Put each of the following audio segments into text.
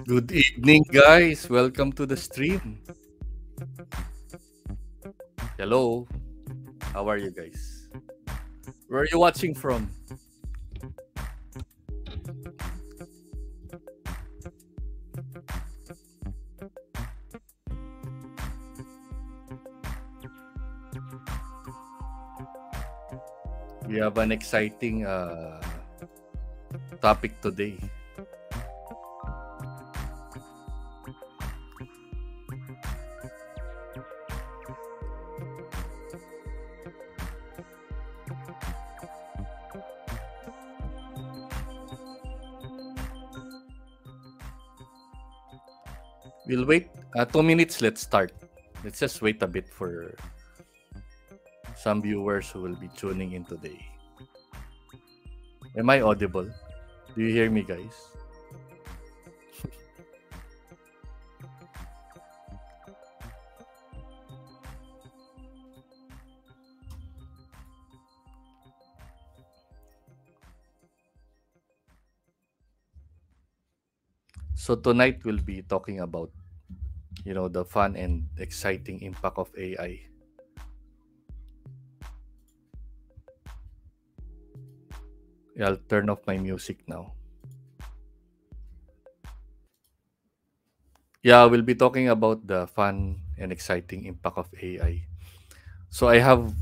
Good evening, guys. Welcome to the stream. Hello. How are you guys? Where are you watching from? We have an exciting topic today. We'll wait 2 minutes. Let's start. Let's just wait a bit for some viewers who will be tuning in today. Am I audible? Do you hear me, guys? So tonight we'll be talking about, the fun and exciting impact of AI. I'll turn off my music now. Yeah, we'll be talking about the fun and exciting impact of AI. So I have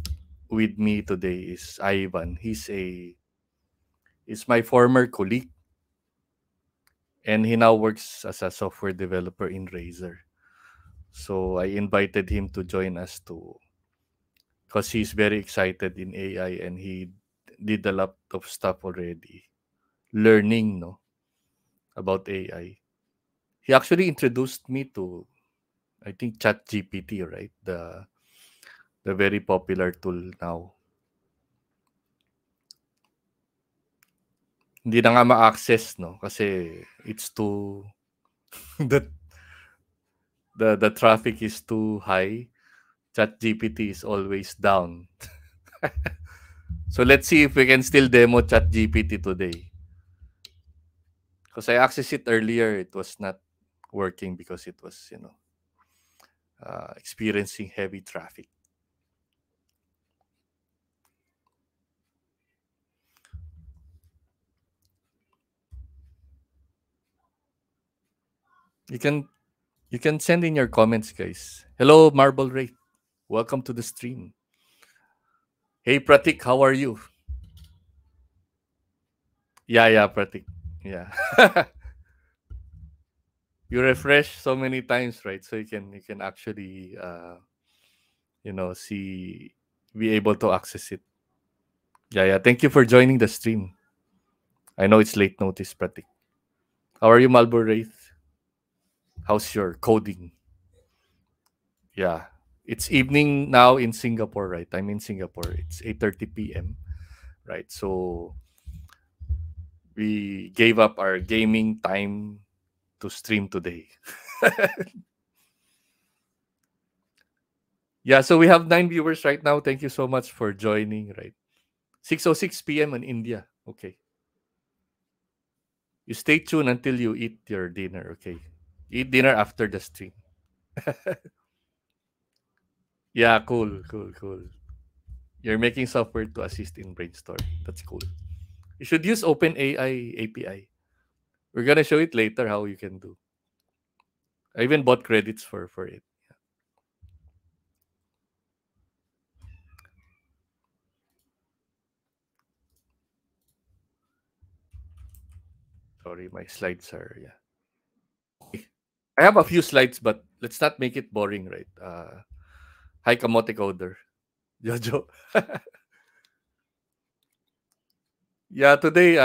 with me today is Ivan. He's my former colleague, and he now works as a software developer in Razer. So I invited him to join us to because he's very excited in AI and he did a lot of stuff already learning about AI. He actually introduced me to, I think, ChatGPT, right? The very popular tool now. Hindi na nga ma-access, no? Kasi it's too the the traffic is too high. ChatGPT is always down. So let's see if we can still demo ChatGPT today. Because I accessed it earlier, it was not working because it was, experiencing heavy traffic. You can you can send in your comments, guys. Hello, Marble Ray. Welcome to the stream. Hey, Pratik, how are you? Yeah, Pratik. Yeah. You refresh so many times, right? So you can actually see be able to access it. Yeah. Thank you for joining the stream. I know it's late notice, Pratik. How are you, Malbor Wraith? How's your coding? Yeah. It's evening now in Singapore, right? I'm in Singapore. It's 8:30 p.m. Right? So we gave up our gaming time to stream today. Yeah, so we have 9 viewers right now. Thank you so much for joining, right? 6:06 p.m. in India. Okay. You stay tuned until you eat your dinner, okay? Eat dinner after the stream. Yeah, cool. You're making software to assist in brainstorming. That's cool. You should use OpenAI API. We're gonna show it later how you can do. I even bought credits for it. Sorry, my slides are I have a few slides, but let's not make it boring, right? Hi, Kamote Coder. Jojo. Yeah, today,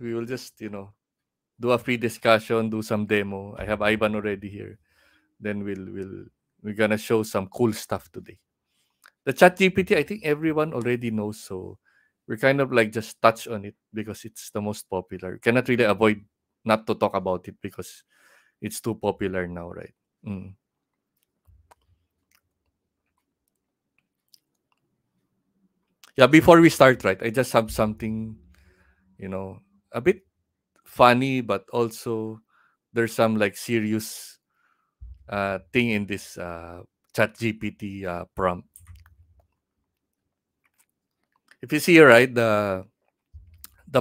we will just, do a free discussion, do some demo. I have Ivan already here. Then we're gonna show some cool stuff today. The Chat GPT, I think everyone already knows, so we're kind of like just touch on it because it's the most popular. Cannot really avoid not to talk about it because it's too popular now, right? Mm. Yeah, before we start, right, I just have something, a bit funny, but also there's some like serious thing in this chat GPT prompt. If you see, right, the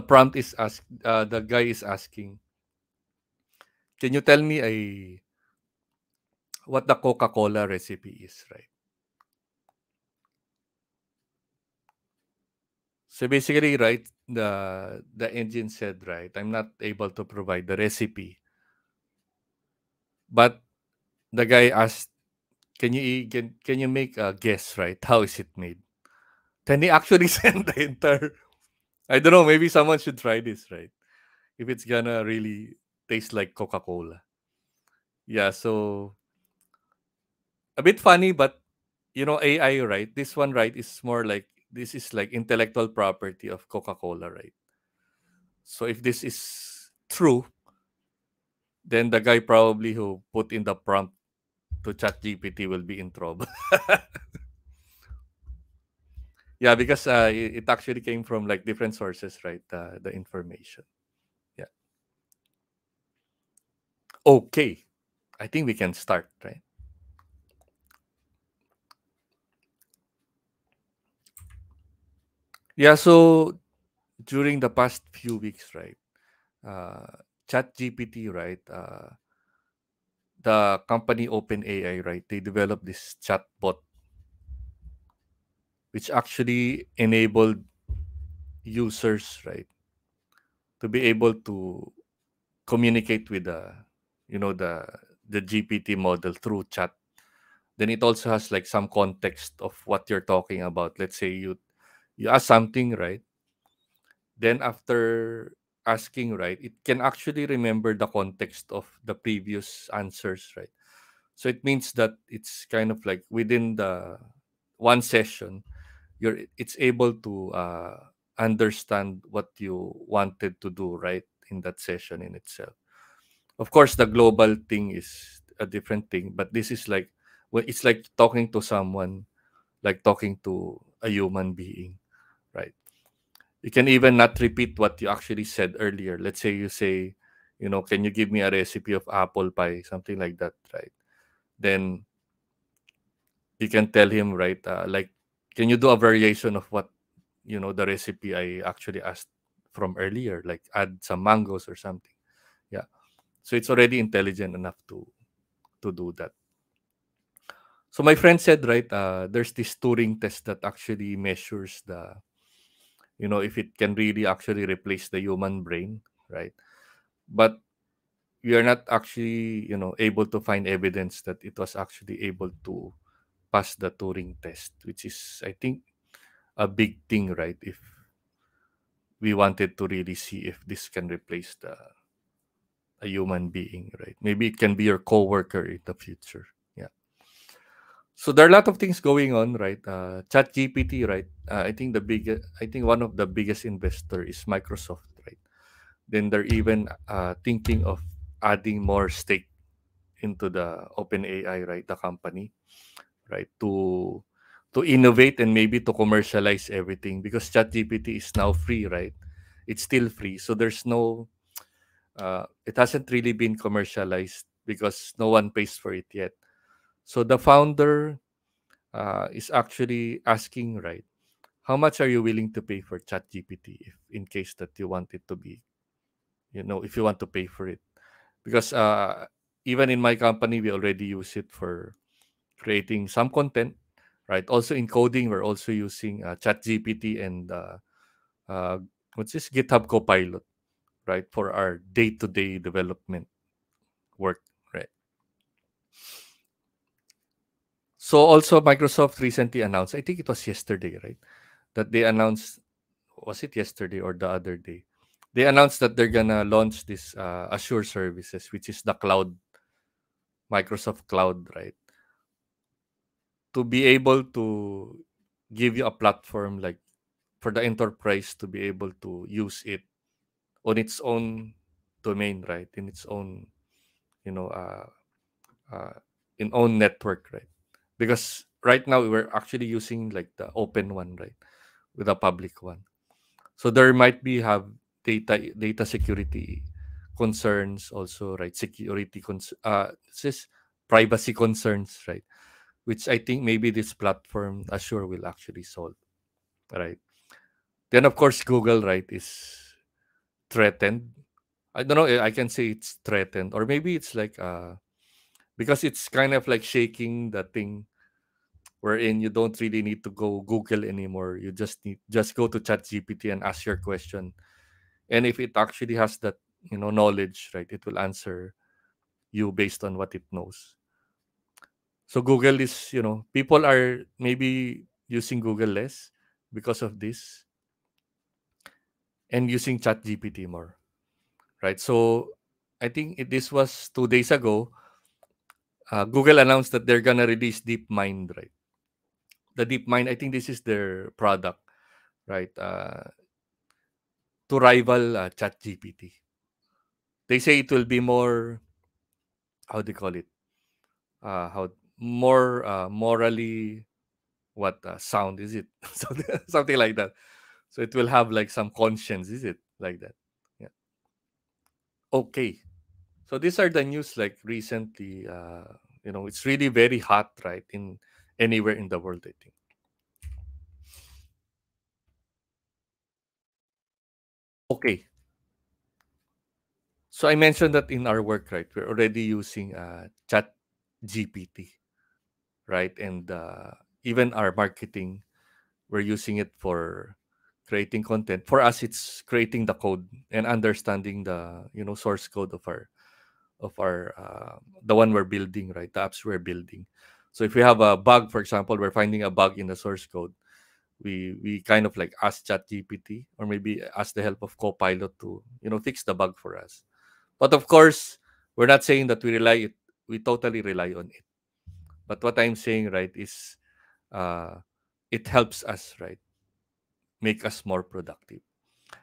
prompt is the guy is asking, can you tell me a what the Coca-Cola recipe is, right? So basically, right, the engine said, right, I'm not able to provide the recipe, but the guy asked, can you make a guess, right? How is it made? Then he actually sent the entire. I don't know. Maybe someone should try this, right? If it's gonna really taste like Coca-Cola. Yeah. So a bit funny, but AI, right? This one, right, is more like this is like intellectual property of Coca-Cola, right? So if this is true, then the guy probably who put in the prompt to ChatGPT will be in trouble. Yeah, because it actually came from like different sources, right? The information. Yeah. Okay. I think we can start, right? Yeah. So during the past few weeks, right? ChatGPT, right? The company OpenAI, right? They developed this chatbot which actually enabled users, right, to be able to communicate with the GPT model through chat. Then it also has like some context of what you're talking about. Let's say you ask something, right? Then after asking, right, it can actually remember the context of the previous answers, right? So it means that it's kind of like within the one session, it's able to understand what you wanted to do, right, in that session in itself. Of course, the global thing is a different thing, but this is like, well, it's like talking to someone, like talking to a human being, right? You can even not repeat what you actually said earlier. Let's say you say, can you give me a recipe of apple pie, something like that, right? Then you can tell him, right, like, can you do a variation of what, the recipe I actually asked from earlier, like add some mangoes or something. Yeah. So it's already intelligent enough to do that. So my friend said, right, there's this Turing test that actually measures if it can really actually replace the human brain, right? But we are not actually, able to find evidence that it was actually able to pass the Turing test, which is, I think, a big thing, right? If we wanted to really see if this can replace a human being, right? Maybe it can be your coworker in the future. Yeah. So there are a lot of things going on, right? Chat GPT, right? I think one of the biggest investor is Microsoft, right? Then they're even thinking of adding more stake into the OpenAI, right? The company, right? To innovate and maybe to commercialize everything because ChatGPT is now free, right? It's still free, so there's no. It hasn't really been commercialized because no one pays for it yet. So the founder is actually asking, right, how much are you willing to pay for ChatGPT if in case that you want it to be, if you want to pay for it? Because even in my company, we already use it for creating some content, right? Also in coding, we're also using ChatGPT and uh, what's this GitHub Copilot, right, for our day-to-day development work, right? So also Microsoft recently announced, I think it was yesterday, right? That they announced, was it yesterday or the other day? They announced that they're gonna launch this Azure services, which is the cloud, Microsoft Cloud, right? To be able to give you a platform like for the enterprise to be able to use it on its own domain, right? In its own, you know, uh, uh, in own network, right? Because right now we're actually using like the open one, right, with a public one. So there might be have data security concerns also, right? It says privacy concerns, right? Which I think maybe this platform Azure will actually solve, right? Then of course Google, right, is threatened. I don't know. I can say it's threatened, or maybe it's like because it's kind of like shaking the thing wherein you don't really need to go Google anymore. You just go to ChatGPT and ask your question, and if it actually has that knowledge, right, it will answer you based on what it knows. So Google is, people are maybe using Google less because of this and using ChatGPT more, right? So I think this was 2 days ago. Google announced that they're gonna release DeepMind, right? The DeepMind, I think this is their product, right? To rival ChatGPT. They say it will be more, how do you call it? How more morally what sound is it? Something like that. So it will have like some conscience, is it like that? Yeah. Okay. So these are the news like recently. It's really very hot, right? In anywhere in the world, I think. Okay. So I mentioned that in our work, right? We're already using Chat GPT, right? And even our marketing, we're using it for creating content. For us, it's creating the code and understanding the source code of our the one we're building, right? The apps we're building. So if we have a bug, for example, we're finding a bug in the source code, we kind of like ask Chat GPT or maybe ask the help of Copilot to fix the bug for us. But of course, we're not saying that we totally rely on it. But what I'm saying, right, is uh, it helps us, right, make us more productive.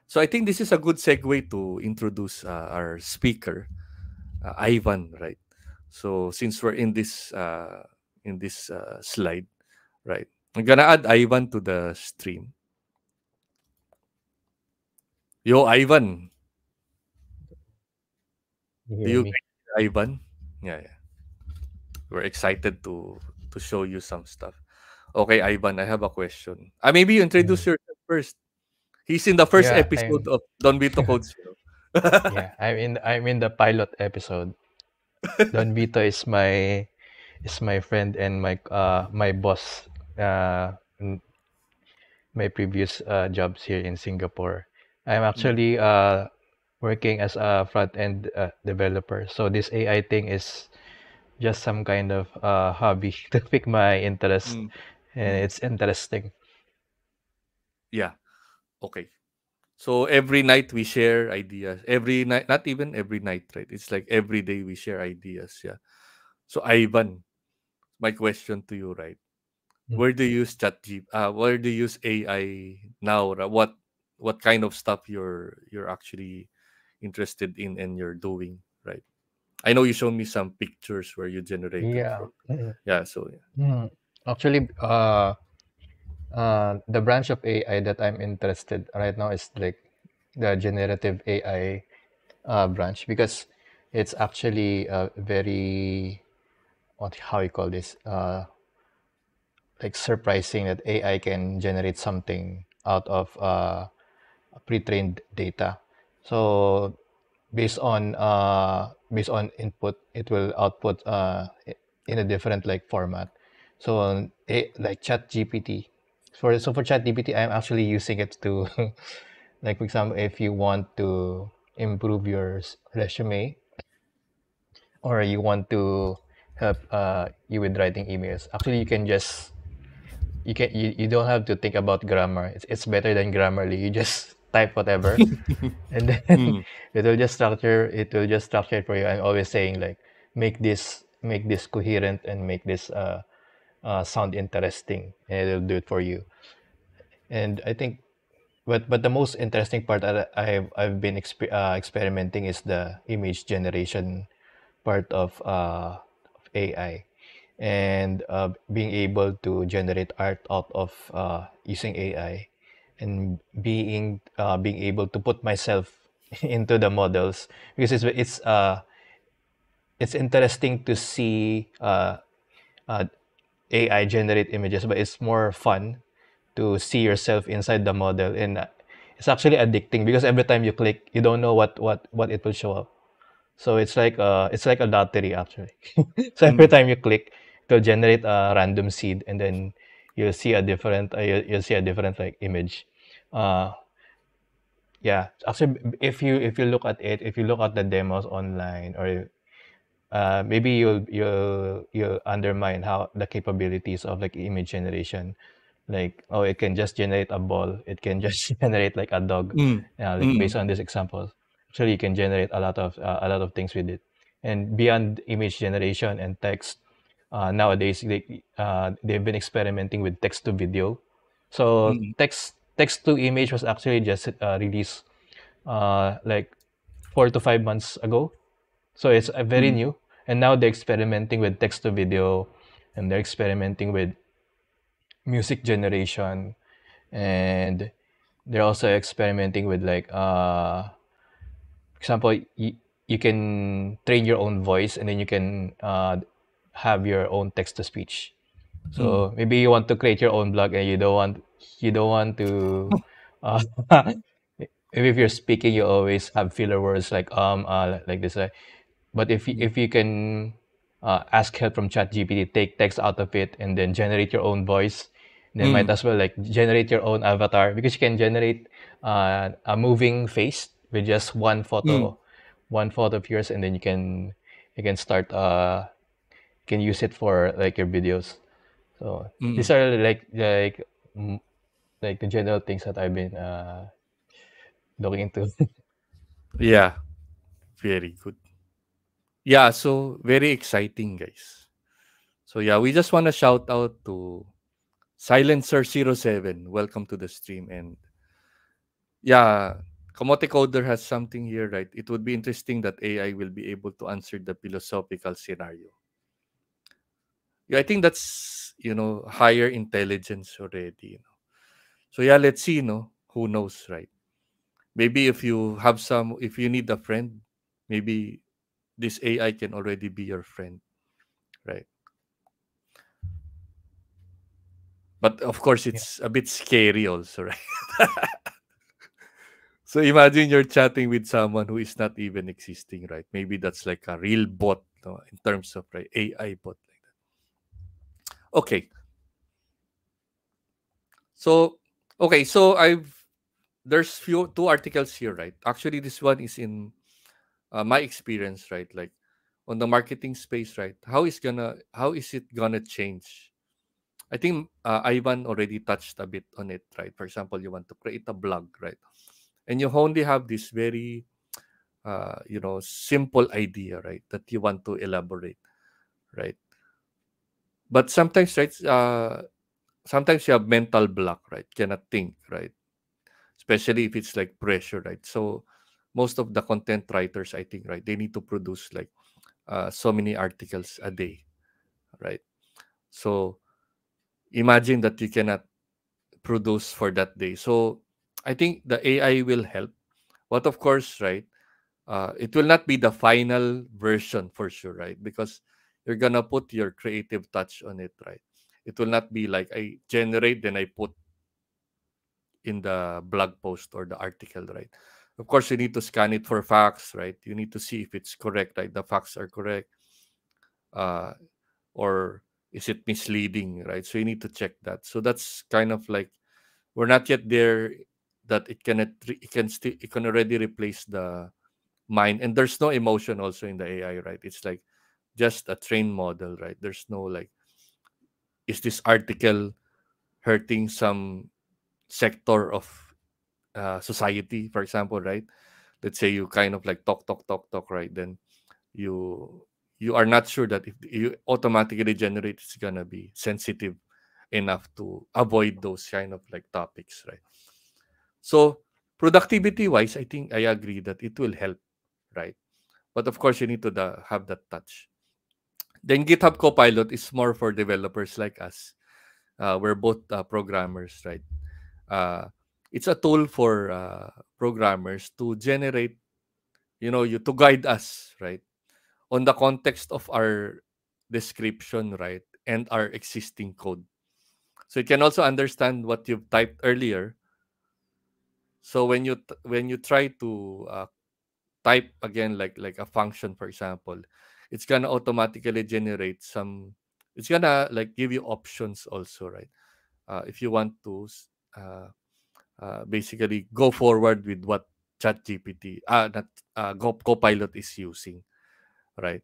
So I think this is a good segue to introduce our speaker, Ivan, right? So since we're in this slide, right, I'm gonna add Ivan to the stream. Yo, Ivan, You do hear you me? guys hear Ivan? Yeah, yeah. We're excited to show you some stuff. Okay, Ivan, I have a question. Maybe you introduce Mm. yourself first. He's in the first Yeah, episode of Don Vito Codes. yeah, I'm in the pilot episode. Don Vito is my friend and my boss in my previous jobs here in Singapore. I'm Mm, actually working as a front end developer. So this AI thing is just some kind of hobby to pick my interest, mm, and mm. it's interesting. Yeah. Okay. So every night we share ideas. Every night, not even every night, right? It's like every day we share ideas. Yeah. So Ivan, my question to you, right? Mm. Where do you use where do you use AI now? What kind of stuff you're actually interested in and you're doing, right? I know you showed me some pictures where you generated Yeah. from. Yeah. So yeah. Actually, the branch of AI that I'm interested right now is like the generative AI branch because it's actually very how you call this like surprising that AI can generate something out of pre-trained data. So based on input, it will output in a different like format. So like Chat GPT. For Chat GPT, I'm actually using it to like for example, if you want to improve your resume or you want to help you with writing emails, actually you don't have to think about grammar. It's better than Grammarly. You just type whatever and then Mm, it will just structure it for you. I'm always saying like make this coherent and make this sound interesting, and it'll do it for you. And I think but the most interesting part that I've been experimenting is the image generation part of AI, and being able to generate art out of using AI, and being able to put myself into the models, because it's interesting to see uh, AI generate images, but it's more fun to see yourself inside the model, and it's actually addicting because every time you click, you don't know what it will show up. So it's like a lottery actually. So every Mm, time you click, it'll generate a random seed, and then you'll see a different like image. Uh, yeah, actually, if you look at it, if you look at the demos online, or maybe you'll undermine how the capabilities of like image generation. Like, oh, it can just generate a ball. It can just generate like a dog. mm, Like based mm, on this example, actually, you can generate a lot of things with it. And beyond image generation and text, nowadays they've been experimenting with text to video. So mm, text to image was actually just released like 4 to 5 months ago, so it's very mm, new. And now they're experimenting with text to video, and they're experimenting with music generation, and they're also experimenting with like example, you can train your own voice, and then you can have your own text to speech. mm, So maybe you want to create your own blog, and you don't want to uh, maybe if you're speaking, you always have filler words like like this. But mm, if you can ask help from ChatGPT, take text out of it, and then generate your own voice, then might mm, as well like generate your own avatar, because you can generate a moving face with just mm, one photo of yours, and then you can start you can use it for like your videos. So these mm. are mm, like the general things that I've been looking into. Yeah, very good. Yeah, so very exciting, guys. So yeah, we just want to shout out to Silencer07. Welcome to the stream. And yeah, Kamote Coder has something here, right? It would be interesting that AI will be able to answer the philosophical scenario. Yeah, I think that's, higher intelligence already. So yeah, let's see, who knows, right? Maybe if you need a friend, maybe this AI can already be your friend, right? But of course, Yeah. it's a bit scary also, right? So imagine you're chatting with someone who is not even existing, right? Maybe that's like a real bot, no, in terms of right, AI bot like that. Okay, so so there's few two articles here, right? Actually, this one is in my experience, right? Like on the marketing space, right? How is it gonna change? I think Ivan already touched a bit on it, right? For example, you want to create a blog, right? And you only have this very simple idea, right, that you want to elaborate, right? But sometimes, right, sometimes you have mental block, right? Cannot think, right? Especially if it's like pressure, right? So most of the content writers, I think, right, they need to produce like so many articles a day, right? So imagine that you cannot produce for that day. So I think the AI will help, but of course, right, it will not be the final version for sure, right? Because you're gonna put your creative touch on it, right? It will not be like I generate then I put in the blog post or the article, right? Of course, you need to scan it for facts, right? You need to see if it's correct, right? The facts are correct, uh, or is it misleading, right? So you need to check that. So that's kind of like we're not yet there that it can already replace the mind, and there's no emotion also in the AI, right? It's like just a trained model, right? There's no like, is this article hurting some sector of society, for example, right? Let's say you kind of like talk, right? Then you you are not sure that if you automatically generate, it's gonna be sensitive enough to avoid those kind of like topics, right? So productivity wise, I think I agree that it will help, right? But of course, you need to have that touch. Then GitHub Copilot is more for developers like us. We're both programmers, right? Uh, It's a tool for programmers to generate, you to guide us, right, on the context of our description, right, and our existing code. So it can also understand what you've typed earlier. So when you try to type again, like a function, for example, it's gonna automatically generate some. It's gonna like give you options also, right? If you want to basically go forward with what ChatGPT, not Copilot is using, right?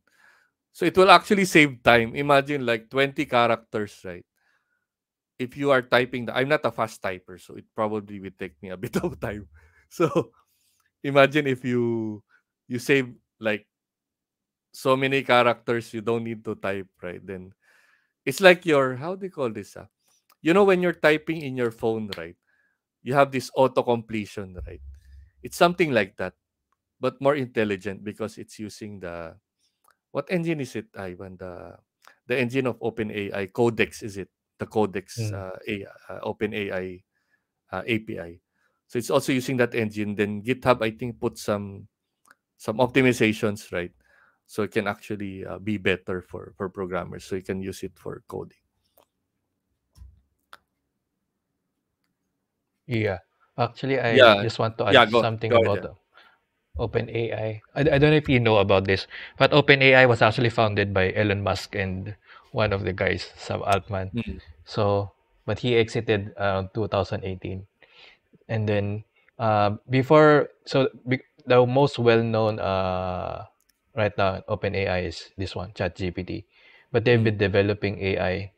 So it will actually save time. Imagine like 20 characters, right? If you are typing I'm not a fast typer, so it probably will take me a bit of time. So imagine if you save like so many characters you don't need to type, right? Then it's like your, how do you call this? When you're typing in your phone, right? You have this auto completion, right? It's something like that, but more intelligent because it's using the, what engine is it, Ivan? The engine of OpenAI Codex, is it? The Codex Mm. OpenAI API. So it's also using that engine. Then GitHub, I think, put some optimizations, right? So it can actually be better for programmers. So you can use it for coding. Yeah. Actually, I Yeah, just want to add yeah. Go something go about ahead. OpenAI. I don't know if you know about this, but OpenAI was actually founded by Elon Musk and one of the guys, Sam Altman. Mm, So, but he exited 2018. And then the most well-known right now OpenAI is this one, ChatGPT. But they've mm, been developing AI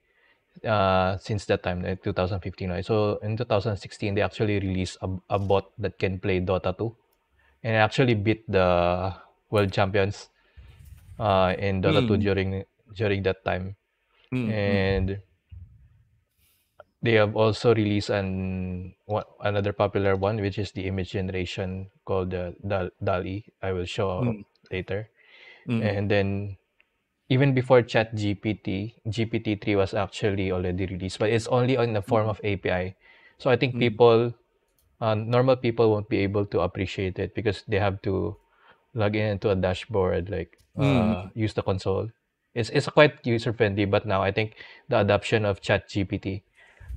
since that time, like 2015, right? So in 2016, they actually released a bot that can play Dota 2 and actually beat the world champions in Dota 2 mm, during that time. mm, mm, And they have also released another popular one, which is the image generation called DALL-E. I will show mm, later. mm, And then even before ChatGPT, GPT-3 was actually already released, but it's only in the form mm, of API. So I think mm, normal people won't be able to appreciate it because they have to log in into a dashboard, like mm, use the console. It's quite user friendly, but now I think the adoption of ChatGPT.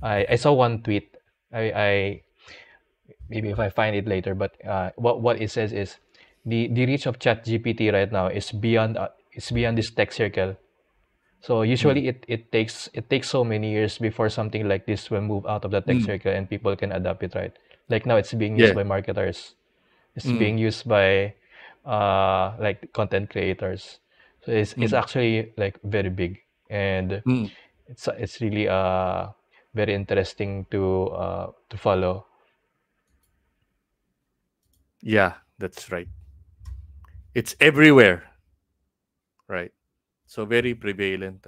I saw one tweet. I maybe if I find it later, but what it says is the reach of ChatGPT right now is beyond this tech circle. So mm. usually it takes so many years before something like this will move out of the tech Mm. circle and people can adopt it, right? Like now it's being used Yeah. by marketers. It's Mm, being used by like content creators. So it's mm, actually like very big, and mm. it's really very interesting to follow. Yeah, that's right. It's everywhere, right? So very prevalent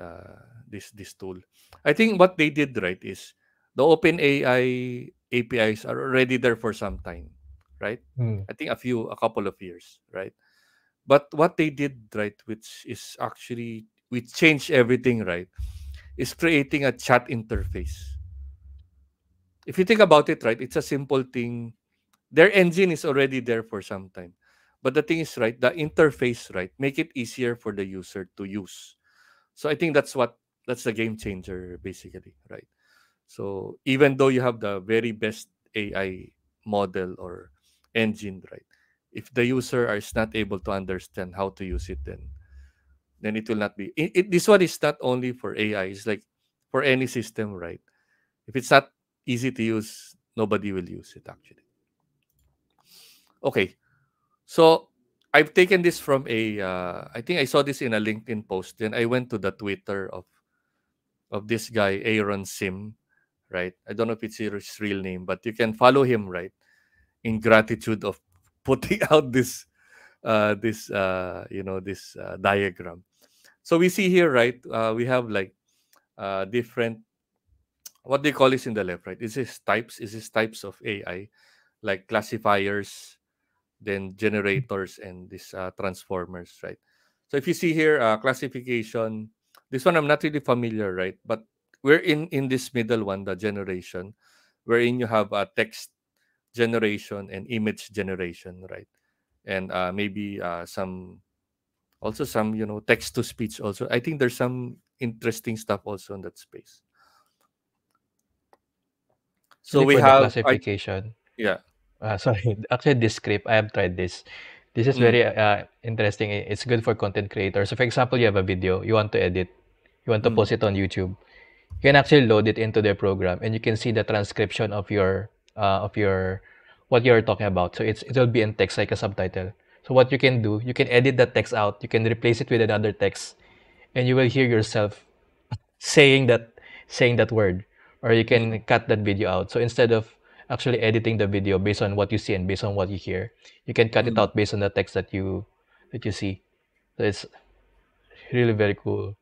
this tool. I think what they did right is the OpenAI APIs are already there for some time, right? Mm. I think a couple of years, right? But what they did right, which is actually we changed everything, right, is creating a chat interface. If you think about it, right, it's a simple thing. Their engine is already there for some time. But the thing is, right, the interface, right, make it easier for the user to use. So I think that's the game changer basically, right? So even though you have the very best AI model or engine, right? If the user is not able to understand how to use it, then it will not be. This one is not only for AI. It's like for any system, right? If it's not easy to use, nobody will use it actually. Okay, so I've taken this from I think I saw this in a LinkedIn post. Then I went to the Twitter of this guy, Aaron Sim, right? I don't know if it's his real name, but you can follow him, right? In gratitude of putting out this diagram. So we see here, right? We have like different, what they call this in the left, right? Is this types of AI, like classifiers, then generators, and these transformers, right? So if you see here, classification, this one I'm not really familiar, right? But we're in this middle one, the generation, wherein you have a text. generation and image generation, right? And maybe some also some text to speech also. I think there's some interesting stuff also in that space. So Actually, we for the have classification, yeah. sorry, actually this script, I have tried this. This is Mm, very interesting. It's good for content creators. So for example, you have a video you want to edit, you want to mm, post it on YouTube. You can actually load it into their program, and you can see the transcription of your what you're talking about. So it will be in text like a subtitle. So what you can do, you can edit that text out. You can replace it with another text, and you will hear yourself saying that word, or you can mm, cut that video out. So instead of actually editing the video based on what you see and based on what you hear, you can cut it mm. out based on the text that you see. So it's really very cool.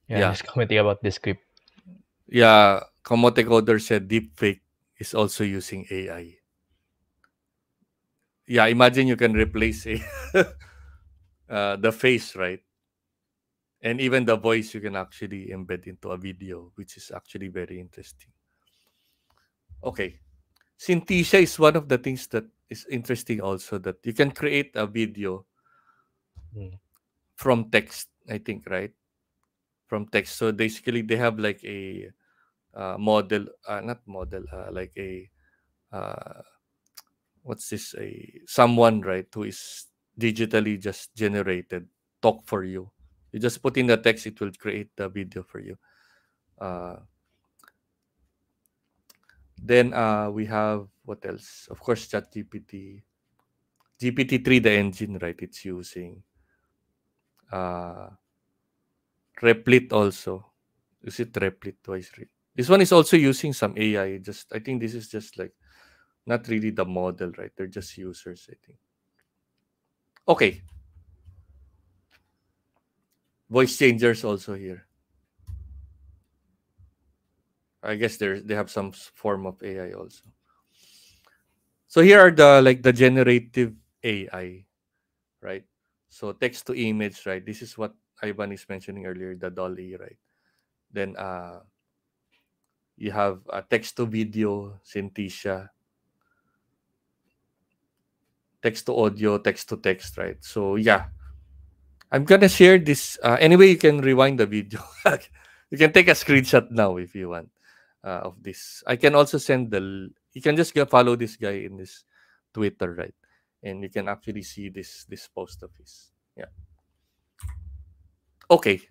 Yeah, I'm Yeah. just commenting about this script. Yeah, Kamote Coder said deepfake is also using AI. Yeah, imagine you can replace the face, right? And even the voice you can actually embed into a video, which is actually very interesting. Okay. Synthesia is one of the things that is interesting also, that you can create a video Mm. from text, I think, right? From text. So basically they have like a model, not model, like a uh, what's this, a someone, right, who is digitally just generated talk for you. You just put in the text, it will create the video for you. uh, then we have what else, of course, chat GPT-3, the engine, right, it's using uh, replit also. Is it replit twice this one is also using some AI. Just I think this is just like not really the model, right? They're just users, I think. Okay, voice changers also here. I guess they have some form of AI also. So here are the like the generative AI, right? So text to image, right? This is what Ivan is mentioning earlier, the Dolly, right? Then you have text to video, Synthesia, text to audio, text to text, right? So yeah, I'm gonna share this. Anyway, you can rewind the video. You can take a screenshot now if you want of this. I can also send you can just follow this guy in this Twitter, right? And you can actually see this post of his. Yeah. Okay.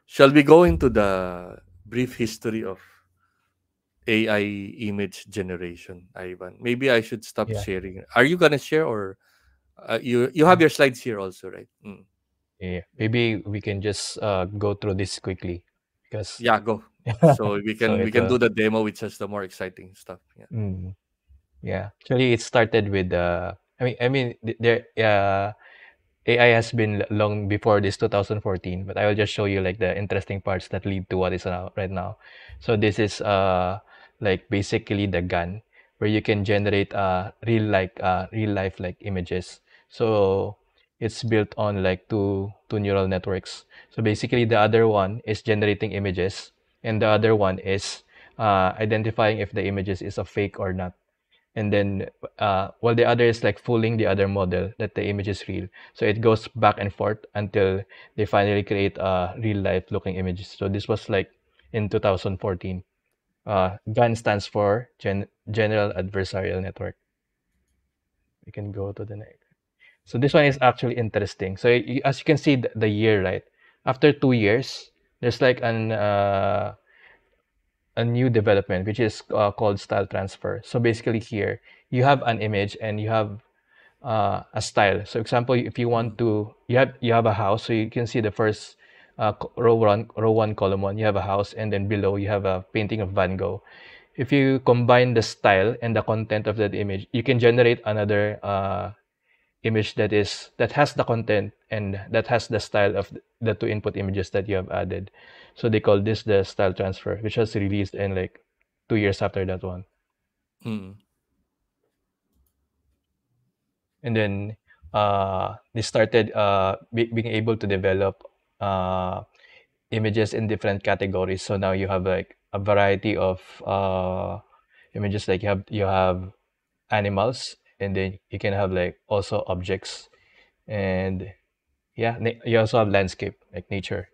Shall we go into the brief history of AI image generation, Ivan? Maybe I should stop Yeah. sharing. Are you gonna share, or you have Mm. your slides here also, right? Mm. Yeah. Maybe we can just go through this quickly because Yeah, go. So we so can we it can will. do the demo, which has the more exciting stuff. Yeah. Mm, yeah. Actually, it started with there AI has been long before this 2014, but I will just show you like the interesting parts that lead to what is now right now. So this is like basically the gun where you can generate real life like images. So it's built on like two neural networks. So basically the other one is generating images, and the other one is identifying if the images is a fake or not. And then while the other is like fooling the other model that the image is real. So it goes back and forth until they finally create real life looking images. So this was like in 2014. GAN stands for General Adversarial Network. We can go to the next. So this one is actually interesting. So as you can see the year, right? After 2 years, there's like a new development which is called style transfer. So basically here you have an image and you have a style. So example, if you Mm, want to, you have a house, so you can see the first row one, column one. You have a house, and then below you have a painting of Van Gogh. If you combine the style and the content of that image, you can generate another image that has the content and that has the style of the two input images that you have added. So they call this the style transfer, which was released in like 2 years after that one. mm, And then they started being able to develop uh, images in different categories. So now you have like a variety of images. Like you have animals, and then you can have like also objects, and yeah, you also have landscape like nature,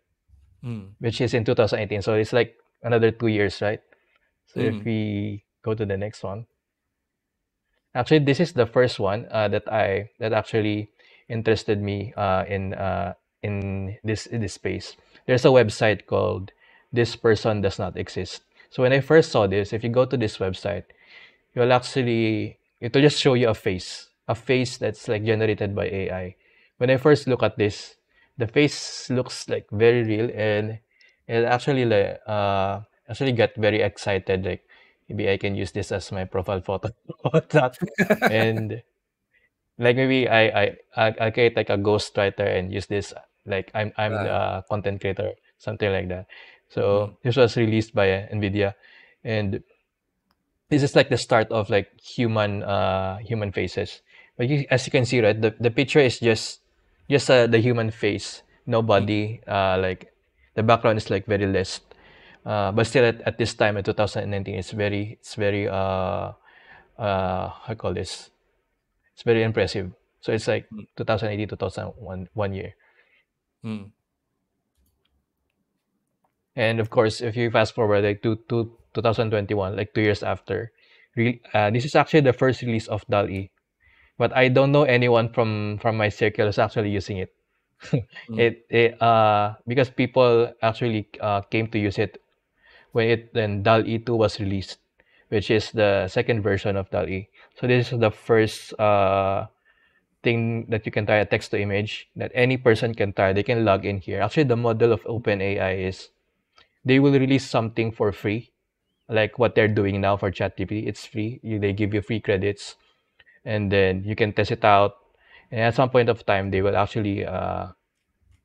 Mm. which is in 2018. So it's like another 2 years, right? So if Mm. we go to the next one, actually, this is the first one that actually interested me in this space. There's a website called "This Person Does Not Exist." So when I first saw this, if you go to this website, you'll actually it'll just show you a face that's like generated by AI. When I first look at this, the face looks like very real, and it actually like actually got very excited. Like maybe I can use this as my profile photo or that, and like maybe I create like a ghost writer and use this like I'm Ah. the content creator, something like that. Mm. So this was released by Nvidia, and this is like the start of like human faces. But as you can see, right, the picture is just the human face, no Mm. body. Like the background is like very less. But still at this time in 2019, it's very how I call this? It's very impressive. So it's like Mm. 2018, 2001, 1 year. Mm. And of course, if you fast forward like to 2021, like 2 years after, this is actually the first release of DAL-E. But I don't know anyone from my circle who's actually using it. Mm. Because people actually came to use it when DAL-E 2 was released, which is the second version of DAL-E. So this is the first thing that you can try, a text to image that any person can try. They can log in here. Actually, the model of OpenAI is they will release something for free, like what they're doing now for ChatGPT. It's free. They give you free credits, and then you can test it out. And at some point of time, they will actually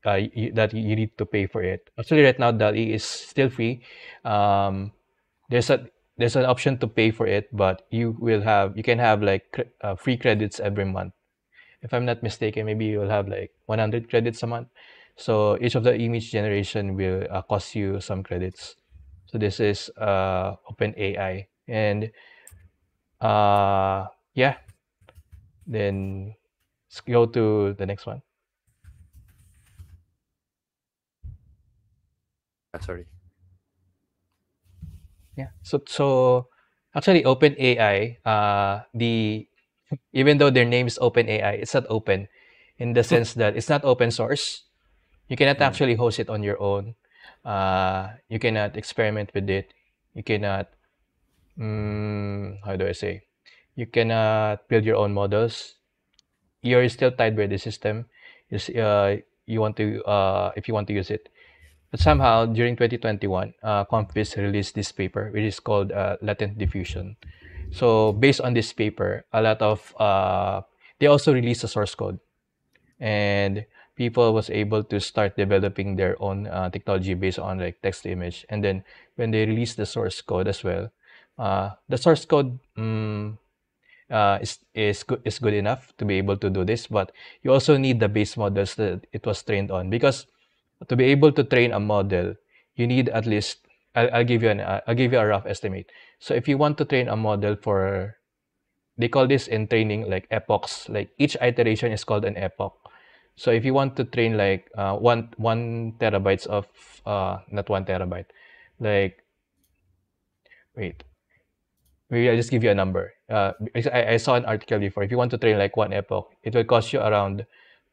that you need to pay for it. Actually, right now, DALL-E is still free. Um, there's a there's an option to pay for it, but you can have like free credits every month. If I'm not mistaken, maybe you'll have like 100 credits a month. So each of the image generation will cost you some credits. So this is OpenAI, and yeah, then let's go to the next one. Ah, sorry. Yeah. So actually OpenAI, the even though their name is OpenAI, it's not open in the sense that it's not open source. You cannot Mm. actually host it on your own. You cannot experiment with it. You cannot, how do I say? You cannot build your own models. You're still tied by the system. You want to, if you want to use it. But somehow during 2021, Comfis released this paper, which is called latent diffusion. So based on this paper, a lot of they also released a source code, and people was able to start developing their own technology based on like text to image. And then when they released the source code as well, the source code is good enough to be able to do this, but you also need the base models that it was trained on, because to be able to train a model, you need at least I'll give you a rough estimate. So if you want to train a model for, they call this in training like epochs, like each iteration is called an epoch. So if you want to train like one terabytes of not 1 terabyte, like, wait, maybe I'll just give you a number. Because I saw an article before. If you want to train like one epoch, it will cost you around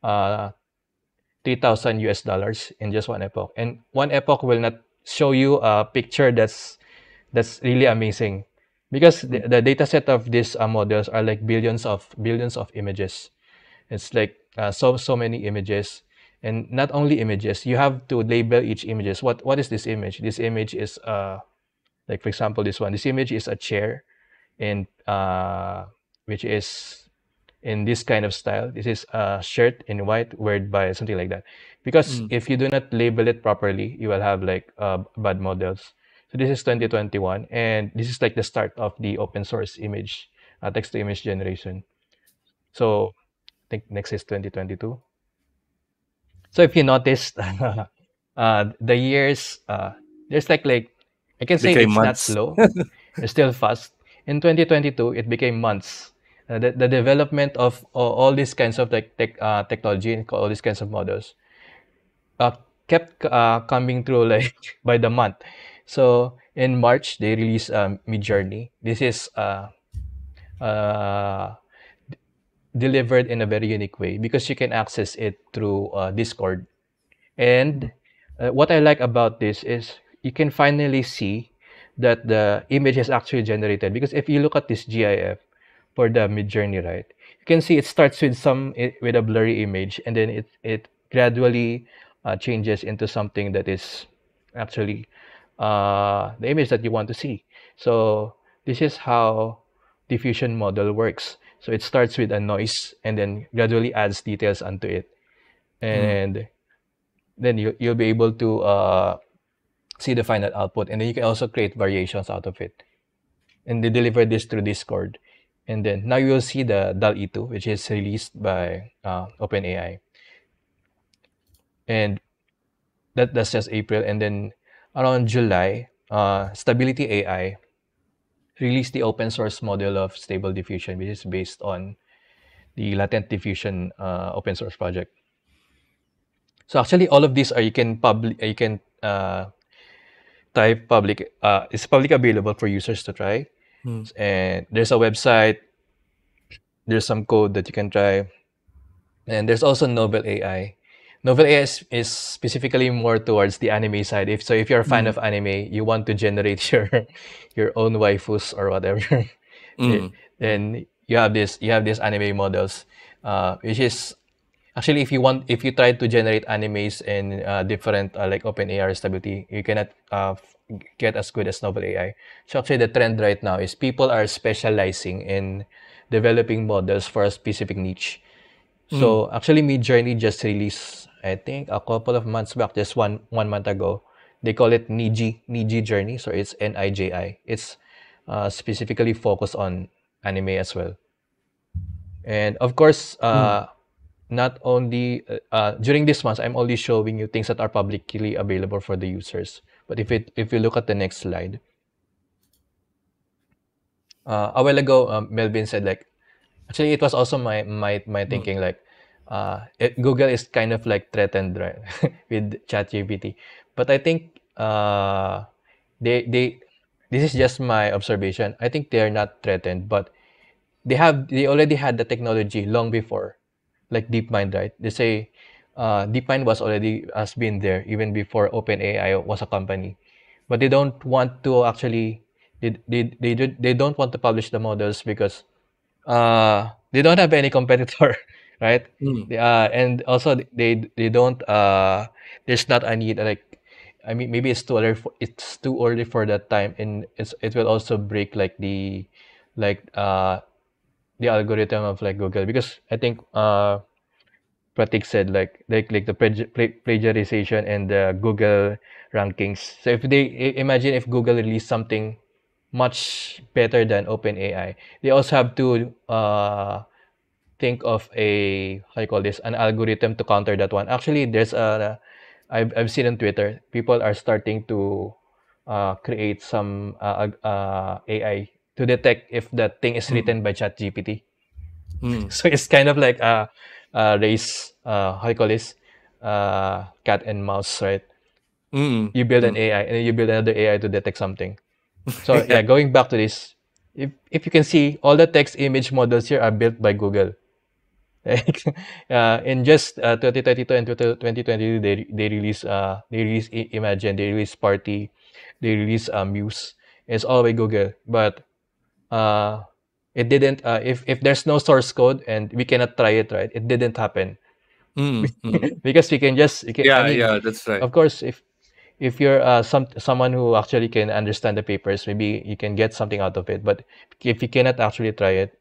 uh 3,000 US dollars in just one epoch. And one epoch will not show you a picture that's really amazing, because Mm. the data set of these models are like billions of images. It's like so many images, and not only images. You have to label each images. What is this image? This image is like, for example, this one. This image is a chair, and which is in this kind of style. This is a shirt in white weared by something like that. Because Mm. if you do not label it properly, you will have like bad models. So this is Mm. 2021, and this is like the start of the open source image text to image generation. So I think next is 2022. So if you noticed, the years, there's like I can say Became it's not months. slow. It's still fast. In 2022, it became months. The development of all these kinds of technology and all these kinds of models uh, kept coming through like by the month. So in March they released Midjourney. This is uh, delivered in a very unique way because you can access it through Discord. And what I like about this is you can finally see that the image is actually generated. Because if you look at this GIF for the Midjourney, right, you can see it starts with with a blurry image, and then it gradually changes into something that is actually the image that you want to see. So this is how diffusion model works. So it starts with a noise and then gradually adds details onto it, Mm. and then you'll be able to see the final output, and then you can also create variations out of it, and they deliver this through Discord. And then now you will see the DAL-E 2, which is released by OpenAI, and that's just April. And then around July, Stability AI released the open source model of Stable Diffusion, which is based on the Latent Diffusion open source project. So actually, all of these are you can type public. It's public available for users to try, Mm. and there's a website. There's some code that you can try, and there's also Novel AI. Novel AI is specifically more towards the anime side. If you're a fan Mm. of anime, you want to generate your own waifus or whatever, Mm. Mm. then you have these anime models, which is actually, if you try to generate animes in different like OpenAI stability, you cannot get as good as Novel AI. So actually, the trend right now is people are specializing in developing models for a specific niche. Mm. So actually, Midjourney just released, I think, a couple of months back, just one month ago. They call it Niji Journey, so it's Niji. It's specifically focused on anime as well. And of course, Mm. not only during this month, I'm only showing you things that are publicly available for the users. But if you look at the next slide, a while ago, Melvin said like, actually, it was also my Mm. thinking like, Google is kind of like threatened, right, with ChatGPT. But I think they this is just my observation. I think they are not threatened, but they already had the technology long before, like DeepMind, right? They say DeepMind has been there even before OpenAI was a company, but they don't want to actually they don't want to publish the models because they don't have any competitor, right? Mm. And also they don't there's not a need like. I mean, maybe it's too early for that time, and it will also break like like uh the algorithm of like Google, because I think Pratik said like the plagiarization and the Google rankings. So if imagine if Google released something much better than OpenAI, they also have to think of a how you call this, an algorithm to counter that one. Actually, there's a I've seen on Twitter people are starting to create some AI to detect if that thing is Mm. written by ChatGPT. Mm. So it's kind of like a race, how you call this, cat and mouse, right? Mm. You build an Mm. AI and then you build another AI to detect something. So Yeah. yeah, going back to this, if you can see, all the text image models here are built by Google. Like, in just 2022 and 2022, they release Imagine, they release Party, they release Muse. It's all by Google, but uh, it didn't. If there's no source code and we cannot try it, right? It didn't happen. Mm. Mm. Because we can just. I Yeah, mean, yeah, that's right. of course, if you're someone who actually can understand the papers, maybe you can get something out of it. But if you cannot actually try it,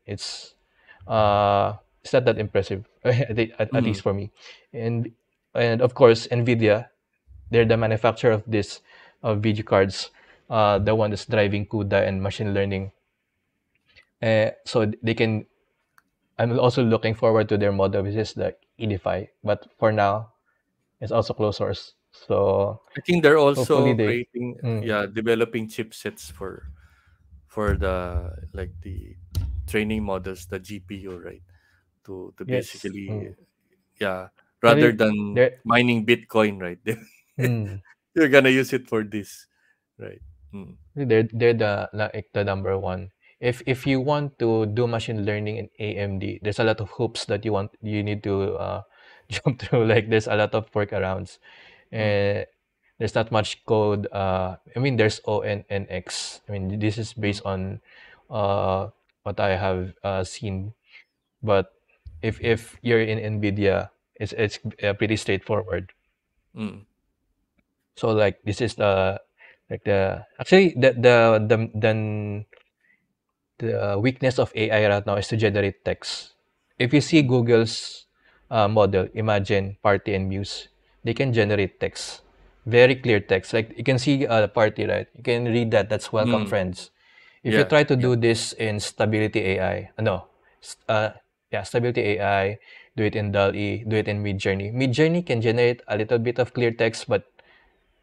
uh, it's not that impressive, at Mm. least for me. And and of course, Nvidia, they're the manufacturer of this video cards, the one that's driving CUDA and machine learning. So they can. I'm also looking forward to their model, which is the Edify. But for now, it's also closed source. So I think they're hopefully also they. creating, Mm, yeah, developing chipsets for the like training models, the GPU, right? To Yes. basically, Mm. yeah, rather Actually, than there. mining Bitcoin, right? Mm. You're gonna use it for this, right? Mm, They're the like the number one. If you want to do machine learning in AMD, there's a lot of hoops that you need to jump through. Like there's a lot of workarounds, mm, and there's not much code. I mean, there's O and X. I mean, this is mm, based on uh, what I have seen. But if you're in NVIDIA, it's pretty straightforward. mm, So like this is the like the actually the weakness of AI right now is to generate text. If you see mm, Google's model, Imagine, Party, and Muse, they can generate text, very clear text. Like you can see a party, right? You can read that. That's welcome, mm. friends. If you Yeah, try to yeah. do this in Stability AI, no, s- uh, yeah, Stability AI, do it in DALL-E, do it in Midjourney. Midjourney can generate a little bit of clear text, but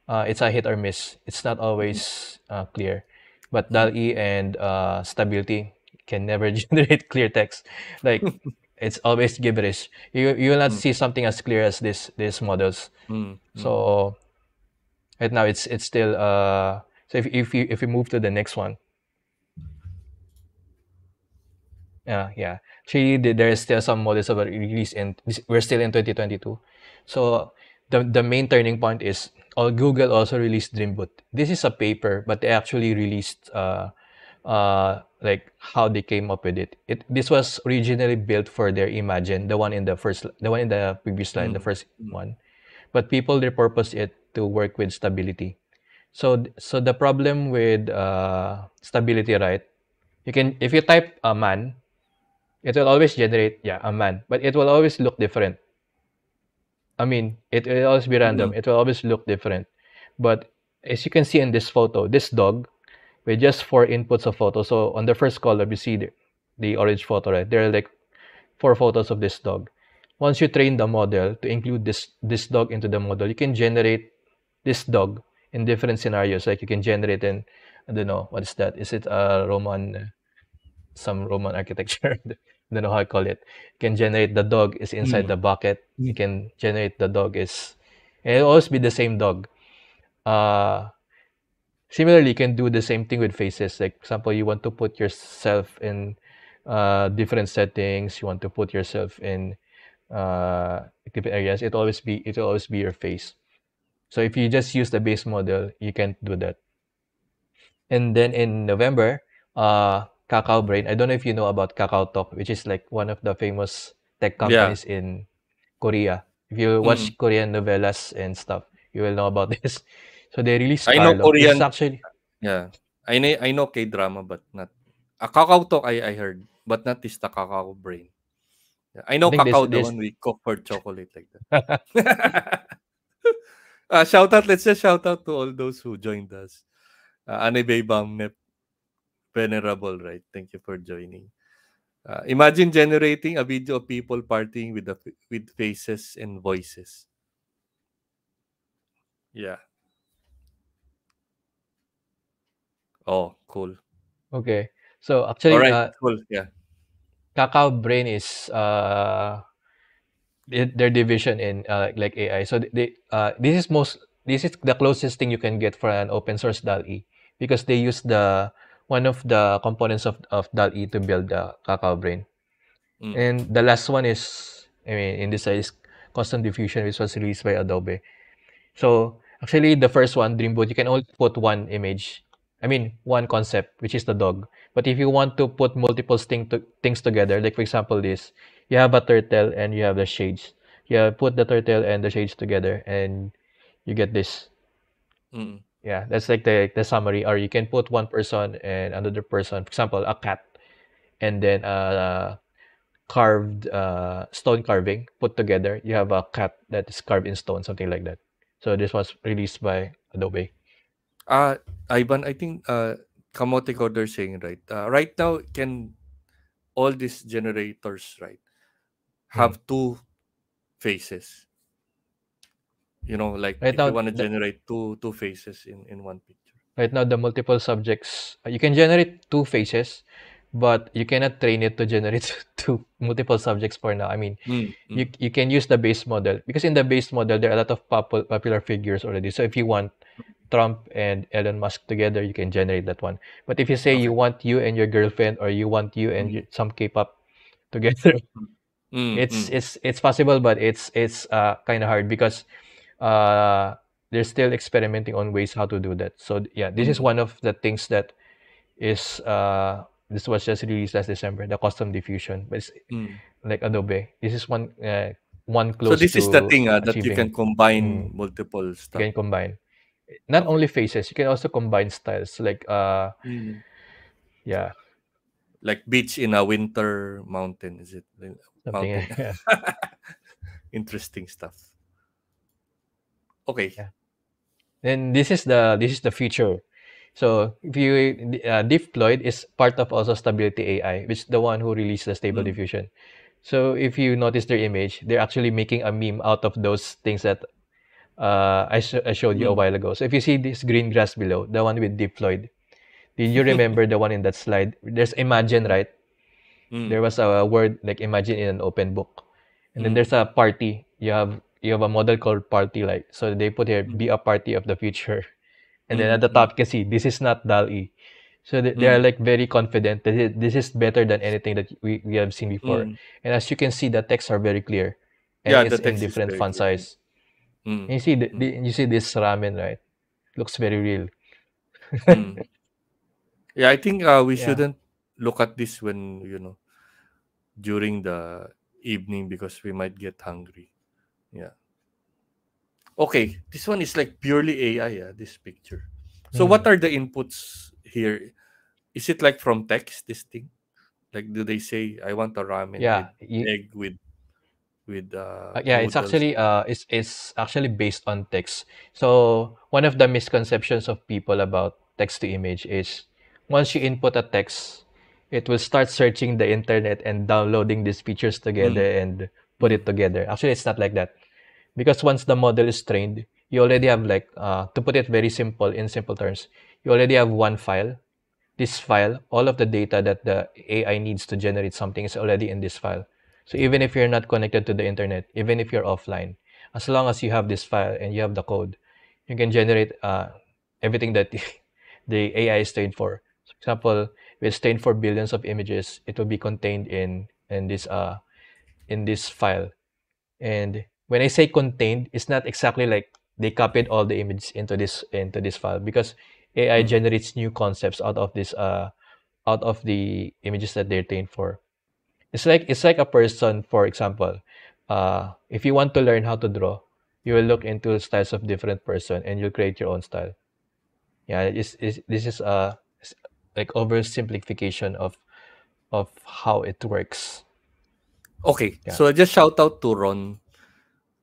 it's a hit or miss. It's not Mm, always clear. But mm, DAL-E and Stability can never generate clear text. Like it's always gibberish. You will not mm, see something as clear as these models. mm, mm. So right now it's still so if you move to the next one, yeah. Actually, there is still some models that were released we're still in 2022. So the main turning point is Google also released Dreamboot. This is a paper, but they actually released like how they came up with it. This was originally built for their Imagine, the one in the previous slide, the Mm, first mm, one. But people repurposed it to work with Stability. So the problem with Stability, right? You can if you type a man, it will always generate, yeah, a man, but it will always look different. I mean, it will always be random. mm, It will always look different. But as you can see in this photo, this dog, with just four inputs of photo. So on the first column, you see the orange photo, right? There are like four photos of this dog. Once you train the model to include this dog into the model, you can generate this dog in different scenarios. Like you can generate in, I don't know, what is that? Is it a Roman some Roman architecture. I don't know how I call it. You can generate the dog is inside mm, the bucket. You mm, can generate the dog is, and it'll always be the same dog. Uh, Similarly, you can do the same thing with faces. Like, for example, you want to put yourself in different settings. You want to put yourself in different areas. It will always be your face. So if you just use the base model, you can't do that. And then in November, Kakao Brain. I don't know if you know about Kakao Talk, which is like one of the famous tech yeah. companies in Korea. If you Mm. watch Korean novellas and stuff, you will know about this. So they released I know Carlo. This is Korean. actually Yeah, I know K-drama, but not Kakao Talk. I heard, but not this the Kakao Brain. Yeah, I I know think this Kakao, the this one we cook for chocolate like that. Shout out! Let's just shout out to all those who joined us. Anime Bamnep, Venerable, right? Thank you for joining. Imagine generating a video of people partying with faces and voices. Yeah. Oh, cool. okay. So All actually, right. Cool. Yeah. Kakao Brain is their division in like AI. So this is the closest thing you can get for an open source DAL-E because they use the one of the components of DAL-E to build the Kakao Brain. Mm, And the last one is, I mean, in this is custom diffusion, which was released by Adobe. So actually, the first one, Dreamboat, you can only put one image. I mean, one concept, which is the dog. But if you want to put multiple things together, like for example, this, you have a turtle and you have the shades. You put the turtle and the shades together, and you get this. mm. Yeah, that's like the summary. Or you can put one person and another person, for example, a cat, and then carved stone carving put together. You have a cat that is carved in stone, something like that. So this was released by Adobe. Uh, Ivan, I think Kamote Coder saying right. Right now, can all these generators, right, Mm. have two faces? Like Right if you now, want to generate two faces in one picture. right now the multiple subjects you can generate two faces, but you cannot train it to generate to multiple subjects for now. I mean, Mm, mm, you can use the base model because in the base model there are a lot of popular figures already. So if you want Trump and Elon Musk together, you can generate that one. But if you say you okay. want you and your girlfriend, or you want you and Mm, some K-pop together, mm, mm, mm, it's possible, but it's kind of hard because uh, they're still experimenting on ways how to do that. So yeah, this is mm, one of the things that is this was just released last December, the custom diffusion. But it's mm. like Adobe. This is one So close this is the to thing that you achieving can it. combine Mm, multiple you stuff. can combine not Okay. only faces, you can also combine styles. Like Mm. yeah, Like beach in a winter mountain, is it? Like something mountain. like yeah. Interesting stuff. Okay. Yeah. And this is the future. So if you Deployed is part of also Stability AI, which is the one who released the Stable Mm, Diffusion. So if you notice their image, they're actually making a meme out of those things that I showed you a mm, while ago. So if you see this green grass below, the one with deployed, did you remember the one in that slide? There's imagine, mm, right? mm, There was a word like imagine in an open book. And then mm, there's a party. You have a model called party like. So they put here be mm, a party of the future. And then at mm, the mm, top you can see this is not DAL-E. So they are mm, like very confident that this is better than anything that we have seen before. mm. And as you can see, the texts are very clear, and Yeah, the it's in text is different very font clear. size. Mm, And you see mm, you see this ramen, right? Looks very real. mm. Yeah, I think we Yeah. shouldn't look at this when, during the evening because we might get hungry. Yeah. Okay, this one is like purely AI, this picture. So what Mm. are the inputs here? Is it like from text, this thing? Like do they say I want a ramen with Yeah. egg with Yeah, it's noodles? actually it's actually based on text. So one of the misconceptions of people about text to image is once you input a text, it will start searching the internet and downloading these features together Mm, and put mm, it together. Actually, it's not like that. Because once the model is trained, you already have like to put it very simple in simple terms, you already have one file. This file, all of the data that the AI needs to generate something is already in this file. So even if you're not connected to the internet, even if you're offline, as long as you have this file and you have the code, you can generate everything that the AI is trained for. For example, if it's trained for billions of images, it will be contained in this file. And when I say contained, it's not exactly like they copied all the images into this file, because AI mm. generates new concepts out of the images that they're trained for. It's like a person, for example. If you want to learn how to draw, you will look into styles of different person and you'll create your own style. Yeah, this is like oversimplification of how it works. Okay, Yeah. so just shout out to Ron.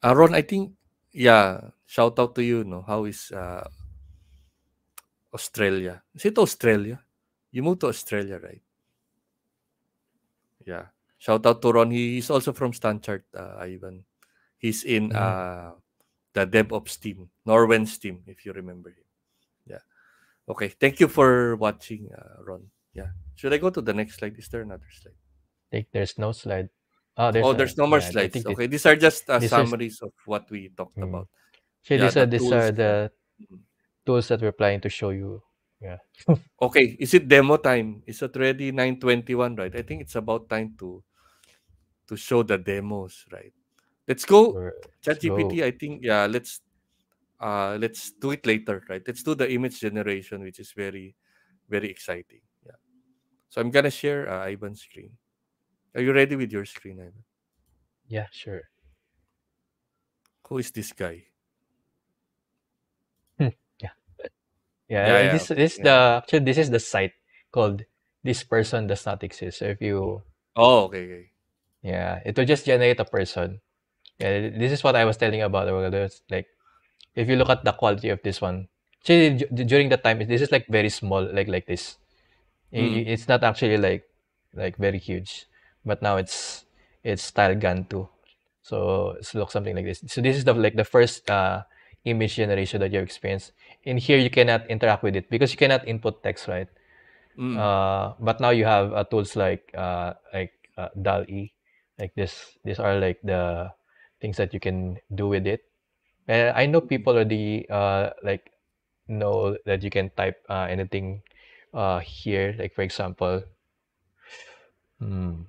Ron, I think, yeah, shout out to you. No, how is Australia? Is it Australia? You moved to Australia, right? Yeah. Shout out to Ron. He's also from Stanchart, Ivan. He's in Mm. the DevOps team, Norwen's team, if you remember him. Yeah. Okay. Thank you for watching, Ron. Yeah. Should I go to the next slide? Is there another slide? Think there's no slide. Oh, Oh, there's a there's no more yeah. I slides. think this Okay. These are just this is summaries of what we talked mm. about. See, Yeah. The these tools. are Yeah. the Mhm. tools that we're planning to show you. Yeah, Okay. Is it demo time? Is it already 9:21, right? I think it's about time to show the demos, right? Let's go. let's ChatGPT, go. I think, yeah, let's do it later, right? Let's do the image generation, which is very, very exciting. Yeah. So I'm gonna share Ivan's screen. Are you ready with your screen, Ivan? Yeah, sure. Who is this guy? Hmm. Yeah, yeah. Yeah, And yeah, okay. this Yeah. this is the site called "This person does not exist." So if you Oh, okay, okay. yeah, it will just generate a person. Yeah, this is what I was telling about. There's like if you look at the quality of this one, actually during the time this is like very small, like this. Mm, It's not actually like very huge, but now it's style gun too. So it looks something like this. So this is the first image generation that you experience. In here, you cannot interact with it because you cannot input text, right? Mm. But now you have tools like DAL-E, like this. These are like the things that you can do with it. And I know Mm. people already like know that you can type anything here. Like for example, hmm,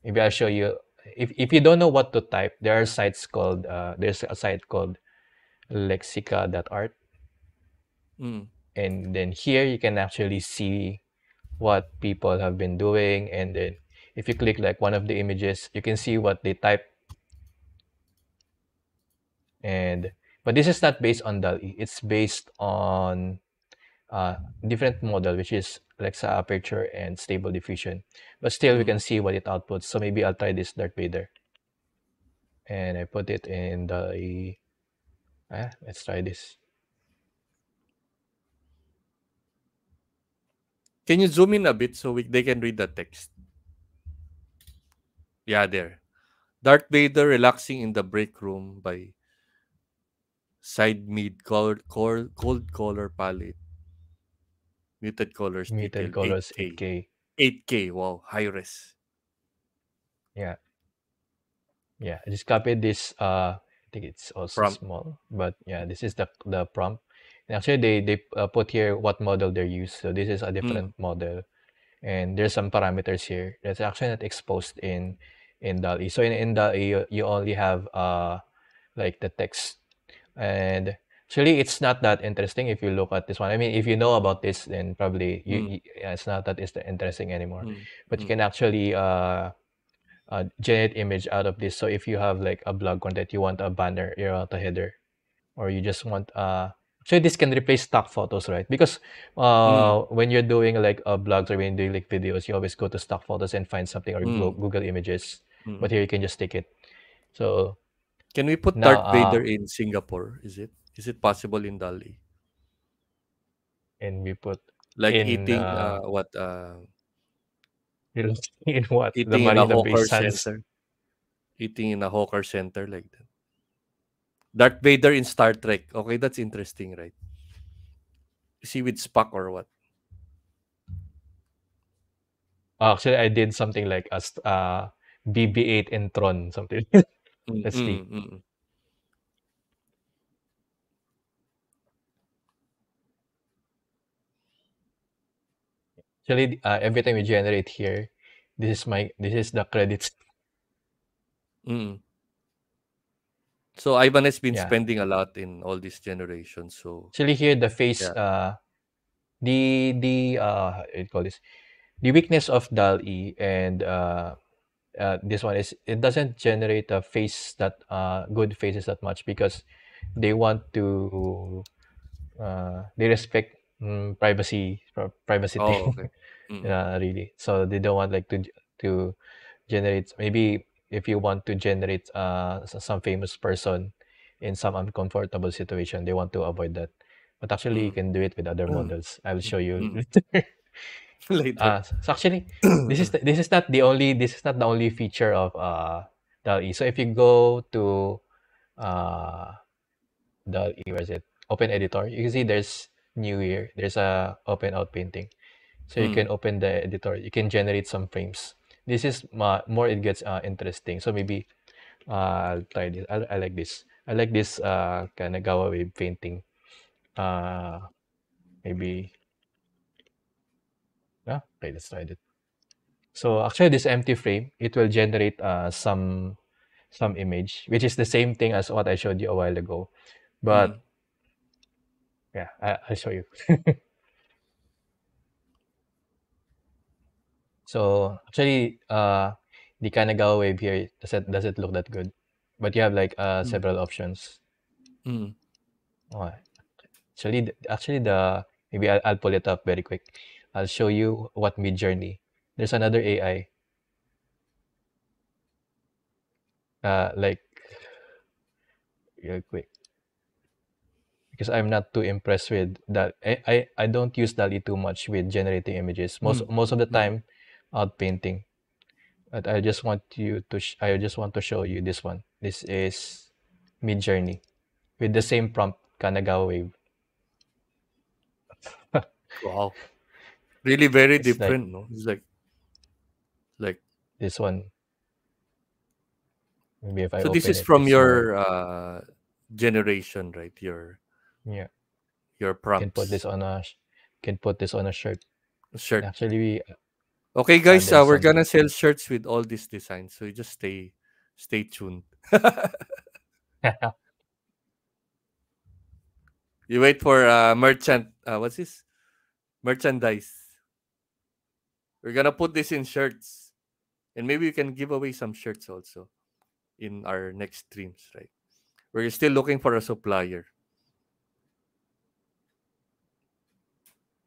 maybe I'll show you. If you don't know what to type, there are sites called there's a site called lexica.art, Mm. and then here you can actually see what people have been doing, and then if you click like one of the images, you can see what they type. And but this is not based on DALL-E. It's based on uh, different model, which is Alexa Aperture and Stable Diffusion. But still, we can Mm. see what it outputs. So maybe I'll try this Darth Vader, and I put it in the. Let's try this. Can you zoom in a bit so they can read the text? Yeah, there. Darth Vader relaxing in the break room by side mid cold color palette, muted colors Muted detail colors 8K. 8K. 8K, wow, high res. Yeah, yeah. I just copied this. I think it's also Prompt. small, but yeah, this is the prompt. And actually, they put here what model they use. So this is a different Mm. model, and there's some parameters here that's actually not exposed in DALL-E. So in DALL-E, you only have like the text, and actually it's not that interesting if you look at this one. I mean, if you know about this, then probably Mm. yeah, it's not that interesting anymore. Mm. But you Mm. can actually generate image out of this. So if you have like a blog content, you want a banner, you want a header, or you just want so this can replace stock photos, right? Because Mm. when you're doing like blogs or when you're doing like videos, you always go to stock photos and find something, or Mm. Google Images. But Mm. here you can just take it. So Can we put now Darth Vader in Singapore? Is it? Is it possible in Dali? and we put Like in eating what in what the eating in a Marina Bay hawker Sands. center. Eating in a hawker center like that. Darth Vader in Star Trek. Okay, that's interesting, right? Is he with Spock or what? Actually, I did something like as BB-8 in Tron something. Mm, Let's see. mm, mm, Actually, every time we generate here, this is the credits. mm. So Ivan has been Yeah. spending a lot in all these generations. So Actually, here the face, yeah. how do you call this? The weakness of DAL-E and this one is it doesn't generate a face that good faces that much because they want to they respect privacy Oh, thing. okay. Mm, Yeah, really. So they don't want like to generate, maybe if you want to generate some famous person in some uncomfortable situation, they want to avoid that. But actually, you mm, can do it with other mm, models. I will show mm, you mm. later. Later. So actually, this is not the only feature of DALL-E. So if you go to uh, DALL-E, where is it? Open Editor. You can see there's new here. There's a open out painting. So you can Mm, open the editor. You can generate some frames. This is more it gets interesting. So maybe I'll try this. I like this. I like this Kanagawa wave painting. Uh, maybe okay, let's try it. So actually, this empty frame it will generate some image, which is the same thing as what I showed you a while ago. mm, But yeah, I'll show you. So actually, the Kanagawa wave here doesn't look that good, but you have like mm, several options. mm, Oh, actually, the maybe I'll pull it up very quick. I'll show you what Midjourney. There's another AI, like real quick, because I'm not too impressed with that. I don't use DALL-E too much with generating images. mm, Most of the mm, time, out painting. But I just want you to I just want to show you this one. This is Midjourney with the same prompt, Kanagawa wave. wow. Really very It's like different, no? It's like this one. Maybe if I so this open is it, from it's more. your generation, right? Yeah, Your can put this prompts on a can put this on a shirt. And shirt. actually, we Okay, guys, added we're some. gonna sell shirts with all these designs, so you just stay tuned. You wait for merchant. What's this? Merchandise. We're gonna put this in shirts, and maybe we can give away some shirts also in our next streams, right? We're still looking for a supplier.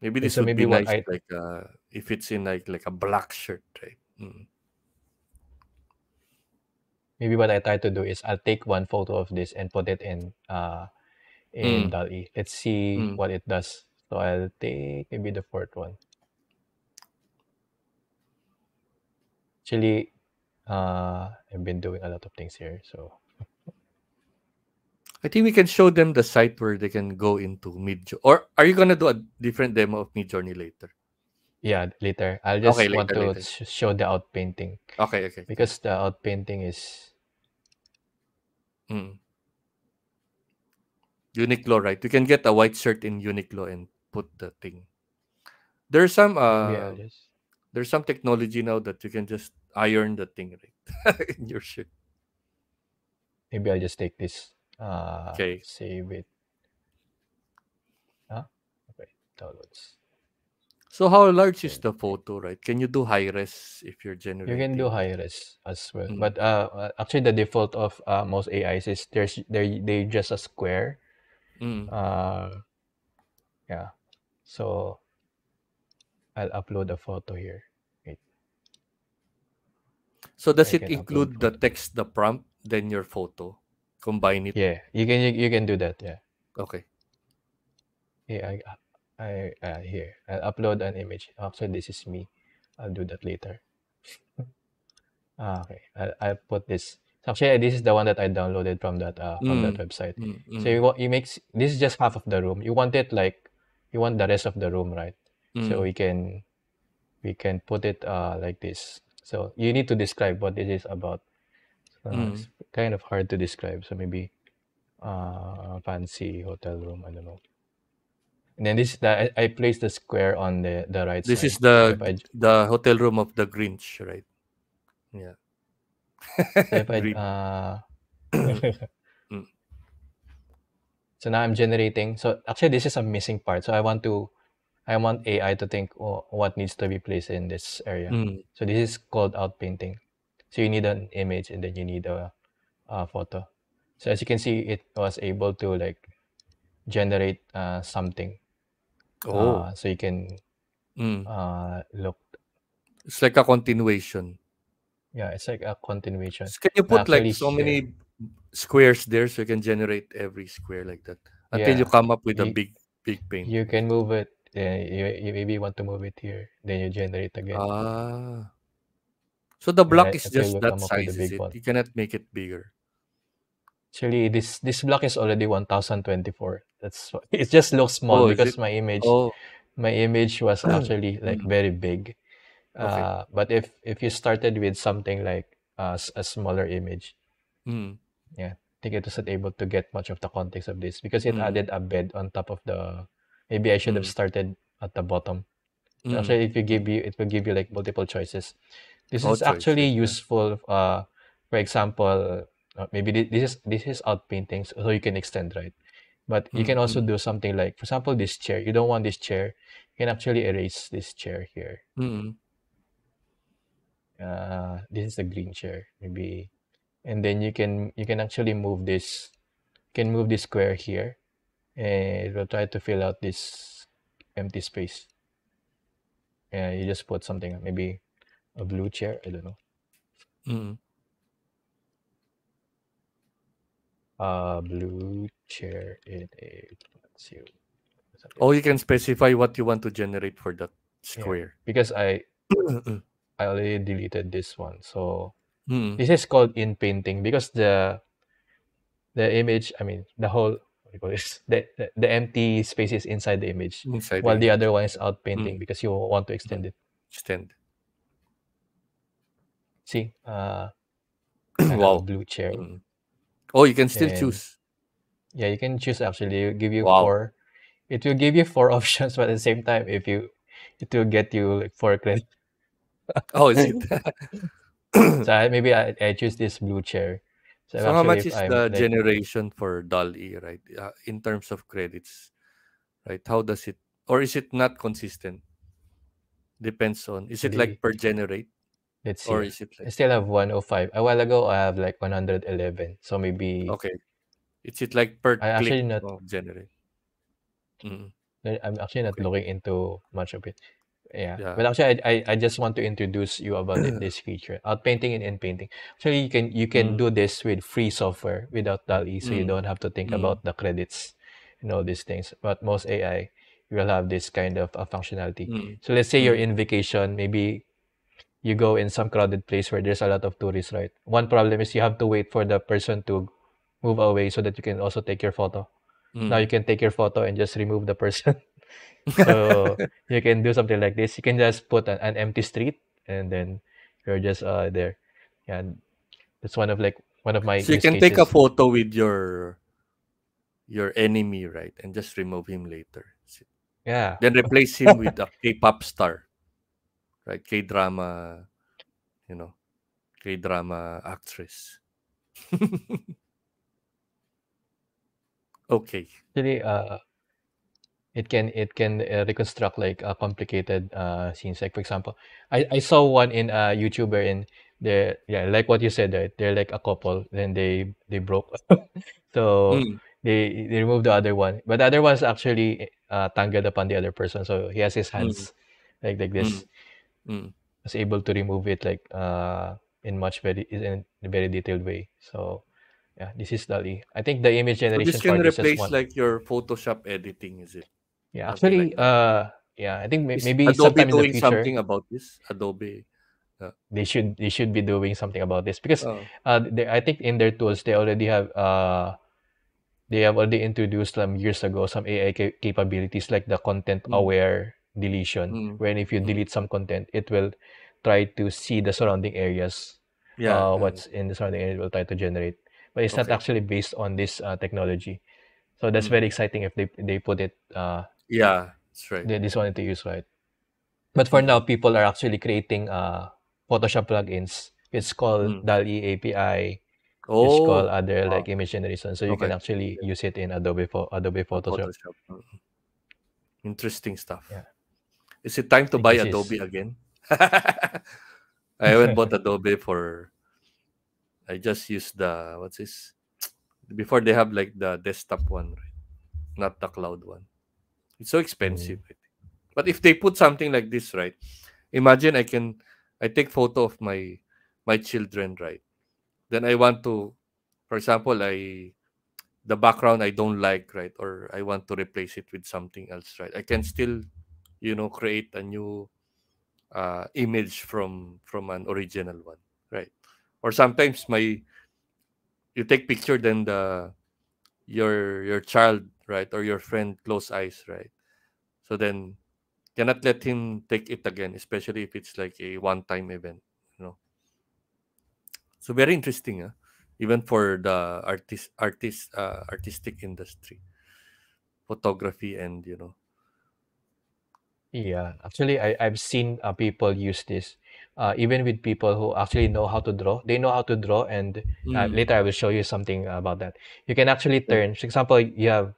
Maybe Okay, this so would maybe be what nice, I like if it's in like a black shirt, right? maybe what I try to do is I'll take one photo of this and put it in Mm, DALL-E. Let's see mm. what it does. So I'll take maybe the fourth one. Actually, I've been doing a lot of things here. So I think we can show them the site where they can go into Mid. Or are you gonna do a different demo of Midjourney later? yeah, later I'll Okay, just want later, to later. show the outpainting Okay. because the outpainting is Mm. Uniqlo, right? You can get a white shirt in Uniqlo and put the thing. There's some maybe I'll just there's some technology now that you can just iron the thing right in your shirt. take this Okay. save it. Huh? Okay, downloads. So how large is Save. the photo, right? Can you do high res if you're You can do generating? high res as well, Mm, but actually the default of most AIs is they just a square. mm. Uh, yeah. So I'll upload a photo here. Wait, So does I it can upload include the photo. text, the prompt, then your photo? Combine it. Yeah, you can do that. Yeah. Okay. Yeah, here I'll upload an image. Actually, this is me. I'll do that later. Okay. I'll put this. Actually, this is the one that I downloaded from that Mm, website. So mm, you makes this is just half of the room. You want it like you want the rest of the room, right? So mm. we can put it like this. So you need to describe what this is about. Mm. It's kind of hard to describe. So maybe fancy hotel room. I don't know. And then this I placed the square on the right This is side. So if the hotel room of the Grinch, right? Yeah. so if I Green. Mm, so now I'm generating. So actually this is a missing part. So I want AI to think, oh, what needs to be placed in this area. mm. So this is called outpainting. So you need an image and then you need a photo. So as you can see, it was able to like generate something. Oh. So you can Mm. look. It's like a continuation. Yeah, it's like a continuation. Can you put like Actually, so here, many squares there so you can generate every square like that until you yeah, come up with a you big you painting? can move it. You maybe want to move it here. Then you generate again. Ah. So the And block is it will just that come up with a size, is big it? one. You cannot make it bigger. Actually, this block is already 1024. It just looks small Oh, is it? because Oh. my image was actually like Mm. very big. Okay. But if you started with something like a smaller image, Mm. yeah, I think it wasn't able to get much of the context of this because it Mm. added a bed on top of the. Maybe I should have Mm. started at the bottom. So Mm. actually, if you Mm. give you, it will give you like multiple choices. This All is actually choices. Yeah. useful. For example, maybe this is out paintings, so you can extend, right? But you can Mm. also Mm. do something like, for example, this chair. You don't want this chair. You can actually erase this chair here. Mm. This is a green chair, maybe, and then you can actually move this. You can move this square here, and it will try to fill out this empty space. And you just put something, maybe a blue chair. I don't know. Mm. Blue chair in a let's see something Oh, like you can specify what you want to generate for that yeah square. because Mm. I already deleted this one. So Mm. this is called in painting because the image, I mean the whole what do you call this? The empty spaces inside the image, inside the while the image. other one is out painting Mm, because you want to mm. extend it. Extend. See, I have a Wow. blue chair, Mm. Oh, you can still and choose. yeah, you can choose actually. It give you Wow. four. It will give you four options, but at the same time, if you, it will get you like four credits. Oh, is it? So maybe I choose this blue chair. So So how actually, much if is I'm the like, generation for DAL-E, right? In terms of credits, right? How does it, or is it not consistent? Depends on, is it actually, like per generate, let's or see. is it I like, still have 105. A while ago, I have like 111. So maybe okay, is it like per I actually click not. of generate? Mm, I'm actually not okay. looking into much of it. Yeah, Yeah. but actually, I just want to introduce you about this feature, outpainting and in-painting. Actually, you can Mm, do this with free software without DALL-E, so you mm, don't have to think mm, about the credits and all these things. But most AI will have this kind of functionality. mm, So let's say you're mm, in vacation, maybe you go in some crowded place where there's a lot of tourists, right? One problem is you have to wait for the person to move away so that you can also take your photo. Now you mm. can take your photo and just remove the person. So you can do something like this. You can just put an empty street and then you're just there. Yeah, that's one of my So you use can take a cases. photo with your enemy, right, and just remove him later. Yeah. Then replace him with a K-pop star, right? K-drama, you know, K-drama actress. Okay. Actually, it can reconstruct like complicated scenes. Like for example, I saw one in a YouTuber in the, yeah, like what you said, right? They're like a couple, then they broke. So Mm, they removed the other one, but the other one's actually tangled upon the other person, so he has his mm, hands like mm, this. mm. Was able to remove it like in a very detailed way. So yeah, this is DALL-E. I think the image So this generation can part is just replace one. like your Photoshop editing, is it? Yeah, Something like actually, that. yeah, I think Is maybe Adobe sometime in the doing future something about this? Adobe. Uh, they should be doing something about this because oh, I think in their tools they have already introduced some years ago some AI capabilities like the content mm, aware deletion, mm, wherein if you mm. delete some content, it will try to see the surrounding areas, Yeah. what's in the surrounding area, it will try to generate. But it's not Okay. actually based on this technology. So that's Mm. very exciting if they put it, Yeah, that's right. this one to use, right? But for now, Mm, people are actually creating Photoshop plugins. It's called mm. DALL-E API, which called Oh, other wow. like image generation. So you can Okay. actually use it in Adobe Photoshop. Photoshop. Mm. Interesting stuff. Yeah, Is it time I to think buy this Adobe is. again? I haven't bought Adobe for. I just use the what's this? Before they have like the desktop one, right? Not the cloud one. It's so expensive. Mm, I think. But if they put something like this, right? Imagine I take photo of my children, right? Then I want to, for example, the background I don't like, right? Or I want to replace it with something else, right? I can still, create a new image from an original one, right? Or sometimes you take picture, then your child, right, or your friend close eyes, right? So then cannot let him take it again, especially if it's like a one time event, you know. So very interesting, even for the artistic industry, photography, and yeah, actually, I've seen people use this, even with people who actually know how to draw. They know how to draw, and mm, later I will show you something about that. You can actually yeah, turn, for example, you have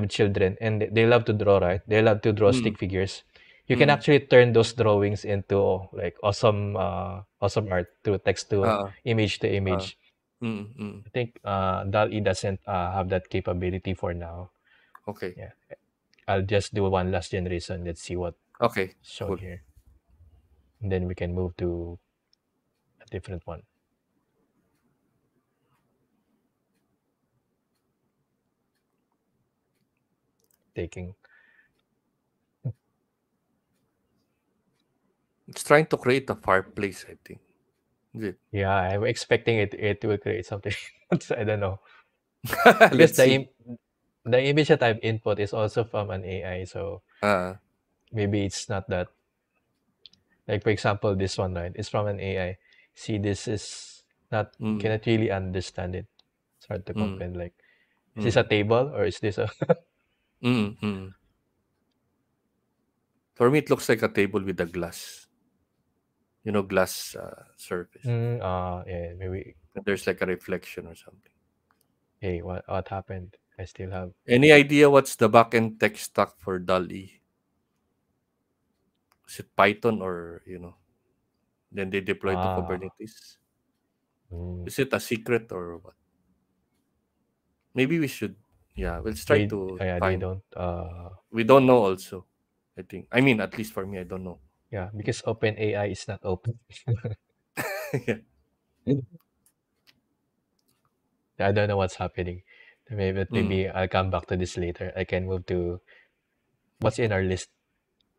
children and they love to draw, right? They love to draw mm, stick figures. You can mm, actually turn those drawings into like awesome art through text to uh, image to uh, image. mm. I think DALL-E doesn't have that capability for now. Okay, Yeah, I'll just do one last generation. Let's see what's okay, shown cool. here. And then we can move to a different one. Taking, It's trying to create a fireplace, I think. Is it? yeah, I'm expecting it will create something. I don't know because Let's see. the image that I've input is also from an AI, so Ah, maybe it's not that. Like for example, this one, right? It's from an AI. See, this is not, you mm, cannot really understand it. It's hard to mm, comprehend. Like, is this a mm, table or is this a? mm. For me, it looks like a table with a glass, glass surface. Yeah, maybe. And there's like a reflection or something. Hey, what happened? I still have. Any idea what's the backend tech stack for DAL-E? Is it Python or, then they deploy to Ah, Kubernetes? mm, Is it a secret or what? Maybe we should, yeah, let's try to they find. don't. We don't know also, I think. I mean, at least for me, I don't know. Yeah, because OpenAI is not open. Yeah. I don't know what's happening. Mm, Maybe I'll come back to this later. I can move to what's in our list.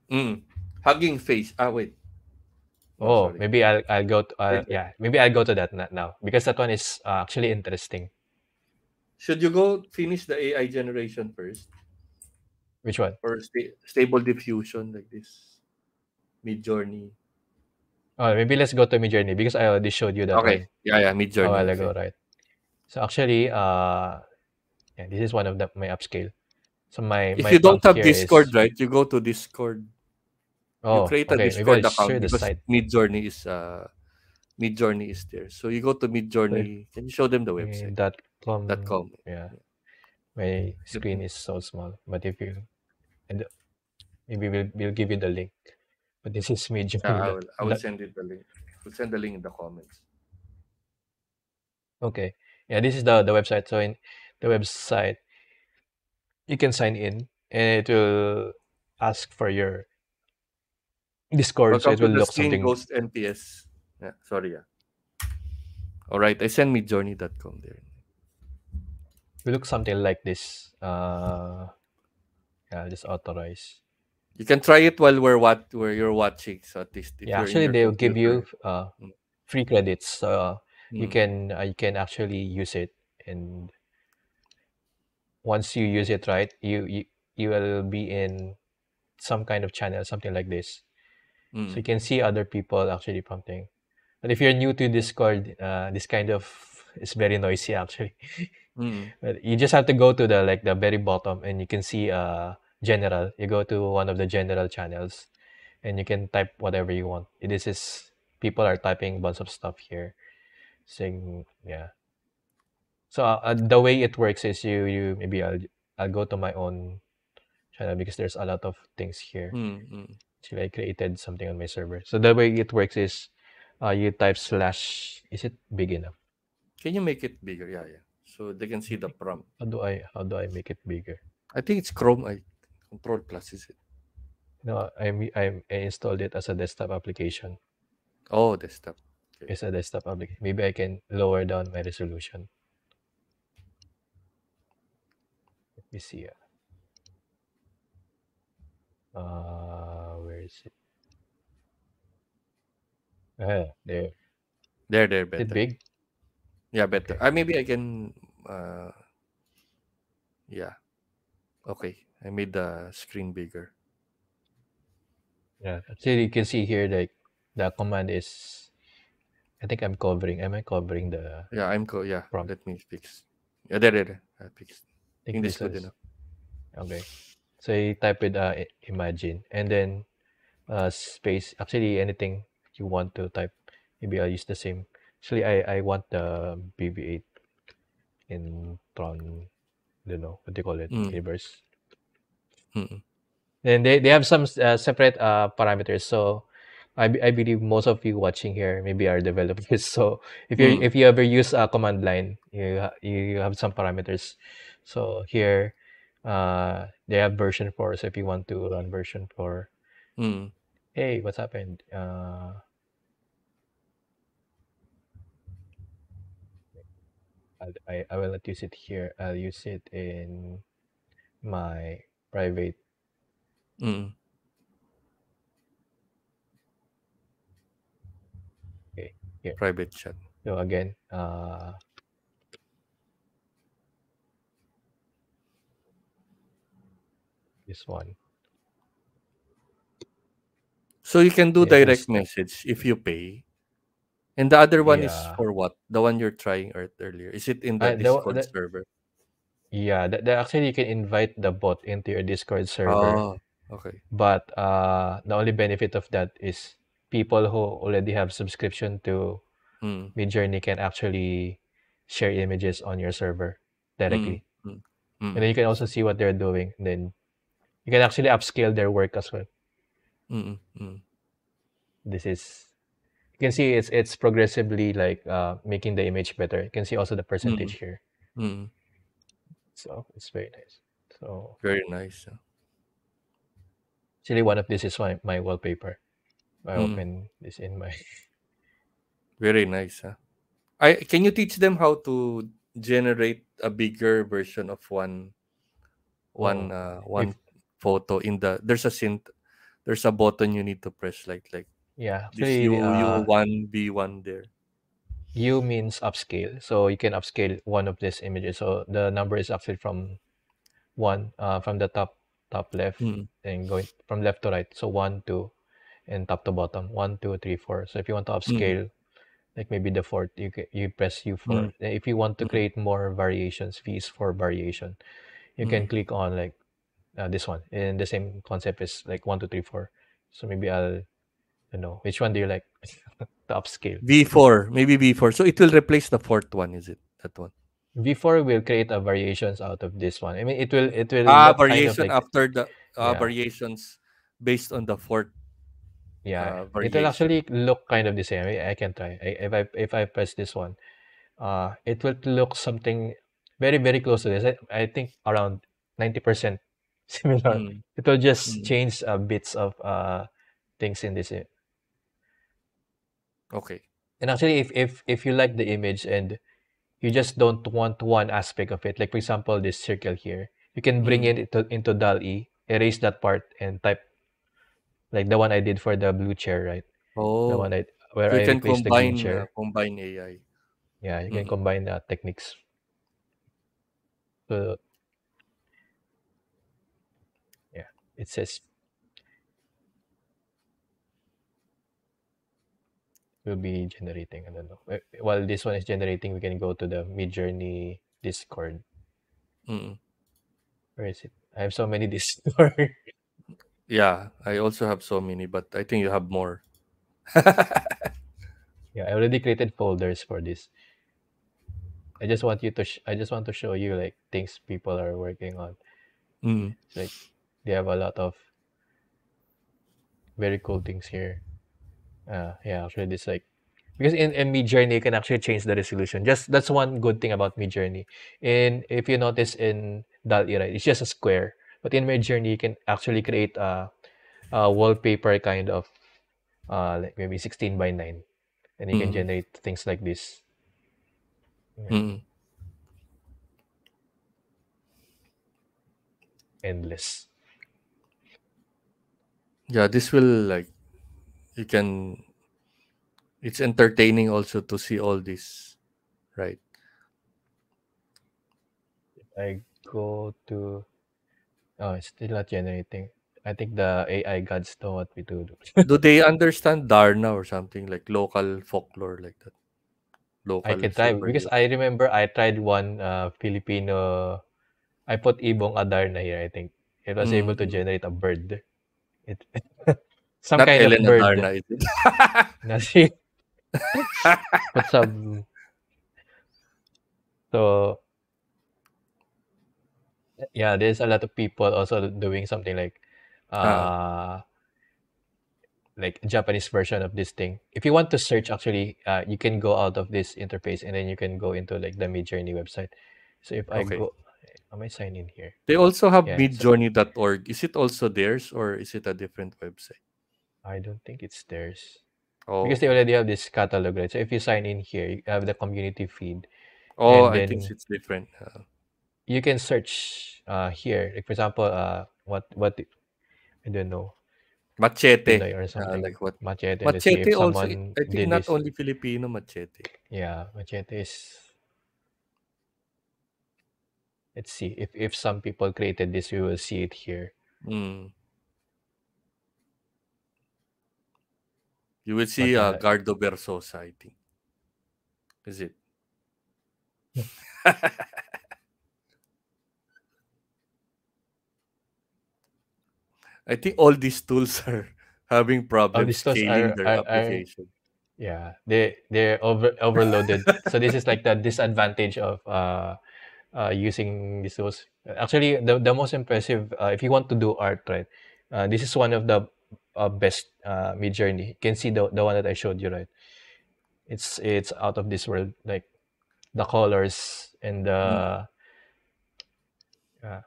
mm. Hugging face. Ah, wait. Oh, Oh, sorry. maybe I'll go to, Wait, wait. yeah, maybe I'll go to that now because that one is actually interesting. Should you go finish the AI generation first? Which one? Or stable diffusion like this? Mid-journey. Oh, maybe let's go to Midjourney because I already showed you that Okay. one Yeah, yeah, a mid-journey. while ago, Okay. right? So actually, yeah, this is one of my upscale. So If my you don't prompt have here is, Discord, right, you go to Discord. You oh, create a okay, maybe I'll Discord show you account the because site. Midjourney is there. So you go to So if Midjourney. Can you show them the website? dot Dot com, com. yeah, Yeah. my Let screen me- is so small. But if you, and maybe we'll give you the link. But this is Yeah, Midjourney. I will send it the link. We'll send the link in the comments. Okay, yeah, this is the website. So in the website, you can sign in, and it will ask for your Discord. So Welcome it to will the look Screen something, Ghost NPS. Yeah, sorry, yeah. All right, I send midjourney.com there. like this. Yeah, I'll just authorize. You can try it while where you're watching. So at least if Yeah, you're in actually your they'll give you computer. Mm, free credits. So mm, you can actually use it, and once you use it right, you will be in some kind of channel, something like this. So you mm, can see other people actually prompting. But if you're new to Discord, this kind of is very noisy actually. mm, But you just have to go to the like the very bottom, and you can see general. You go to one of the general channels, and you can type whatever you want. This is people are typing bunch of stuff here, saying yeah. So the way it works is you maybe I'll go to my own channel because there's a lot of things here. mm, mm. Actually, I created something on my server. So the way it works is, you type slash. Is it big enough? Can you make it bigger? Yeah, yeah. So they can see the prompt. How do I make it bigger? I think it's Chrome. I Control plus is it? No, I installed it as a desktop application. Oh, desktop. Okay. It's a desktop application. Maybe I can lower down my resolution. Let me see. Where is it? There. Is There, it better. big? Yeah, better. Okay. Maybe I can. Yeah. Okay. I made the screen bigger. Yeah. Actually, you can see here like the command is. I think I'm covering. Am I covering the Yeah, Yeah, prompt? let me fix. Yeah, there. I fixed. I I think think this this is good is enough. okay. So you type with imagine, and then space. Actually, anything you want to type. Maybe I'll use the same. Actually, I want the BB8 in Tron. Don't know what they call it. Mm, Universe. mm, And they have some separate parameters. So I believe most of you watching here maybe are developers. So mm, if you ever use a command line, you have some parameters. So here, they have version 4. So if you want to run version 4, mm, hey, what's happened? I will not use it here. I'll use it in my private. mm. Okay, here. Private chat. So again, This one. So you can do Then it will direct start. message if you pay. And the other one is Yeah. for what? The one you're trying earlier. Is it in the I Discord server? yeah, actually you can invite the bot into your Discord server, Oh, okay. but the only benefit of that is people who already have subscription to Mm, Midjourney can actually share images on your server mm, directly. mm, And then mm, you can also see what they're doing. Then you can actually upscale their work as well. mm, mm, This is you can see it's progressively like making the image better. You can see also the percentage mm, here. mm. So it's very nice. So Very nice. actually one of this is my wallpaper. I Mm, open this in my very nice. I can you teach them how to generate a bigger version of oh one if photo in the there's a button you need to press like yeah this actually you 1v1 there. U means upscale. So you can upscale one of these images. So the number is actually from one from the top left Mm, and going from left to right. So one, two, and top to bottom. One, two, three, four. So if you want to mm, upscale, like maybe the fourth, you press U4. mm, If you want to mm, create more variations, V is for variation. You can mm. click on like this one, and the same concept is like one, two, three, four. So maybe I'll I don't know which one do you like to upscale. V4, maybe V4. So it will replace the fourth one, is it? That one. V4 will create a variations out of this one. I mean, it will look kind of Variation like after the yeah, variations based on the fourth yeah. It will variation. actually look kind of the same. I can try. If I press this one, it will look something very very close to this. I think around 90% similar. Mm, It will just mm. change bits of things in this. Okay. And actually, if you like the image and you just don't want one aspect of it, like for example, this circle here, you can bring Mm. it into DAL-E, erase that part, and type like the one I did for the blue chair, right? The one Oh, where so you I can replaced the green chair. combine AI. Yeah, you can Mm. combine techniques. So yeah, it says will be generating. I don't know. While this one is generating, we can go to the Midjourney Discord. Mm. Where is it? I have so many Discord. Yeah, I also have so many, but I think you have more. Yeah, I already created folders for this. I just want to show you like things people are working on. Mm. It's like they have a lot of very cool things here. Yeah, actually this like because in Midjourney you can actually change the resolution. Just that's one good thing about Midjourney. And if you notice in DALL-E, right, it's just a square. But in Midjourney you can actually create a wallpaper kind of like maybe 16 by 9, and you can Mm. generate things like this. Yeah, Mm. endless. Yeah, this will like you can it's entertaining also to see all this, right? I go to oh, it's still not generating. I think the AI gods know what we do. Do they understand Darna or something like local folklore like that? I Local can try because superhero. I remember I tried one Filipino. I put Ibong Adarna here. I think it was able Mm, to mm. generate a bird. It some Not kind of Elena bird. Darna, is it? Na she put some. So yeah, there's a lot of people also doing something Ah, uh like Japanese version of this thing. If you want to search, actually, you can go out of this interface and then you can go into like the Midjourney website. So if I okay. go, am I sign in here? They also have Yeah, so midjourney.org. Is it also theirs or is it a different website? I don't think it's theirs Oh, because they okay. already have this catalog, right? So if you sign in here, you have the community feed, Oh, and I think then it's different. you can search here. Like for example, what I don't know, Machete. Pinoy or something. Like what? Machete. Let's see Machete if also, someone I think did not this. only Filipino machete. Yeah, Machete is. Let's see if some people created this. We will see it here. Mm. You will see But Gardo Versosa, I think. Is it? I think all these tools are having all problems these tools scaling their application. yeah, they're overloaded. So this is like the disadvantage of using these tools. Actually, the most impressive, if you want to do art, right? This is one of the best Midjourney. You can see the one that I showed you, right? It's out of this world. Like the colors and Mm. the uh,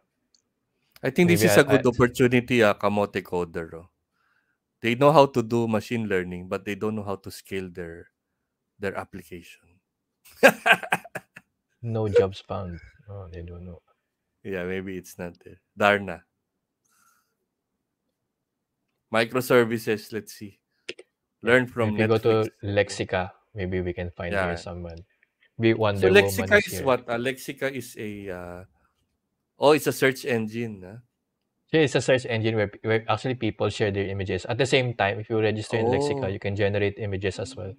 I think this maybe is a good opportunity, Kamote Coder. Oh. They know how to do machine learning, but they don't know how to scale their application. no jobs found. Oh, they don't know. Yeah, maybe it's not there. Darna. Microservices, let's see. Yeah, Learn if from you go Netflix. to Lexica, maybe we can find here Yeah. someone. Maybe So Wonder Woman Lexica is is here. what? Lexica is a oh, it's a search engine. Huh? So it's a search engine where actually people share their images. At the same time, if you register in Lexica, Oh. you can generate images as well.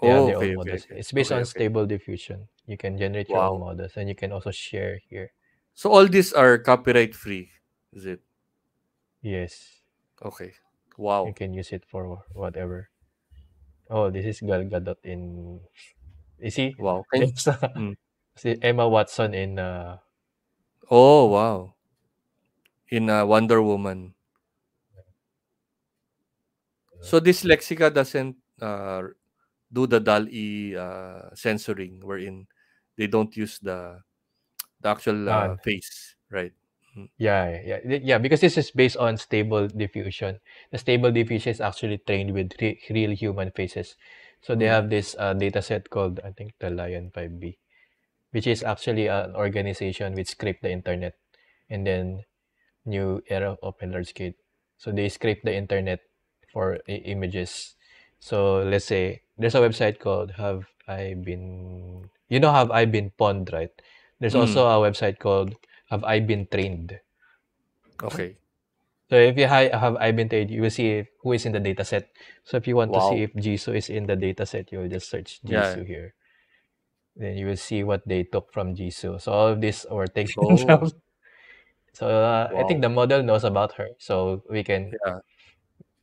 They have Oh, their own okay, okay, models. okay. It's based Okay, on okay. stable diffusion. You can generate your own Wow. models and you can also share here. So all these are copyright free, is it? Yes, Okay. you Wow. can use it for whatever. Oh, this is Gal Gadot in. You see, Wow. there's Mm. see Emma Watson in. Oh, wow. In Wonder Woman. So this Lexica doesn't do the DAL-E censoring wherein they don't use the actual Uh, face, right? Mm. yeah. Because this is based on stable diffusion. The stable diffusion is actually trained with real human faces. So they Mm. have this data set called, I think, the Lion 5B, which is actually an organization which scrape the internet and then new era of open large scale. So they scrape the internet for images. So let's say there's a website called Have I Been Pwned, right? There's Mm. also a website called Have I Been Trained. Okay. So if you have I Been Trained, you will see who is in the data set. So if you want to see Wow. if Jisoo is in the data set, you will just search Yeah. Jisoo here. Then you will see what they took from Jisoo. So all of these were taken Oh, from. So I think wow. the model knows about her. So Yeah.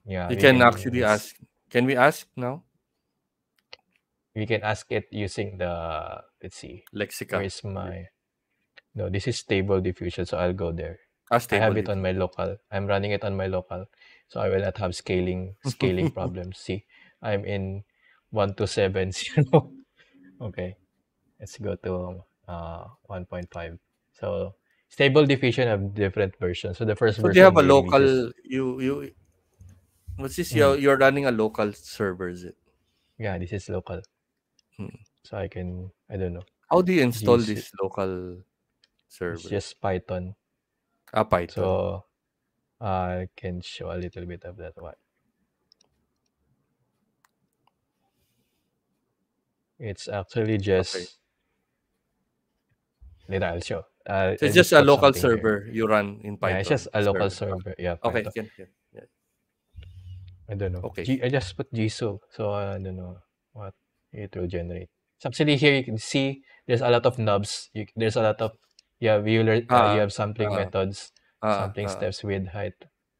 yeah, You can actually ask. Can we ask now? we can ask it using the, let's see, where Lexica. is Is it? my, no, this is stable diffusion. So I'll go there. I Stable have it on my diffusion. local. I'm running it on my local. So I will not have scaling problems. See, I'm in 1270. Okay, let's go to 1.5. So stable diffusion have different versions. So the first So they have version a they releases, local. You. What's this? mm, You're running a local server. Is it? yeah, this is local. Hmm. So I don't know, How do you install GC, this local it's server? just Python. Python. So I can show a little bit of that one. It's actually Okay. just, later I'll show. So I'll it's just just a put local something here. server you run in Yeah, it's just Python a local server. server. Yeah, Okay. Python. Can. Yeah. I don't know. Okay. I just put Jisoo, so I don't know what it will generate. So actually here you can see there's a lot of knobs. There's a lot of, you Ah. have sampling Ah. methods, Ah. sampling Ah. steps, width, height,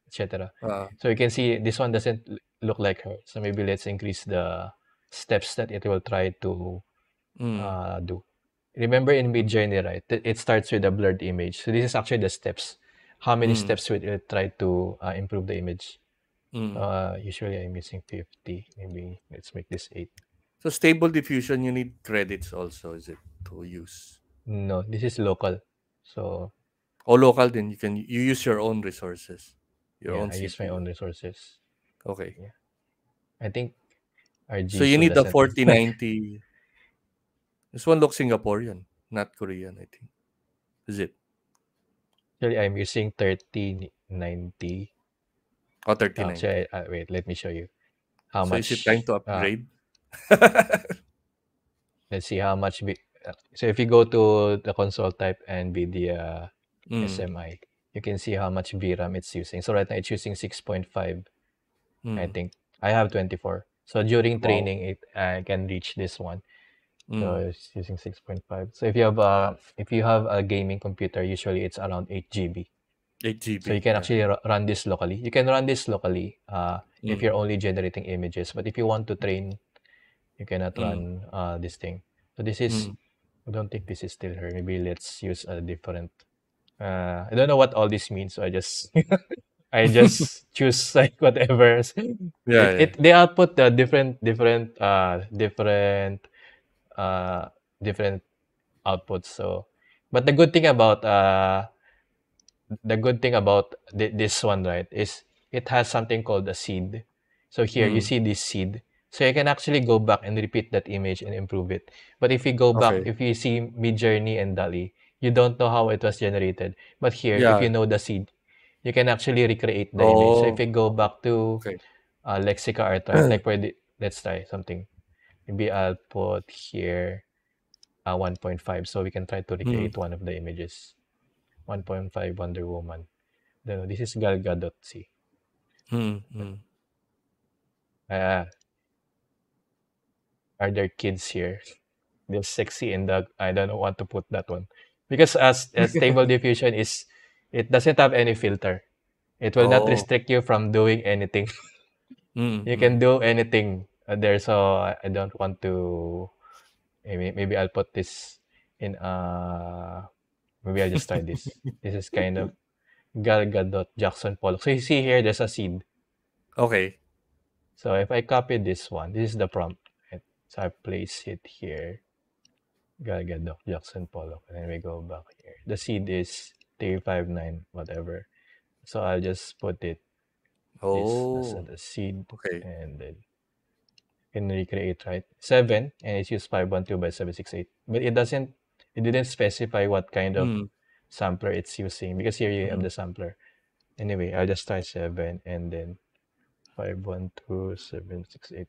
etc. Ah. So you can see this one doesn't look like her. So maybe let's increase the steps that it will try to Mm. do. Remember in Midjourney, right? It starts with a blurred image. So this is actually the steps. How many Mm. steps will it try to improve the image? Mm. Usually I'm using 50. Maybe let's make this 8. So stable diffusion, you need credits also, is it, to use? No, this is local. So Or local, then you use your own resources, your yeah, own I use my CPU. own resources. Okay. Yeah, I think So you RGSU need the doesn't. 4090. This one looks Singaporean, not Korean, I think. Is it? Actually, I'm using 3090. Oh, 3090. Actually, wait, let me show you how So is it time much. to upgrade? Let's see how much. So if you go to the console type NVIDIA Mm. SMI, you can see how much VRAM it's using. So right now it's using 6.5, I Mm. think. I have 24. So during Wow. training, I can reach this one. So Mm. it's using 6.5. So if you have a gaming computer, usually it's around 8 GB. 8 So you GB. can Yeah. actually run this locally. You can run this locally if you're Mm. only generating images. But if you want to train, you cannot Mm. run this thing. So this is, Mm. I don't think this is still her. Maybe let's use a different. I don't know what all this means. So I just I just choose like whatever. Yeah. Yeah. They output the uh different outputs. So, but the good thing about this one, right, is it has something called a seed. So here you Mm. see this seed. So you can actually go back and repeat that image and improve it. But if you go back, Okay. if you see Midjourney and DALI, you don't know how it was generated. But here, if you Yeah. know the seed, you can actually recreate the image. So if Oh. you go back to Okay. Lexica Art, right, like let's try something. Maybe I'll put here 1.5 so we can try to Mm. recreate one of the images. 1.5 Wonder Woman. No, this is Gal Gadot. See, Mm. Mm. uh, are there kids here? They're sexy and I don't want to put that one because as stable diffusion is, it doesn't have any filter. It will not Oh. restrict you from doing anything. Mm. You can Mm. do anything there. So I don't want to. Maybe I'll put this in. Maybe I'll just try this. This is kind of Gal Gadot, Jackson Pollock. So you see here, there's a seed. Okay. So if I copy this one, this is the prompt. Right? So I place it here. Gal Gadot, Jackson Pollock. And then we go back here. The seed is 359, whatever. So I'll just put it this as Oh. the seed. Okay. And then can recreate, right? 7, and it's used 512 by 768. But it didn't specify what kind of Mm. sampler it's using because here you have Mm. the sampler. Anyway, I'll just try 7 and then 512768.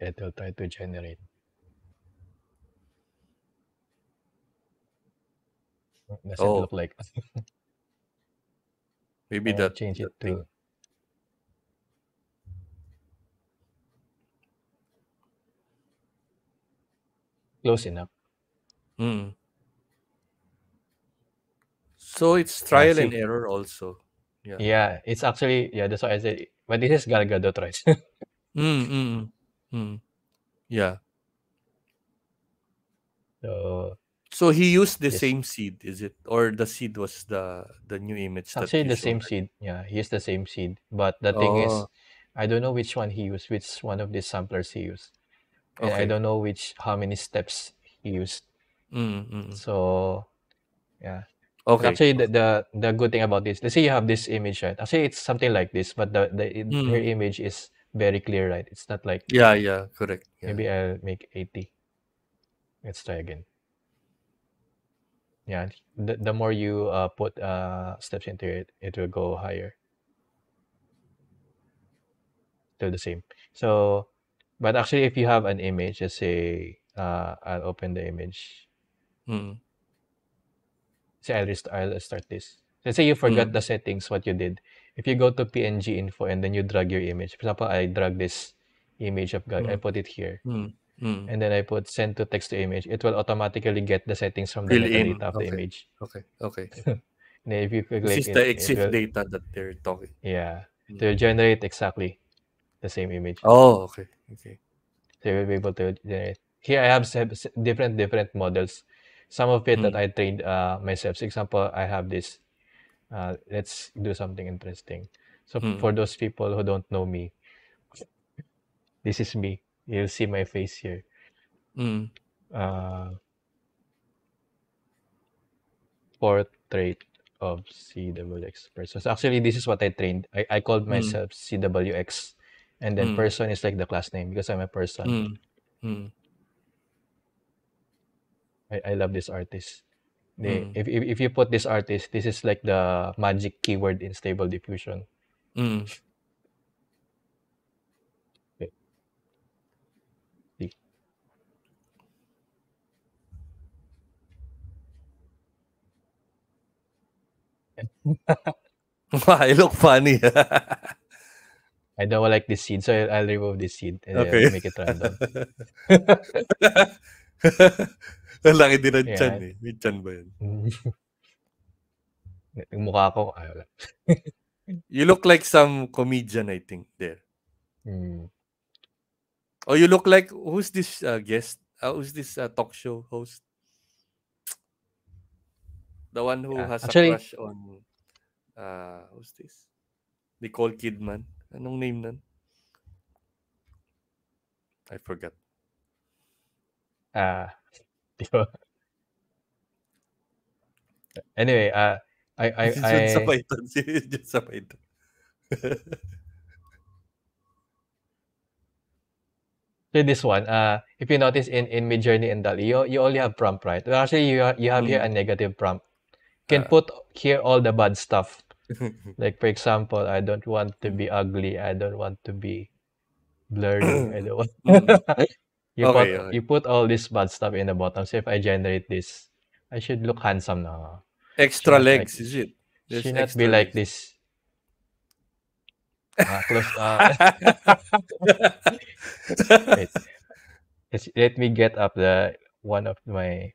It will try to generate. Does it Oh. look like? Maybe I'll that change that it the. to close enough. Mm. So it's Yeah, trial and see. error also. Yeah. Yeah, it's actually, yeah, that's why I said, but this is Gal Gadot, right? Mm. Mm. Mm. Yeah. So So he used the this, same seed, is it? Or the seed was the new image it's that actually you the showed, same right? seed. Yeah, he used the same seed. But the thing is, Oh. I don't know which one he used, which one of these samplers he used. And I Okay. don't know how many steps he used. Mm. Mm. So yeah. But Okay. actually, Okay. the good thing about this, let's say you have this image, right? Actually, it's something like this, but her Mm. image is very clear, right? It's not like, Yeah. Yeah. Correct. Yeah. maybe I'll make 80. Let's try again. Yeah, the more you put steps into it, it will go higher. Still the same. So, but actually, if you have an image, just say, I'll open the image. Mm. Say I'll start this. Let's say you forgot Mm. the settings, what you did. If you go to PNG info and then you drag your image. For example, I drag this image of Gag. I Mm. put it here. Mm. Mm. And then I put send to text to image. It will automatically get the settings from the Fill in. metadata of the Okay. image. Okay. Okay. And then if you This click is it, the it exif will, data that they're talking. yeah, it Mm. will generate exactly the same image. Oh, okay. Okay. So you will be able to generate. Here I have different models. Some of it that Mm. I trained myself. For example, I have this. Let's do something interesting. So Mm. for those people who don't know me, this is me. You'll see my face here. Mm. Uh, Portrait of CWX person. So actually, this is what I trained. I called Mm. myself CWX, and then Mm. person is like the class name because I'm a person. Mm. Mm. I love this artist. Mm. If you put this artist, this is like the magic keyword in Stable Diffusion. Mm. Okay, see. I look funny. I don't like this seed, so I'll remove this seed and Okay. then make it random. Ang laki din ng tiyan Yeah. eh. May tiyan ba yun? Yung mukha ko, wala. You look like some comedian, I think, there. Hmm. Oh, you look like, who's this guest? Who's this talk show host? The one who Yeah. has a Actually, crush on, who's this? Nicole Kidman. Anong name nun? I forgot. uh, di ba? Anyway, Yun sa I Python. Yun sa Python. so this one, if you notice in Midjourney and DALL-E, you only have prompt, right? Well, actually, you have here a Mm. negative prompt. You can Ah. put here all the bad stuff. Like, for example, I don't want to be ugly. I don't want to be blurry. I don't want. Mm. You put Okay, okay. you put all this bad stuff in the bottom. So if I generate this, I should look handsome now. Should Extra not like legs, is it? There's should not be extra like legs. this. Close. Wait. Let me get up the one of my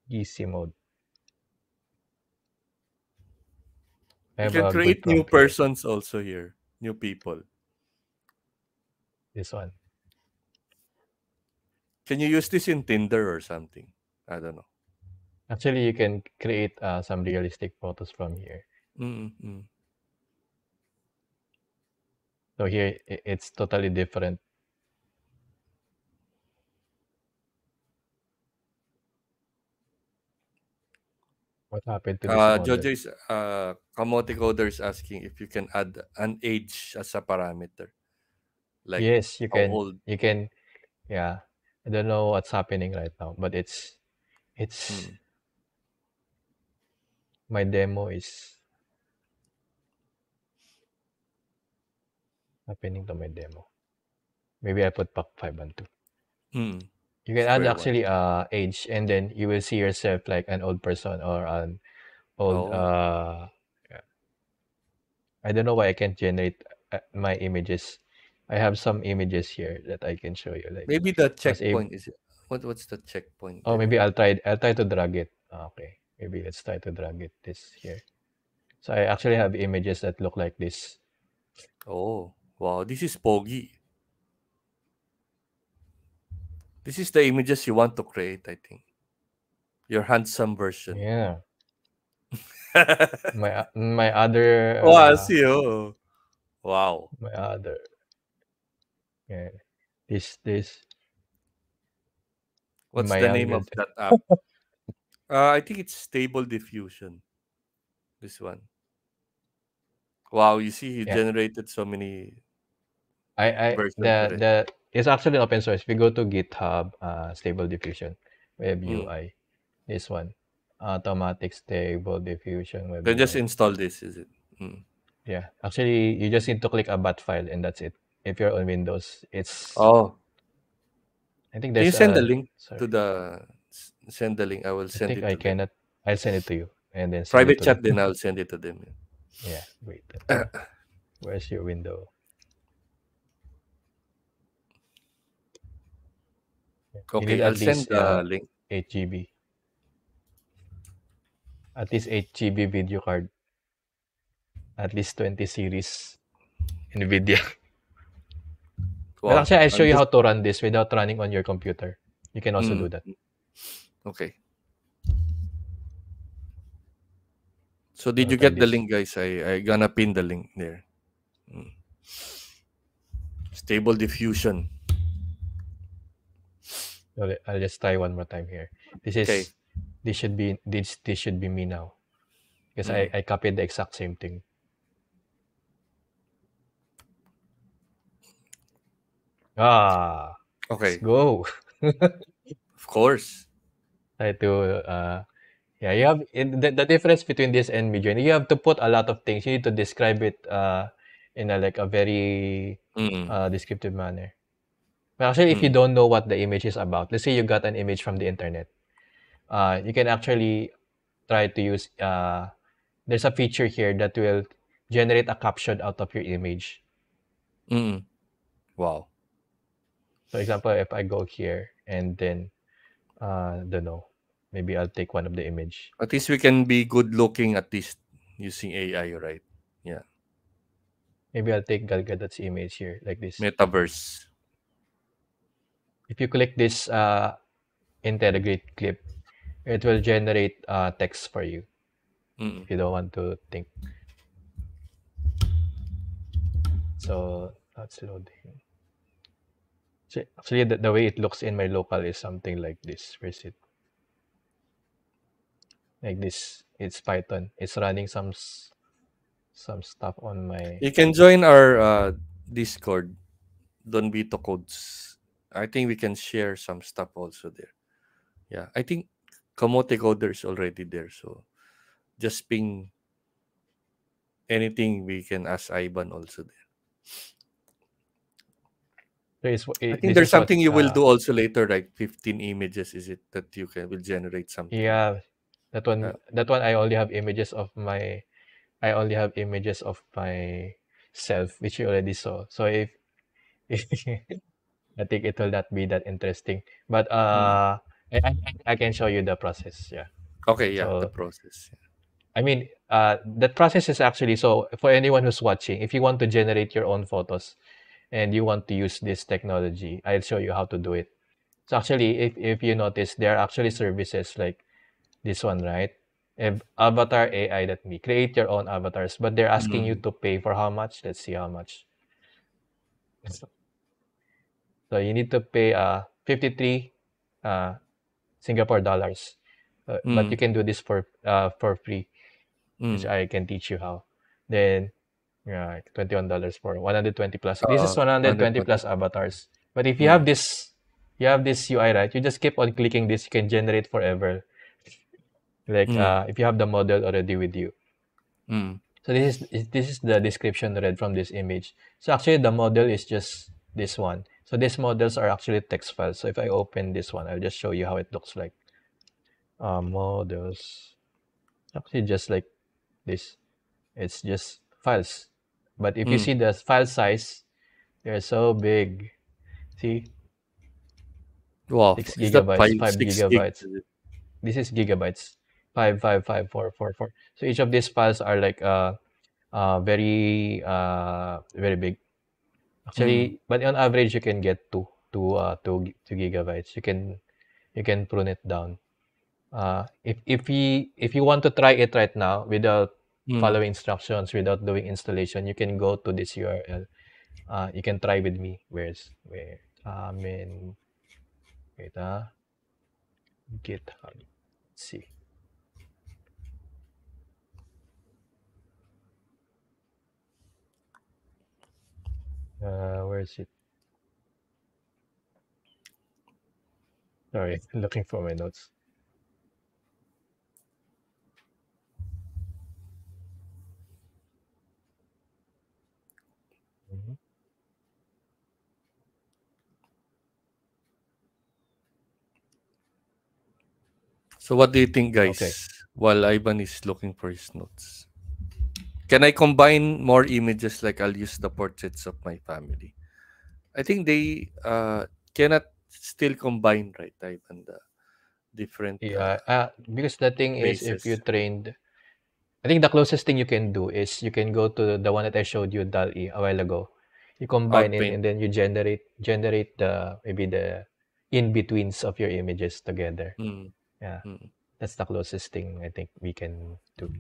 easy mode. I You have can a good create new prompt here. persons also here. New people. This one. Can you use this in Tinder or something? I don't know. Actually, you can create some realistic photos from here. Mm-mm. So here it's totally different. What happened to this Jojo model? is Kamote Coder is asking if you can add an age as a parameter. Like Yes, you how can. old? You can. Yeah. I don't know what's happening right now, but it's Mm. my demo is happening to my demo. Maybe I put back 5 and 2. Mm. You can add Square one. actually age, and then you will see yourself like an old person or an old Oh. yeah. I don't know why I can't generate my images. I have some images here that I can show you. Like Maybe the I was able. checkpoint is it? What's the checkpoint Oh, there? maybe I'll try to drag it. Okay, maybe let's try to drag it this here. So I actually have images that look like this. Oh. Wow, this is Pogi. This is the images you want to create, I think. Your handsome version. Yeah. My other Oh, I see. Oh. Wow. my other yeah. This What's my the name younger of that app? I think it's Stable Diffusion. This one. Wow, you see, he yeah. generated so many I versions already. the it's actually open source. If you go to GitHub, Stable Diffusion, Web Mm. UI, this one, automatic Stable Diffusion Web Then just UI. install this, is it? Mm. Yeah, actually, you just need to click a bat file and that's it. If you're on Windows, it's Oh, I think can you there's send the a link to sorry. the send the link? I will I send think it I to them. cannot. I'll send it to you and then send it Private to them. chat, then I'll send it to them. Yeah, wait. Where's your window? You need Okay, I'll at send least the link. 8 GB. At least 8 GB video card. At least 20 series NVIDIA. Well, Wow, actually, I'll show I'm you just how to run this without running on your computer. You can also do mm, that. okay. So did I'll you try get the this. link, guys? I gonna pin the link there. Mm. Stable diffusion. I'll just try one more time here. This Okay. is this should be me now because Mm. I copied the exact same thing. Let's Okay. go. Of course. Try to yeah, you have the difference between this and Midjourney. You have to put a lot of things. You need to describe it in a like a very Mm. descriptive manner. But actually, if you Mm. don't know what the image is about, let's say you got an image from the internet, you can actually try to use there's a feature here that will generate a caption out of your image. Mm. Wow. For example, if I go here and then don't know, maybe I'll take one of the image. At least we can be good looking at least using AI, right? Yeah. Maybe I'll take Gal Gadot's image here like this. Metaverse. If you click this integrate clip, it will generate text for you Mm. if you don't want to think. So that's loading. So actually, the way it looks in my local is something like this. Where's it? Like this. It's Python. It's running some stuff on my. You can join our Discord, Don Vito Codes. I think we can share some stuff also there. Yeah. I think Kamote Coder is already there. So just ping anything we can ask Ivan also there. So I think this there's is what something you will do also later, like 15 images. Is it that you can will generate something? yeah, that one I only have images of myself, which you already saw. So if I think it will not be that interesting. But Mm. I can show you the process. Yeah. Okay, yeah, the So process. I mean, that process is actually so for anyone who's watching, if you want to generate your own photos and you want to use this technology, I'll show you how to do it. So actually, if you notice, there are actually services like this one, right? If Avatar AI.me, create your own avatars, but they're asking you Mm. to pay for how much? Let's see how much. So you need to pay 53 uh, Singapore dollars. But you Mm. can do this for free, which Mm. I can teach you how. Then yeah, $21 for 120 plus. This is 120 120. plus avatars. But if Mm. you have this UI, right? You just keep on clicking this. You can generate forever. Like Mm. if you have the model already with you. Mm. So this is the description read from this image. So actually the model is just this one. So these models are actually text files. So if I open this one, I'll just show you how it looks like. Models. Actually just like this. It's just files. But if you Mm. see the file size, they're so big. See, Wow. 6 Is that gigabytes, 5, 5 6 gig? gigabytes. This is gigabytes. 555,444. So each of these files are like very big. Mm. Actually, but on average you can get two gigabytes. You can prune it down. If you want to try it right now without Mm. following instructions, without doing installation, you can go to this URL. You can try with me. Where? In wait, GitHub. Let's see. Where is it? Sorry, looking for my notes. Mhm. So what do you think, Okay. guys? While Ivan is looking for his notes, can I combine more images? Like I'll use the portraits of my family. I think they cannot still combine, right, Ivan, the different Yeah. Because the thing is, if you faces. trained, I think the closest thing you can do is you can go to the one that I showed you, DALL-E, a while ago. You combine it Outpaint. and then you generate the maybe the in betweens of your images together. Mm. Yeah, Mm. that's the closest thing I think we can do.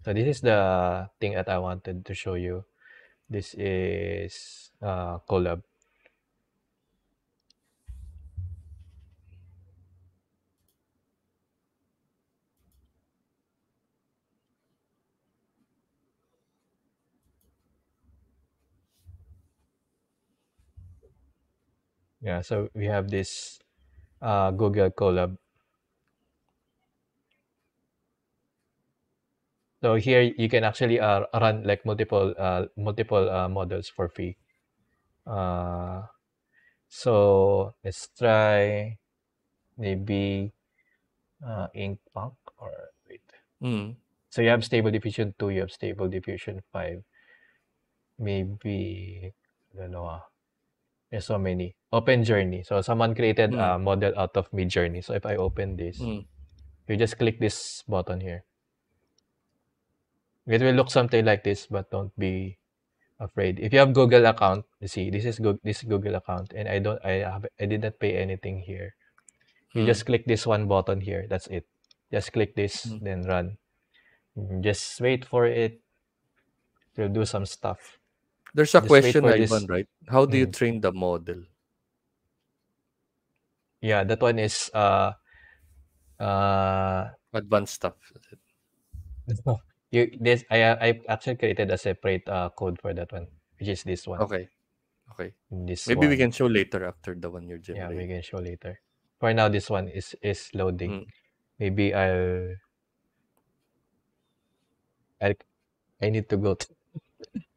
So this is the thing that I wanted to show you. This is collab. Yeah, so we have this Google collab. So here you can actually run like multiple models for free. Uh, so let's try maybe. ink punk or wait. Mm. So you have stable diffusion 2, you have stable diffusion 5. Maybe, I don't know. There's so many. Open Journey. So someone created Mm. a model out of Midjourney. So if I open this, Mm. you just click this button here. It will look something like this, but don't be afraid. If you have Google account, you see, this Google account, and I did not pay anything here. You Mm. just click this one button here. That's it. Just click this, Mm. then run. Just wait for it to do some stuff. There's a Just wait question, for Ivan, this. right? How do you Mm, train the model? yeah, that one is uh Advanced stuff. you this I actually created a separate code for that one, which is this one. Okay. Okay. This Maybe we one. can show later after the one you're Yeah, we generating. can show later. For now, this one is loading. Mm. Maybe I'll I need to go.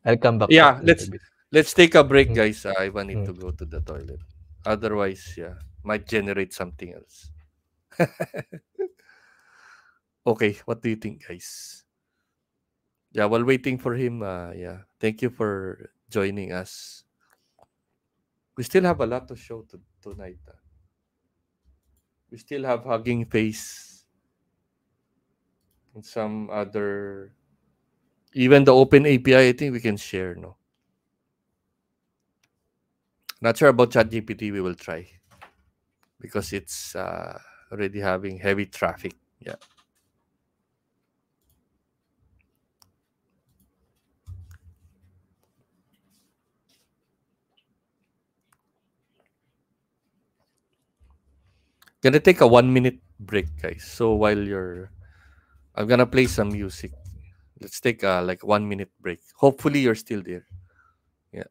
I'll come back Yeah, a little let's bit. let's take a break, Mm, guys. I will need mm. to go to the toilet. Otherwise, yeah, might generate something else. Okay, what do you think, guys? Yeah, while waiting for him, yeah, thank you for joining us. We still have a lot to show tonight. We still have Hugging Face and some other, even the Open API. I think we can share. No, not sure about ChatGPT. We will try because it's already having heavy traffic. Yeah, gonna take a 1 minute break, guys. So while I'm gonna play some music. Let's take a like 1 minute break. Hopefully you're still there. Yeah,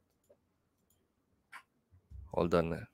hold on.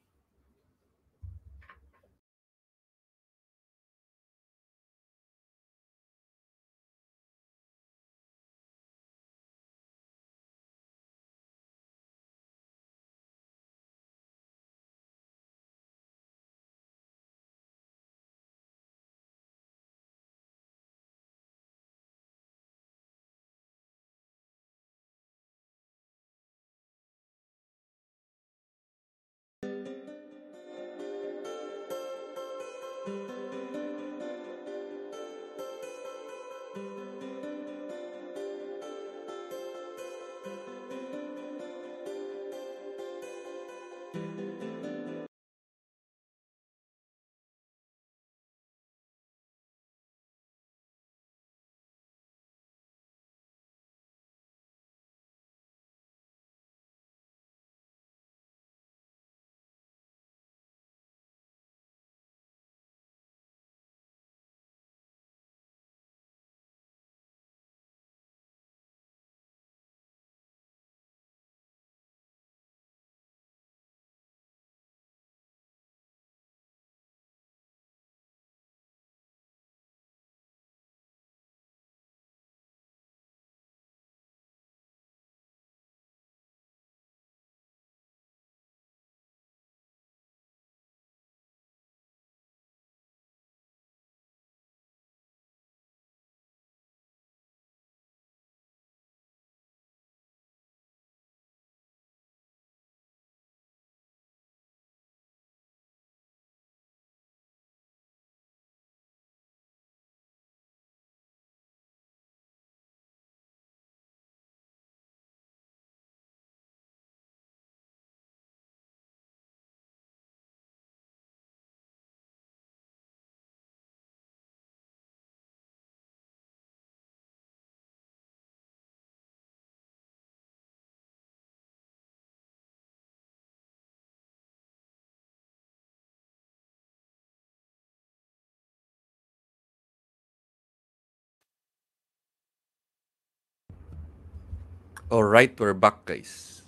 All right, we're back, guys.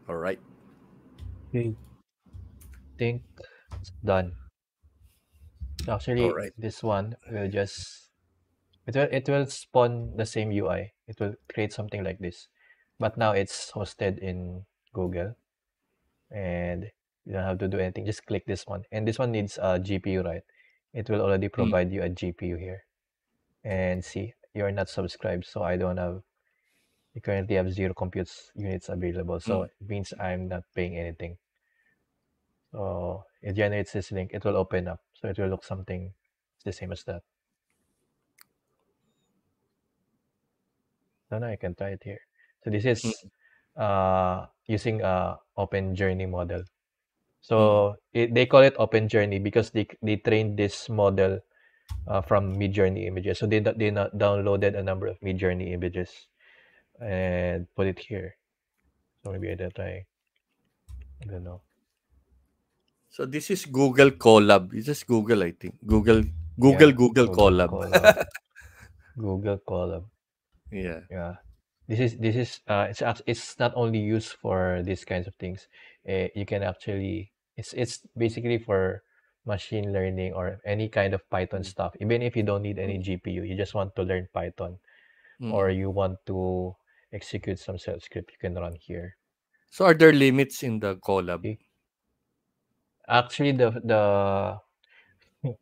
All right. Okay, think it's done. So All actually, right. this one will just it will spawn the same UI. It will create something like this, but now it's hosted in Google. and you don't have to do anything. Just click this one, and this one needs a GPU, right? It will already Mm, provide you a GPU here. And see, you're not subscribed, so I don't have. You currently have zero compute units available, so mm. it means I'm not paying anything. So it generates this link. It will open up, so it will look something the same as that. No, no, I can try it here. So this is Mm, using a Open Journey model. mm. So they call it Open Journey because they trained this model from Midjourney images. So they not downloaded a number of Midjourney images and put it here. So maybe I try. I don't know. So this is Google Collab. It's just Google, I think. Yeah, Google Google Collab. Colab. Google Colab. Yeah. Yeah. This is it's not only used for these kinds of things. You can actually it's basically for machine learning or any kind of Python Mm, stuff. Even if you don't need any mm, GPU, you just want to learn Python or mm. you want to execute some shell script, you can run here. So are there limits in the collab? Okay. Actually,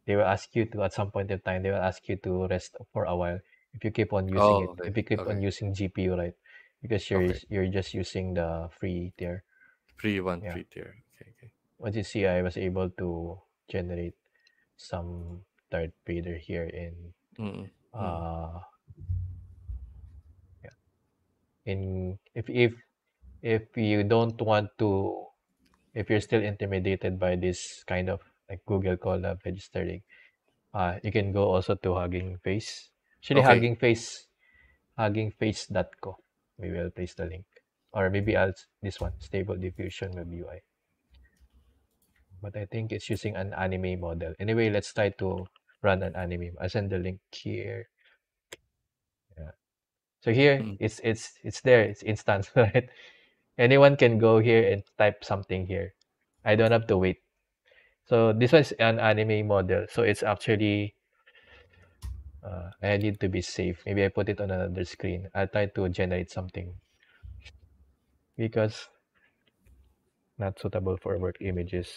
they will ask you to at some point in time they will ask you to rest for a while if you keep on using Oh, it. okay. If you keep on Okay. using GPU, right? Because Okay. you're just using the free tier. Free one, Yeah. free tier. Okay, okay. What you see, I was able to generate some third fader here in Mm, mm, uh yeah, in if you don't want to, if you're still intimidated by this kind of like Google Colab registering, you can go also to Hugging Face. Actually, okay. huggingface.co. Maybe I'll place the link. Or maybe this one, Stable Diffusion Web UI. But I think it's using an anime model. Anyway, let's try to run an anime. I'll send the link here. Yeah. So here, Mm. it's there. It's instant, right? Anyone can go here and type something here. I don't have to wait. So this one's an anime model. So it's actually, I need to be safe. Maybe I put it on another screen. I'll try to generate something because not suitable for work images.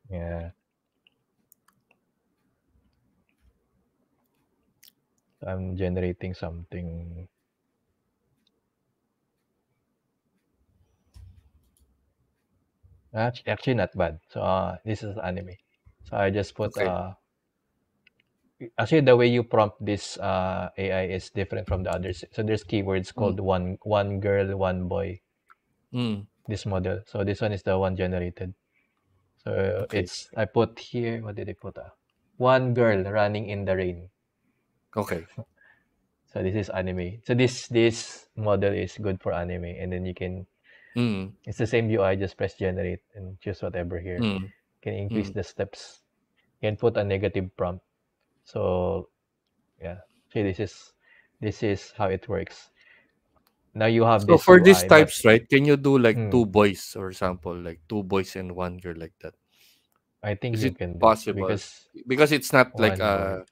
Yeah, I'm generating something. Actually not bad. So this is anime. So I just put Okay. actually the way you prompt this AI is different from the others. So there's keywords Mm, called one girl, one boy, mm. this model. So this one is the one generated. So Okay. it's I put here, what did I put? One girl running in the rain. Okay. So this is anime. So this model is good for anime, and then you can, Mm, it's the same UI, just press generate and choose whatever here. mm, You can increase mm. the steps. You can put a negative prompt. So yeah. See, this is how it works. Now you have So this for these UI, but types, right, can you do like hmm, two boys, or example, like two boys and one girl like that? I think Is you it can do possible? because Because it's not like one boy. a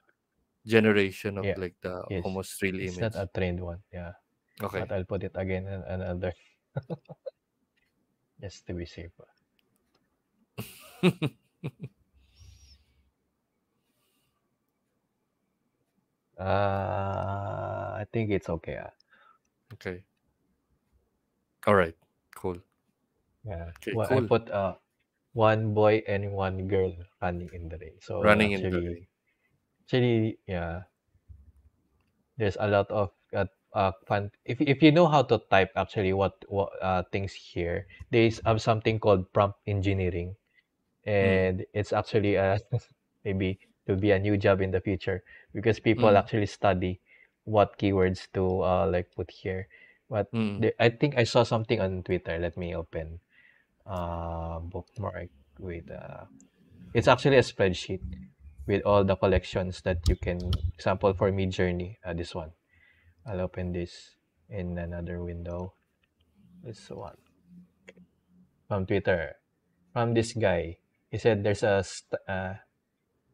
generation of Yeah, like the yes. almost real It's not a image. trained one. Yeah, but Okay. I'll put it again in another just to be safe. I think it's okay. Okay. All right. Cool. Yeah. Okay. Well, I Cool. put one boy and one girl running in the rain. So Running in the rain. actually, yeah, there's a lot of fun. If you know how to type, actually, what things here, have something called prompt engineering, Mm, and it's actually maybe to be a new job in the future because people mm, actually study what keywords to like put here. But mm. I think I saw something on Twitter. Let me open bookmark with it's actually a spreadsheet with all the collections that you can example for Midjourney. This one. I'll open this in another window. This one from Twitter from this guy. He said there's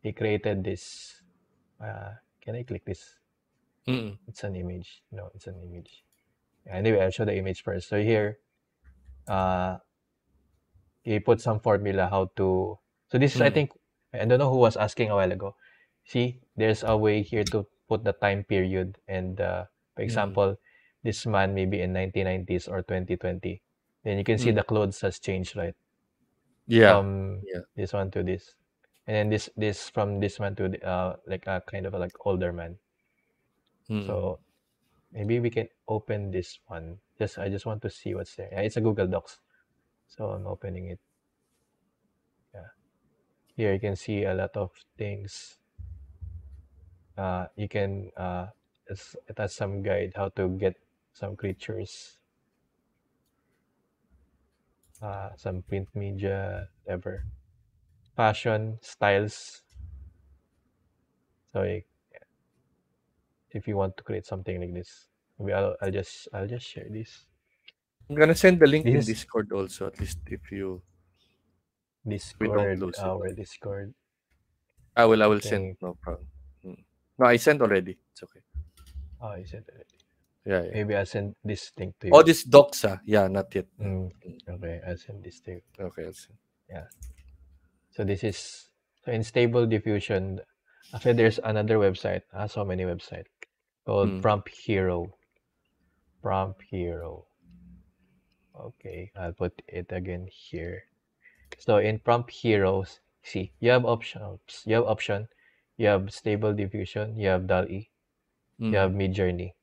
he created this. Can I click this? Mm. It's an image. No, it's an image. Anyway, I'll show the image first. So here, uh, he put some formula how to. So this is, I Mm. think, I don't know who was asking a while ago. See, there's a way here to put the time period, and for Mm. example, this man maybe in 1990s or 2020. Then you can see Mm. the clothes has changed, right? Yeah. From Yeah. this one to this, and then this from this man to like a kind of a, like older man. Mm. So maybe we can open this one. I just want to see what's there. Yeah, it's a Google Docs, so I'm opening it. Yeah, here you can see a lot of things. You can it has some guide how to get some creatures, some print media, whatever, fashion styles. So if you want to create something like this, maybe I'll just share this. I'm gonna send the link in This is Discord also, at least if you we don't Discord, lose it. our Discord. I will send, Okay. no problem. Mm. No, I sent already. It's okay. Oh, is it already? Yeah, yeah. Maybe I'll send this thing to Oh, you. this docs, yeah, not yet. Mm, okay, I'll send this to you. Okay, I'll send. Yeah. So this is so in Stable Diffusion. Actually, there's another website. So many websites called Mm. Prompt Hero. Prompt Hero. Okay, I'll put it again here. So in Prompt Heroes, see, you have options. You have option. You have Stable Diffusion. You have DALL-E. You have Mm. Midjourney.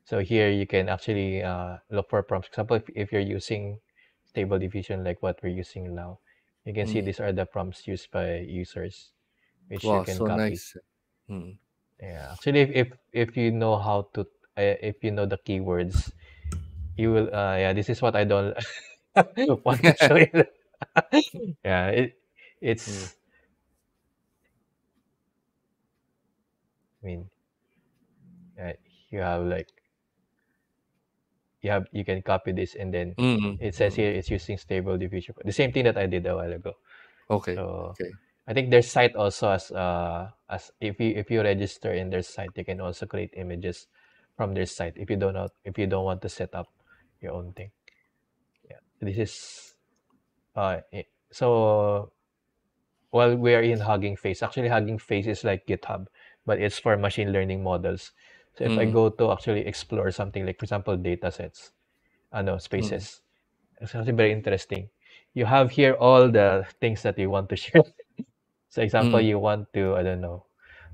So here you can actually look for prompts. For example, if you're using Stable Diffusion like what we're using now, you can see Mm. these are the prompts used by users, which you Wow, can so copy. nice. Mm. Yeah, actually, if you know how to, if you know the keywords, you will. Yeah, this is what I don't want to show you. Yeah, Mm. it's. I mean, uh, you have like you can copy this, and then Mm. it says Mm. here it's using Stable Diffusion. The same thing that I did a while ago. Okay, So okay. I think their site also as if you register in their site, you can also create images from their site if you don't want to set up your own thing. Yeah, this is so while we are in Hugging Face, actually Hugging Face is like GitHub, but it's for machine learning models. So if I Mm. go to actually explore something like, for example, data sets, Mm. spaces, it's actually very interesting. You have here all the things that you want to share. So example, Mm. you want to, I don't know,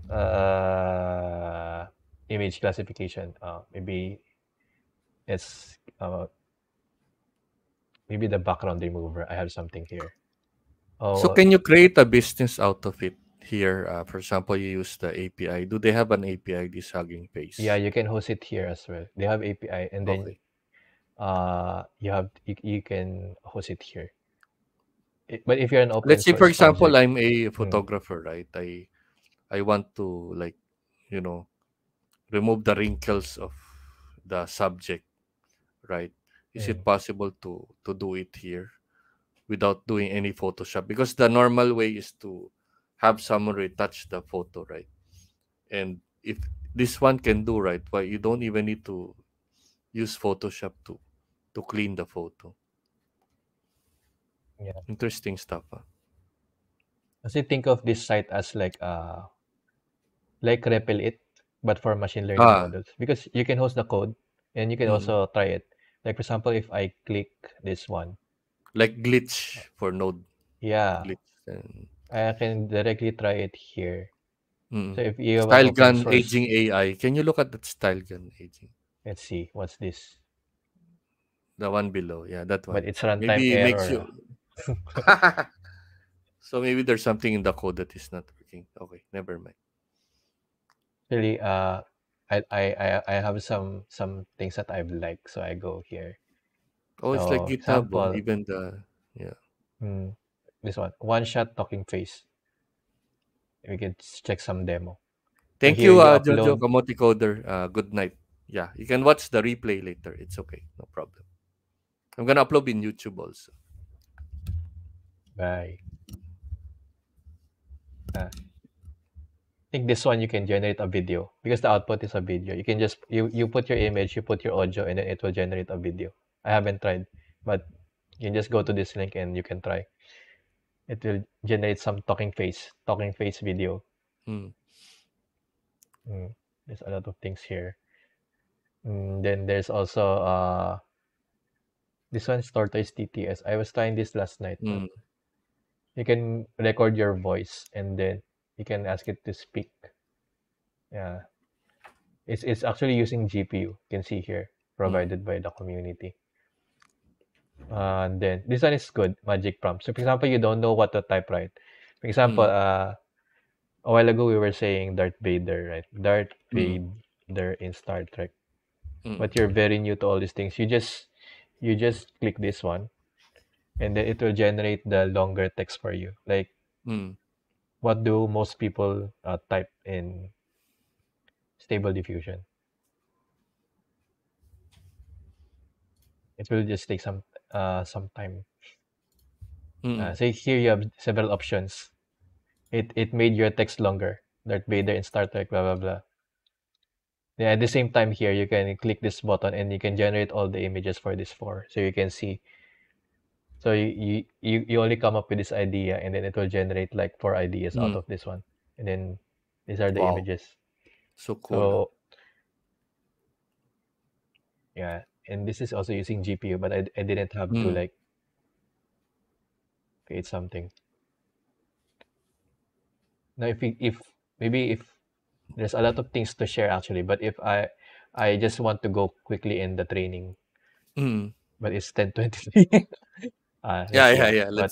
uh, image classification. It's maybe the background remover. I have something here. So Oh, can you create a business out of it here? For example, you use the API. Do they have an API, this Hugging yeah, Face? you can host it here as well. They have API, and then Okay. you can host it here. But if you're an open Let's say, for source example, project, I'm a mm, photographer, right? I want to, like, you know, remove the wrinkles of the subject, right? Is it mm, possible to do it here without doing any Photoshop? Because the normal way is to have someone retouch the photo, right? And if this one can do, right, why you don't even need to use Photoshop to clean the photo. yeah. Interesting stuff. Huh? Kasi think of this site as like Repel It, but for machine learning Ah, models. Because you can host the code and you can mm, also try it. Like for example, if I click this one, like uh, glitch for node yeah, glitch. And, I can directly try it here. So if you have an Style open gun source, aging AI. Can you look at that style gun aging? let's see, what's this? The one below. Yeah, that But one. it's runtime Maybe it makes error. you. So maybe there's something in the code that is not working. Okay, never mind. Really, I have some things that I've liked, so I go here. Oh, it's like So GitHub. Oh, example, even the yeah. mm, this one shot talking face. We can check some demo. So Thank here you, you Jojo upload. Kamote Coder. Good night. Yeah, you can watch the replay later. It's okay, no problem. I'm gonna upload in YouTube also. Bye. I think this one you can generate a video because the output is a video. You can just you put your image, you put your audio, and then it will generate a video. I haven't tried, but you can just go to this link and you can try. It will generate some talking face video. Mm. Mm, there's a lot of things here. Then there's also this one's Tortoise TTS. I was trying this last night. Mm. You can record your voice and then you can ask it to speak. Yeah, it's actually using GPU. You can see here, Mm. provided by the community. And then this one is good, magic prompt. So for example, you don't know what to type, right? For example, Mm. a while ago we were saying Darth Vader, right? Darth Mm. Vader in Star Trek. Mm. But you're very new to all these things. You just click this one, and then it will generate the longer text for you. Like Mm. what do most people type in Stable Diffusion? It will just take some time. Mm. So here you have several options. It made your text longer. Darth Vader in Star Trek, blah blah blah. Yeah, at the same time here you can click this button and you can generate all the images for this four. So you can see. So you only come up with this idea and then it will generate like four ideas out Mm. of this one. And then these are the Wow. images. So cool. So yeah, and this is also using GPU, but I didn't have to Mm. like create something. Now if maybe if there's a lot of things to share actually, but if I just want to go quickly in the training, Mm. but it's 10:23. Yeah, Let's yeah, see. yeah. But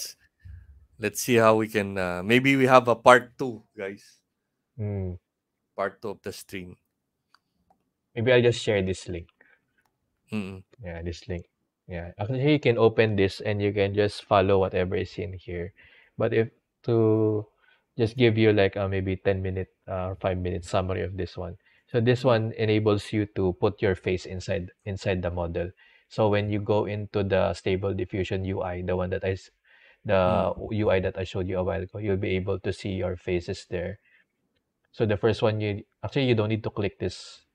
Let's see how we can maybe we have a part 2, guys. mm, Part 2 of the stream. maybe I'll just share this link. Mm. Yeah, this link. Yeah, actually you can open this and you can just follow whatever is in here. But if to just give you like a maybe 10-minute 5-minute summary of this one. So this Mm. one enables you to put your face inside the model. So when you go into the Stable Diffusion UI, the one that the Mm. UI that I showed you a while ago, you'll be able to see your faces there. So the first one you don't need to click this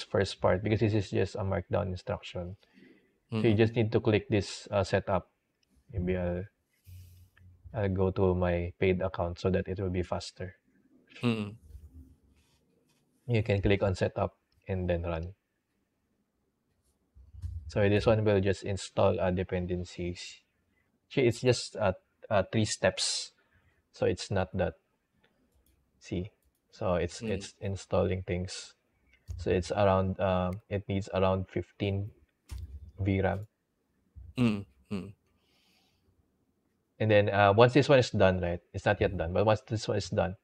first part because this is just a markdown instruction. So you Mm. just need to click this setup. Maybe I'll go to my paid account so that it will be faster. Mm. You can click on setup and then run. So this one will just install dependencies. It's just three steps. So it's not that. See, so Mm. it's installing things. So it's around it needs around 15 VRAM. Mm. Mm. And then once this one is done, right? It's not yet done, but once this one is done,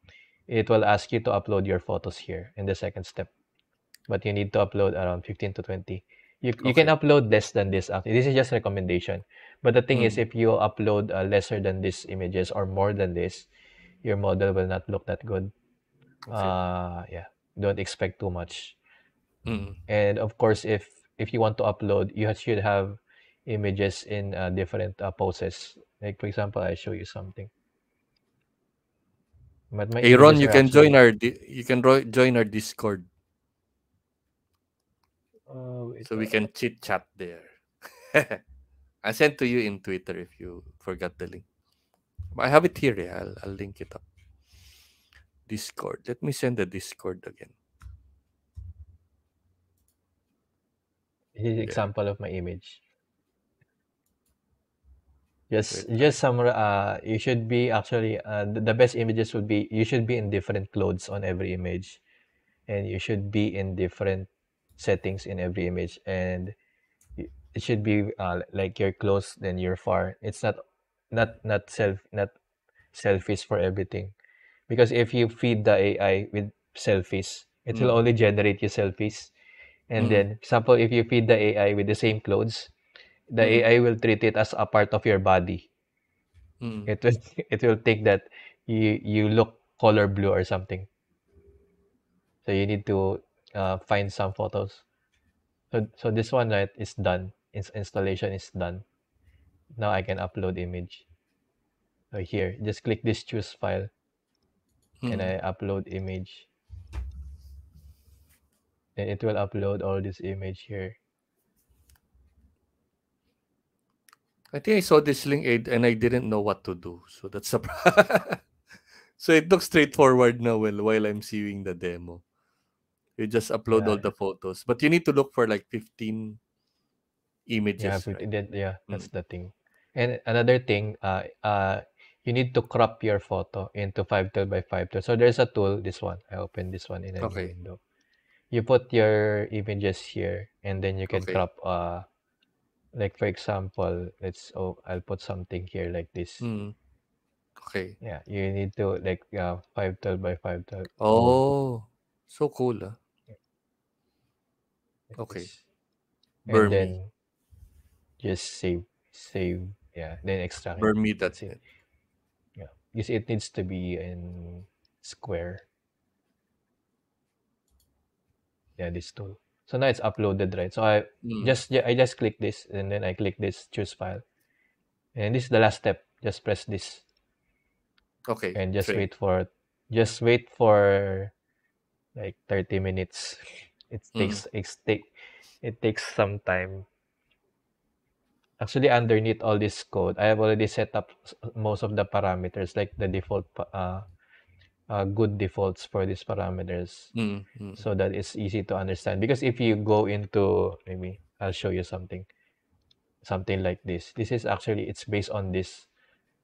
it will ask you to upload your photos here in the second step. But you need to upload around 15 to 20. You can Okay. upload less than this. Actually, this is just recommendation. But the thing is, Mm. if you upload lesser than this images or more than this, your model will not look that good. Okay. Yeah, don't expect too much. Mm. And of course, if you want to upload, you should have images in different poses. Like for example, I show you something. But my Hey Ron, images you are can join actually. join our Discord Wait, so we can chit chat there. I sent to you in Twitter if you forgot the link. I have it here. Yeah, I'll link it up. Discord. Let me send the Discord again. this is There. example of my image. Wait. Just some you should be actually the best images would be you should be in different clothes on every image, and you should be in different settings in every image, and it should be like you're close then you're far. It's not selfies for everything, because if you feed the AI with selfies, it will Mm. only generate you selfies. And Mm. then, example, if you feed the AI with the same clothes, the Mm. AI will treat it as a part of your body. Mm. It will it will think that you look color blue or something. So you need to find some photos. So this one, right, is done. Its installation is done. Now I can upload image. So here, just click this choose file. and Mm. I upload image, then it will upload all this image here. I think I saw this link aid and I didn't know what to do. So that's a so it looks straightforward now while I'm seeing the demo. You just upload all Yeah, the photos, but you need to look for like 15 yeah, images, right? yeah, that's Mm. the thing. And another thing, you need to crop your photo into 512 by 512. So there's a tool, this one. I open this one in a new Okay. window. You put your images here, and then you can Okay. crop. Like for example, I'll put something here like this. Mm. Okay. Yeah, you need to like 512 by 512 mode Oh, so cool. Ah. like Okay. this, and Burmy. then just save. Yeah, then extract it. That's it. Burmy.net. Yeah, because it needs to be in square. Yeah, this tool. So now it's uploaded, right? So Mm. I just click this, and then I click this choose file, and this is the last step. Just press this, Okay. and Train. just wait for like 30 minutes. Mm. It takes some time. Actually, underneath all this code, I have already set up most of the parameters, like the good defaults for these parameters, Mm. Mm. so that it's easy to understand. Because if you go into, maybe I'll show you something like this. This is actually, it's based on this.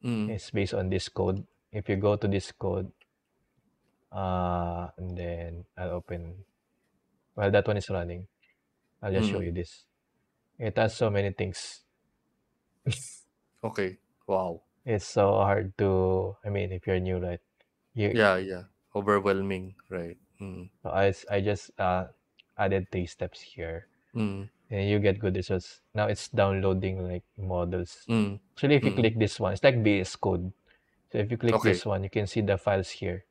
Mm. It's based on this code. If you go to this code, and then I'll open, while that one is running, I'll just show Mm. you this. It has so many things. Okay. Wow. It's so hard to, I mean, if you're new, right? You, Yeah. Yeah. Overwhelming. Right. Mm. so I just added 3 steps here, Mm. and you get good results. Now it's downloading like models. Mm. Actually, if you Mm. click this one, it's like VS Code. So if you click Okay. this one, you can see the files here,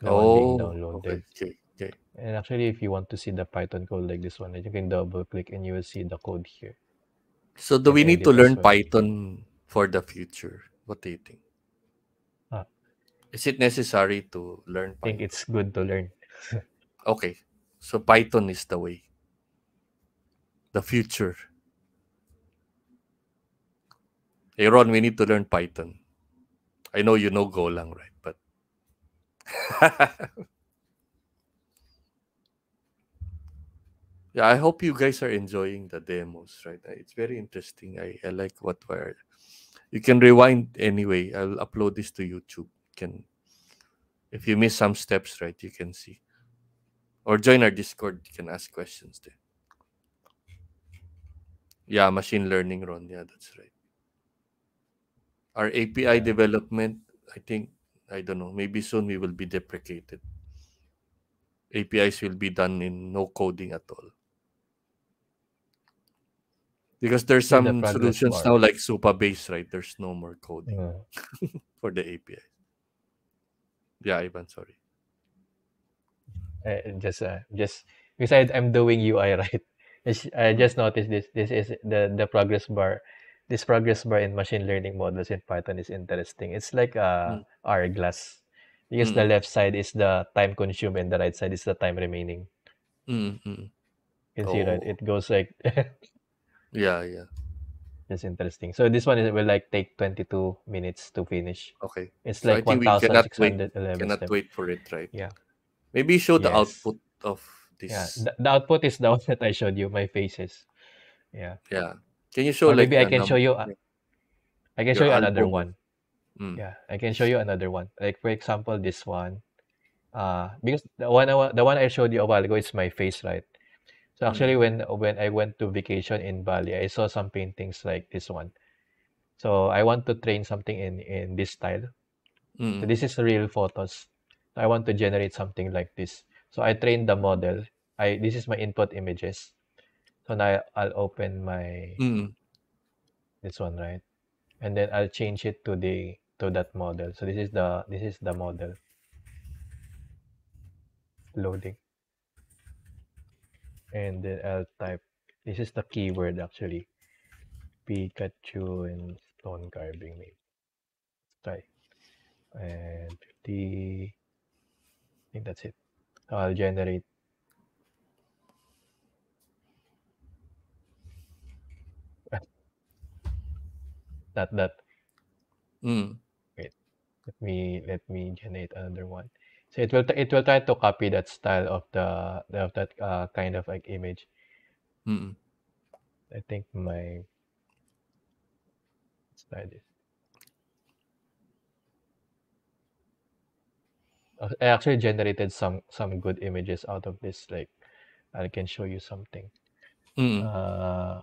the one being Oh. Okay. downloaded. Okay. Okay. And actually, if you want to see the Python code like this one, then you can double click and you will see the code here. So You do can we need to edit as learn well. Python for the future? What do you think? I Is it necessary to learn think Python? it's good to learn. Okay. So Python is the way, the future. Hey Ron, we need to learn Python. I know you know Golang, right? But yeah, I hope you guys are enjoying the demos, right? It's very interesting. I like what we're. You can rewind anyway. I'll upload this to YouTube. You can, if you miss some steps, right, you can see. Or join our Discord. You can ask questions there. Yeah, machine learning, Ron. Yeah, that's right. Our API Yeah, development, I think, I don't know, maybe soon we will be deprecated. APIs will be done in no coding at all. Because there's see the some progress solutions now bar. like Supabase, right? There's no more coding Mm. for the API. Yeah, Ivan, sorry. Just besides I'm doing UI right. I Mm, just noticed this. This is the progress bar. This progress bar in machine learning models in Python is interesting. It's like a mm, hourglass, because the mm, left side is the time consumed and the right side is the time remaining. mm, mm. You can see, right? Oh, It goes like yeah, yeah. it's interesting. So this one will like take 22 minutes to finish. Okay. It's So I like think we cannot 1611 cannot step. wait for it, right? Yeah. Maybe show the Yes. output of Yeah. this. The output is the one that I showed you, my faces. Yeah. Yeah. Can you show Or like maybe a I can show your you another album of one. mm, Yeah, I can show you another one. Like for example, this one. Because the one I showed you a while ago is my face, right? So mm, actually, when I went to vacation in Bali, I saw some paintings like this one. So I want to train something in this style. So mm, this is real photos. So I want to generate something like this. So I trained the model. I This is my input images. So now I'll open my mm. this one, right? And then I'll change it to that model. So this is the model loading, and then I'll type, this is the keyword actually, Pikachu and stone carving, maybe try, and 50. think that's it. So I'll generate not that. Mm. Wait, let me generate another one. So it will try to copy that style of that kind of like image. Mm. I think my style is. I actually generated some good images out of this. Like I can show you something. Mm. Uh,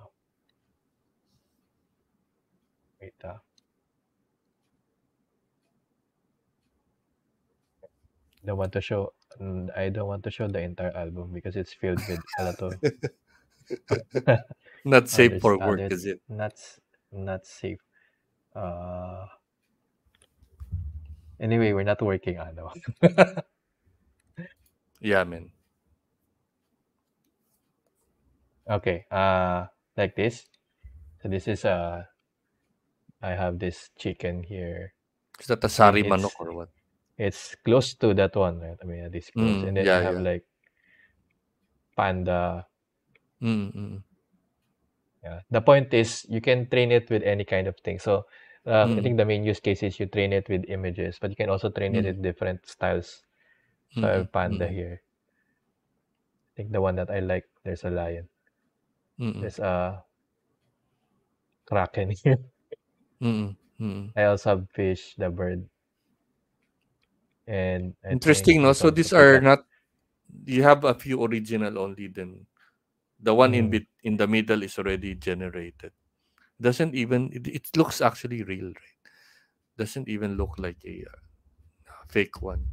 wait. Don't want to show. I don't want to show the entire album because it's filled with a lot of Not safe others. for work, Others is it? not safe. Uh, anyway, we're not working on no. Yeah, man. Okay. Like this. So this is I have this chicken here. Is that a I mean, sari manok or what? it's close to that one, right? I mean, this close, and Mm. then I Yeah, have yeah. like panda. Mm. Mm. Yeah. The point is you can train it with any kind of thing. So I Mm. think the main use case is you train it with images, but you can also train it Mm. with different styles. So I Mm. have panda Mm. here. I think the one that I like, there's a lion. Mm. There's a kraken here. Mm. Mm. I also have fish, the bird, and I think Interesting, no? this So one's a these are peacock. not. You have a few original only. Then the one Mm. in the middle is already generated. Doesn't even it looks actually real, right? Doesn't even look like a fake one.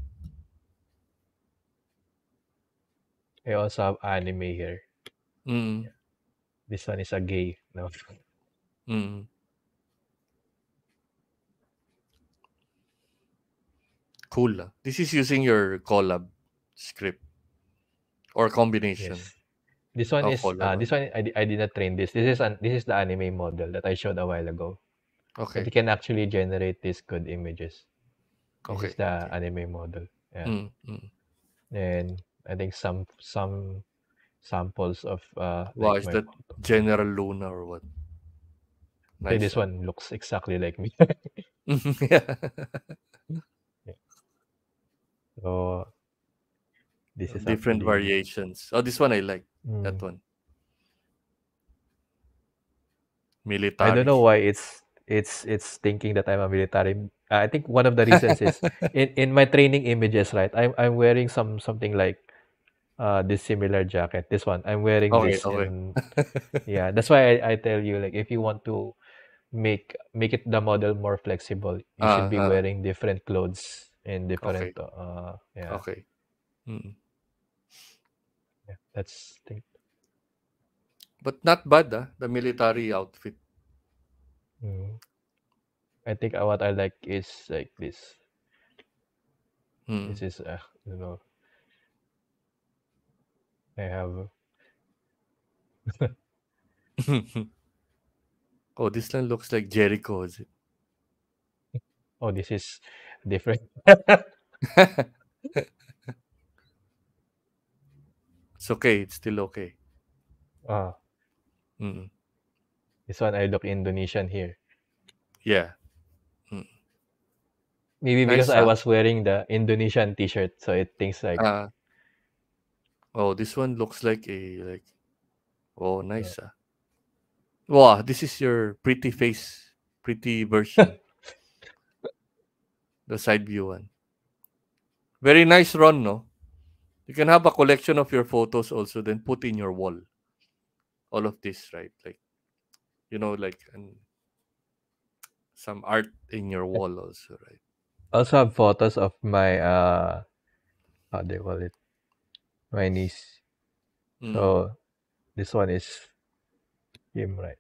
I also have anime here. Mm. Yeah. This one is a gay. No. Mm. Cool. This is using your collab script or combination. Yes. This one Oh, is collab. this one I did not train this. This is the anime model that I showed a while ago. But Okay. you can actually generate these good images. This is Okay. the Okay. anime model. Yeah. Mm. Mm. And I think some samples of Wow, like is my that photo. General Luna or what? Okay, Nice. this one looks exactly like me. Yeah. Yeah. So this is Different actually variations. Oh, this one I like. That mm, one. I don't Military. know why it's thinking that I'm a military. I think one of the reasons is in my training images, right? I'm wearing something like this similar jacket. This one I'm wearing Okay, this okay. in yeah. That's why I tell you like if you want to make it the model more flexible, you should Ah, be ah, wearing different clothes in different okay, yeah, okay. Mm. yeah. That's think But not bad, the military outfit. mm, I think what I like is like this. This Mm. is you know I have Oh, this one looks like Jericho, is oh this is different. it? It's okay. It's still okay. Ah, Mm. this one I look Indonesian here. Yeah. Mm. Maybe because Nice, I was wearing the Indonesian T-shirt, so it thinks like uh, oh, this one looks like a like. Oh, uh, nice, Wow, this is your pretty face, pretty version. The side view one. Very nice run, no? You can have a collection of your photos also, then put in your wall. All of this, right? Like like some art in your I wall also, right? also have photos of my how do you call it? My niece. Mm, So this one is him, right?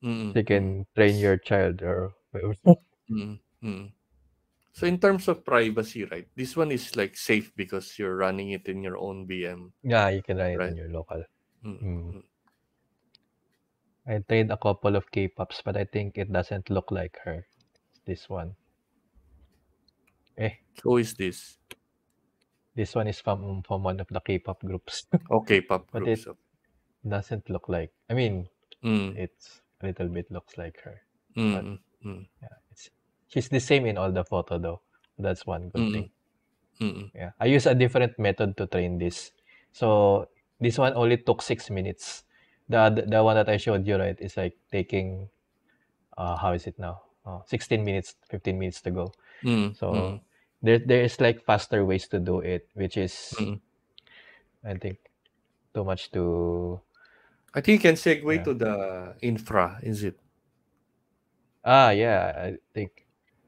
mm, So you mm, can train your child or whatever. mm, mm. So in terms of privacy, right? This one is like safe because you're running it in your own VM, Yeah, you can run it on right? your local. Mm, Mm. mm. I tried a couple of K-pops, but I think it doesn't look like her. This one. Eh, Who is this? This one is from one of the K-pop groups, Okay, pop but groups. it Okay. doesn't look like. I mean, Mm, it's a little bit looks like her, but mm, mm, yeah, it's she's the same in all the photo though. That's one good mm, thing. mm, Yeah, I use a different method to train this. So this one only took 6 minutes. The one that I showed you, right, is like taking how is it now? 16 minutes, 15 minutes to go. mm, So mm, there is like faster ways to do it, which is mm. I think too much to I think you can segue yeah. to the infra, is it? Yeah, I think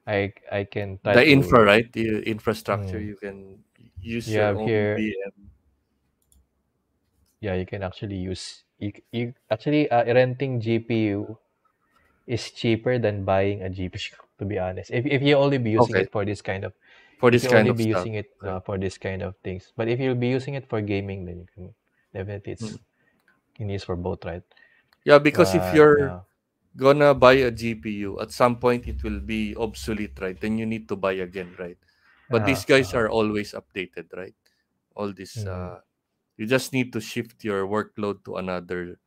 I can try The infra, to right? The infrastructure. mm, You can use you your have own here VM. yeah, you can actually use you actually renting GPU is cheaper than buying a GPU, to be honest. If you only be using Okay, it for this kind of, for if this you kind only of be stuff. using it Okay. for this kind of things, but if you'll be using it for gaming, then you can definitely Mm. it's you can use for both, right? Yeah, because if But you're gonna buy a GPU, at some point it will be obsolete, right? Then you need to buy again, right? But these guys uh-huh. are always updated, right? All this, Mm, you just need to shift your workload to another,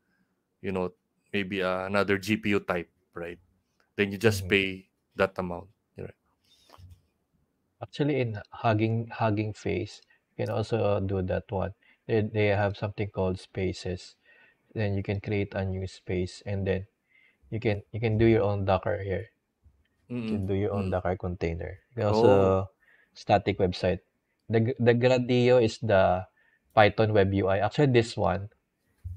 you know, maybe another GPU type, right? Then you just mhm. pay that amount, right? Actually, in Hugging Face, you can also do that one. They have something called spaces. Then you can create a new space, and then you can do your own Docker here. You Mm-mm. can do your own Mm. Docker container. You can Oh. also static website. The Gradio is the Python web UI. Actually, this one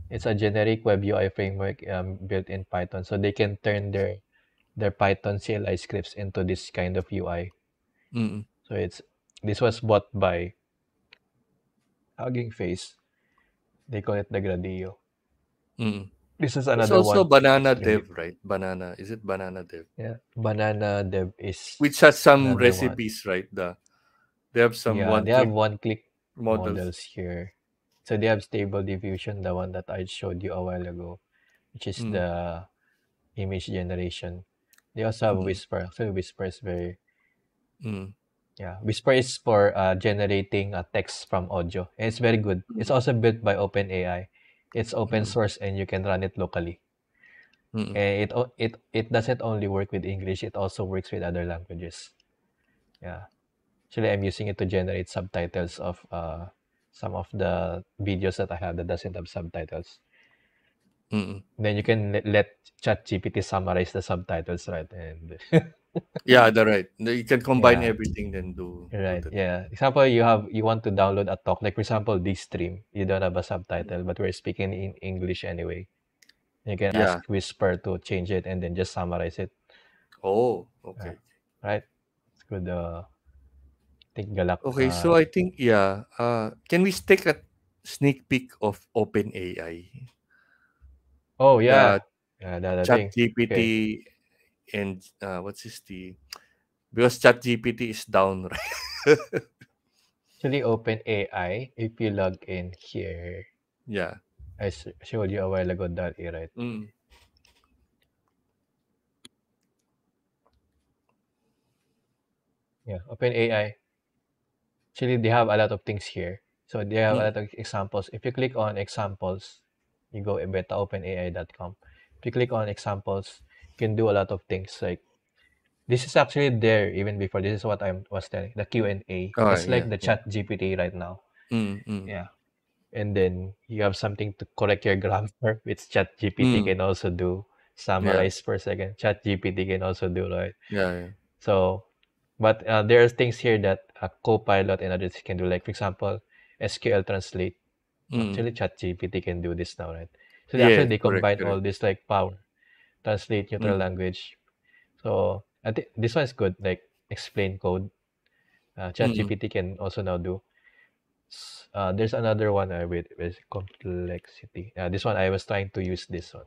it's a generic web UI framework built in Python, so they can turn their Python CLI scripts into this kind of UI. Mm-mm. So this was bought by Hugging Face. They call it the Gradio. Mm-mm. This is There's another also one. Banana Extremely Dev, right? Banana. Is it Banana Dev? yeah. Banana Dev is Which has some another one. recipes, right? They have some Yeah, they have one-click one-click models. models here. So they have Stable Diffusion, the one that I showed you a while ago, which is Mm. the image generation. They also have Mm. Whisper. Actually, Whisper is very Mm. yeah. Whisper is for generating text from audio, and it's very good. It's Mm. also built by OpenAI. It's open Mm. source, and you can run it locally. Mm. And it doesn't only work with English, it also works with other languages. Yeah. Actually, I'm using it to generate subtitles of some of the videos that I have that doesn't have subtitles. Mm. Then you can let ChatGPT summarize the subtitles, right? And Yeah, the right. You can combine yeah, everything then do right. that. Yeah. Example, you want to download a talk, like for example, this stream, you don't have a subtitle, but we're speaking in English anyway. You can Yeah. ask Whisper to change it and then just summarize it. Oh, Uh, okay. right? It's good. Think Galak. Okay, so I think yeah. Can we take a sneak peek of OpenAI? Oh The yeah, the other thing. Okay. ChatGPT and what's this the because ChatGPT is down, right? Actually, OpenAI, if you log in here, Yeah. I showed you a while ago that, right? Mm. Yeah, OpenAI. Actually, they have a lot of things here. So they have a Mm. lot of examples. If you click on examples, you go beta openai.com. If you click on examples, you can do a lot of things. Like this is actually there even before. This is what I was telling. The Q&A. Oh, That's like yeah, the yeah. Chat GPT right now. Mm, mm, Yeah. And then you have something to correct your grammar, which ChatGPT mm. can also do. Yeah, Summarize per second, ChatGPT can also do, right? yeah, yeah. So, but there are things here that a Copilot and others can do. Like for example, SQL translate. Mm. Actually, ChatGPT can do this now, right? So actually, Yes, they correct, combine correct. all this like power, translate neutral Mm, language. So I think this one is good. Like explain code. mm, ChatGPT can also now do. There's another one with complexity. This one I was trying to use this one.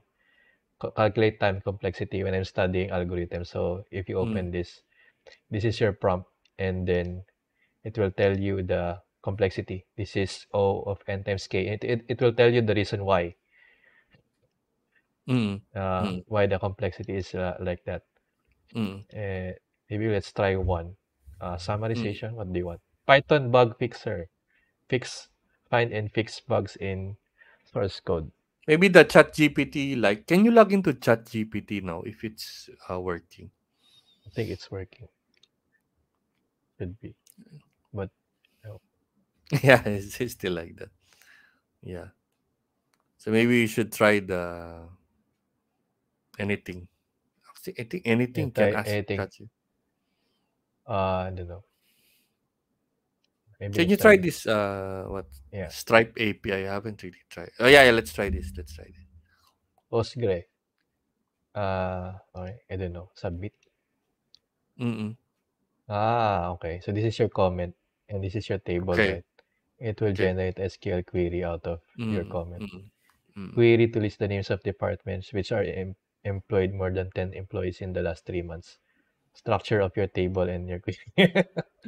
Calculate time complexity when I'm studying algorithms. So if you mm, open this is your prompt, and then it will tell you the complexity. This is O of n times k. It will tell you the reason mm, mm, why the complexity is like that. mm, Uh, Maybe let's try one. mm. Summarization. What do you want? Python bug fixer. fix, find and fix bugs in source code. Maybe the Chat GPT, like, can you log into Chat GPT now if it's working? I think it's working. Should be, but no. Yeah, it's still like that. Yeah. So maybe you should try the anything. I think Yeah, anything can try ask anything. Chat. I don't know. Maybe Can let's you try try this. this? What Yeah, Stripe API? I haven't really tried. Oh yeah, yeah. Let's try this. Let's try this. Postgre. Okay, I don't know. Submit. Mm-mm. Okay. So this is your comment, and this is your table, Okay. right? It will Okay. generate SQL query out of your Mm-mm. comment. Mm-mm. Mm-mm. Query to list the names of departments which are employed more than 10 employees in the last 3 months. Structure of your table and your query.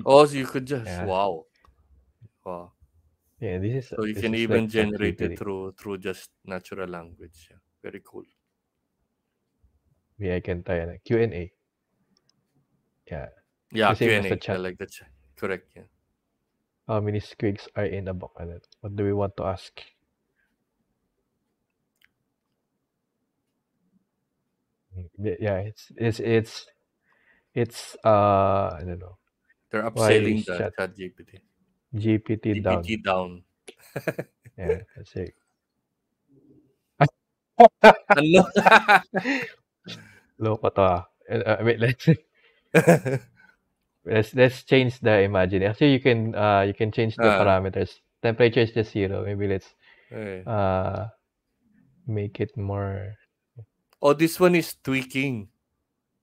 Oh, so you could just Yeah, wow, wow. yeah. This is So you this can is even like generate it ChatGPT. through just natural language. Yeah. Very cool. Maybe I can try a Q&A. Yeah, Yeah, the Q same and as the A. Yeah, chat. like that's correct. Yeah. How many squigs are in a box? What do we want to ask? Yeah, it's I don't know. They're Why upselling is the chat Chat GPT. GPT down? GPT down. Yeah, let's see. Ano? Loko to ah. Wait, let's change the imagine. Actually, you can change the Ah, parameters. Temperature is just zero. Maybe let's okay. uh make it more. Oh, this one is tweaking.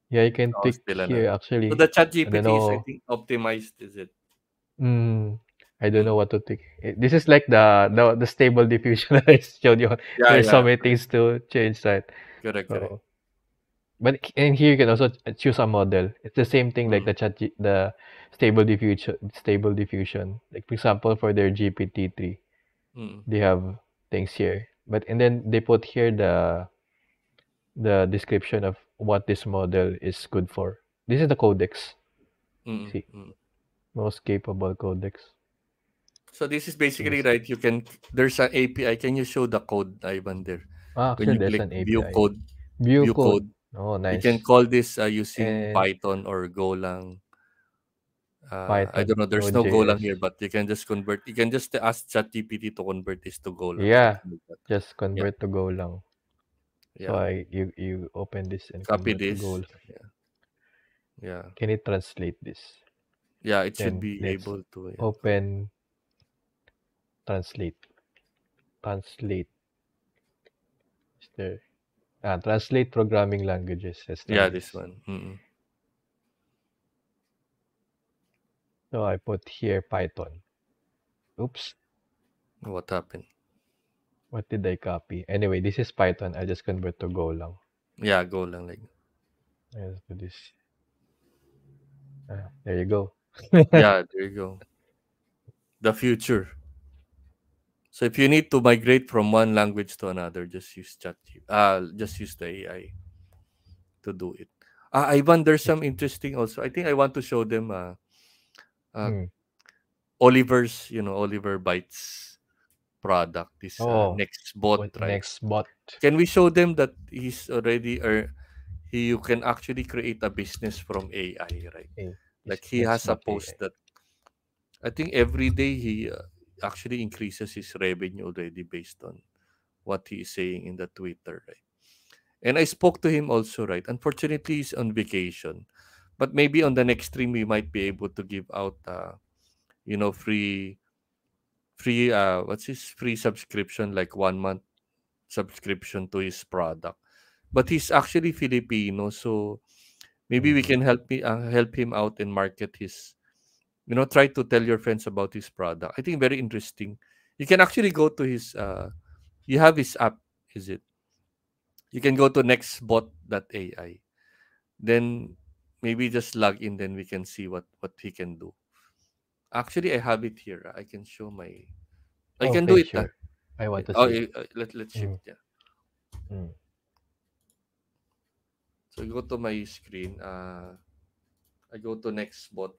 Yeah, you can Oh, tweak still ano. here So actually. the Chat I don't GPT is, I know. think, optimized. Is it? Mm, I don't know Mm. what to tweak. This is like the stable diffusion that I showed you. Yeah, There's so yeah. many Correct. things to change, right? Correct. Correct. So, but in here you can also choose a model. It's the same thing like Mm. the stable diffusion. Stable diffusion. Like for example, for their GPT-3, Mm. they have things here. But and then they put here the description of what this model is good for. This is the codex. Mm. See, Mm. most capable codex. So this is So basically this. right. You can there's an API. Can you show the code, Ivan? There, when Actually, you there's click an API. View view code. code, Oh, you can nice. call this using And Python or Golang. I don't Python, know. There's no Golang Node.js. here, but you can just convert. You can just ask ChatGPT to convert this to Golang, Yeah, something like that. just Yeah, convert to Golang. So yeah. you open this and Copy convert to this. Golang. Yeah, yeah, Can it translate this? yeah. It should Then be let's able to. Yeah, open translate. Translate. Is there? Translate programming languages. Let's try yeah. This this. one. Mm-mm. So I put here Python. Oops. What happened? What did I copy? Anyway, this is Python. I just convert to Golang. Yeah, Golang. Like Let's do this. There you go. yeah. There you go. The future. So if you need to migrate from one language to another, just use just use the AI to do it. Ivan, there's some interesting also. I think I want to show them uh Hmm. Oliver's, Oliver Bites product, this Oh, next bot, what right? next bot? Can we show them that he's already or you can actually create a business from AI, right? Hey, is Like he next has a bot post AI. that I think every day he actually increases his revenue already based on what he is saying in the Twitter, right? And I spoke to him also, right? Unfortunately, he's on vacation, but maybe on the next stream we might be able to give out, free, what's his free subscription, like 1 month subscription to his product. But he's actually Filipino, so maybe we Mm. can help him out and market his. Try to tell your friends about his product. I think very interesting. You can actually go to his. You have his app, is it? You can go to nextbot.ai. Then maybe just log in, then we can see what he can do. Actually, I have it here. I can show my. I can do Okay, it. sure. I want to Oh, see. let's shift. Mm. Yeah. Mm. So go to my screen. I go to next bot.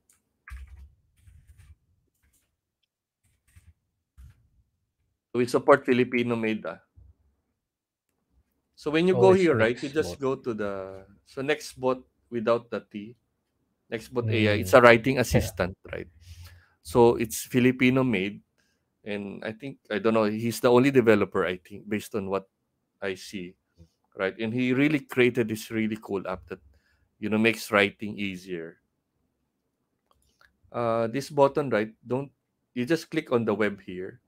We support Filipino made. So when you Oh, go it's here, right, you next just bot. go to the so Nextbot without the T. Nextbot AI. It's Mm. a writing Yeah. assistant, right? So it's Filipino made, and I think I don't know. He's the only developer, I think, based on what I see, right? And he really created this really cool app that makes writing easier. This button, right? Don't you just click on the web here?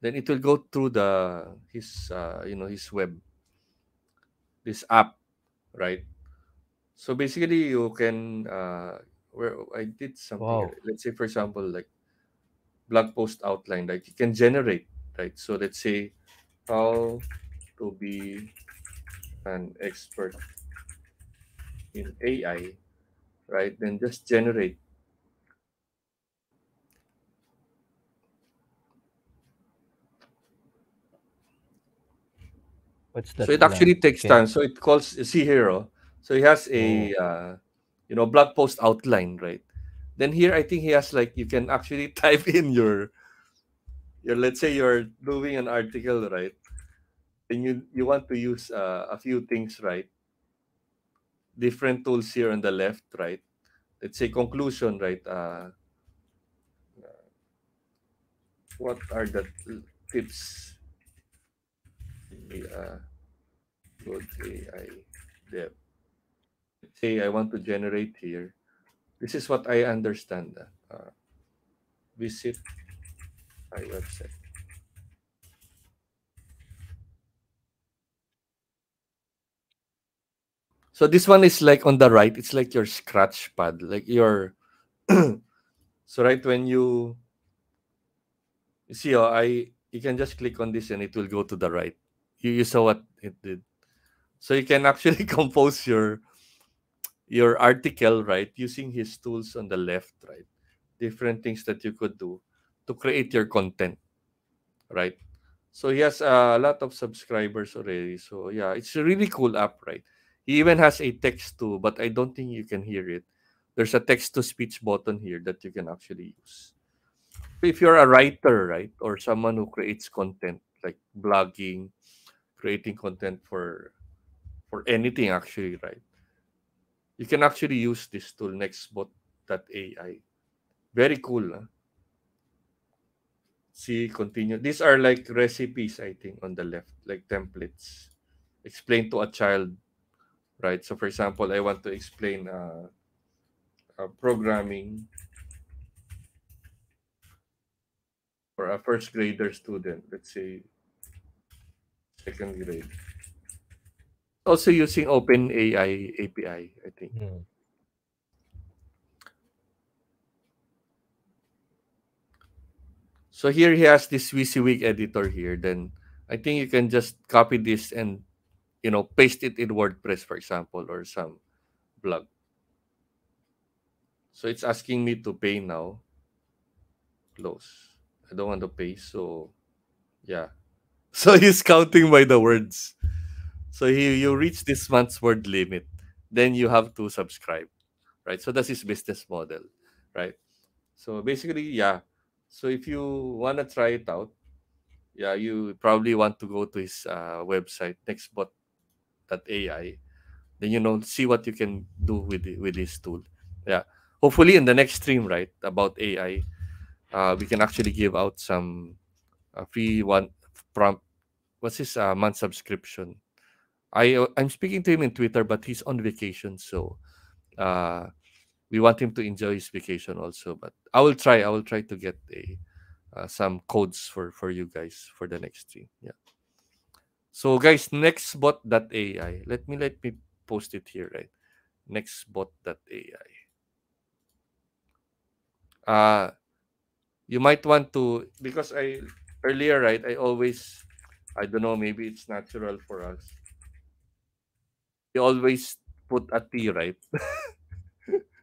Then it will go through the his his web, this app, right? So basically, you can where I did something Wow. here. Let's say, for example, like blog post outline, like you can generate, right? So let's say how to be an expert in AI, right? Then just generate. What's So that it blank? actually takes Can time. So it calls see here, so he has Oh. a blog post outline, right? Then here I think he has like you can actually type in your let's say you're doing an article, right? And you want to use a few things, right? Different tools here on the left, right? Let's say conclusion, right? What are the tips? Uh, good AI dev. Let's say I want to generate here. This is what I understand. Visit my website. So this one is like on the right. It's like your scratch pad, like your. So right when you see, I you can just click on this and it will go to the right. You saw what it did. So you can actually compose your article, right, using his tools on the left, right? Different things that you could do to create your content, right? So he has a lot of subscribers already. So yeah, it's a really cool app, right? He even has a text too, but I don't think you can hear it. There's a text to speech button here that you can actually use. If you're a writer, right, or someone who creates content like blogging, creating content for anything actually, right? You can actually use this tool nextbot.ai. Very cool. Huh? See, continue. These are like recipes, I think, on the left, like templates. Explain to a child, right? So, for example, I want to explain programming for a first grader student, let's say second grade. Also using OpenAI API, I think. Mm. So here he has this WYSIWYG editor here. Then I think you can just copy this and paste it in WordPress, for example, or some blog. So it's asking me to pay now. Close. I don't want to pay, so yeah. So he's counting by the words. So you reach this month's word limit, then you have to subscribe, right? So that's his business model, right? So basically, yeah. So if you wanna try it out, yeah, you probably want to go to his website nextbot.ai. Then see what you can do with this tool. Yeah. Hopefully in the next stream, right, about AI, we can actually give out some free one prompt. What's his month subscription? I'm speaking to him in Twitter, but he's on vacation, so uh, we want him to enjoy his vacation also. But I will try. I will try to get a some codes for you guys for the next stream. Yeah. So guys, nextbot.ai. Let me post it here, right? Nextbot.ai. Uh you might want to because I earlier, right? I don't know, maybe it's natural for us. We always put a T, right?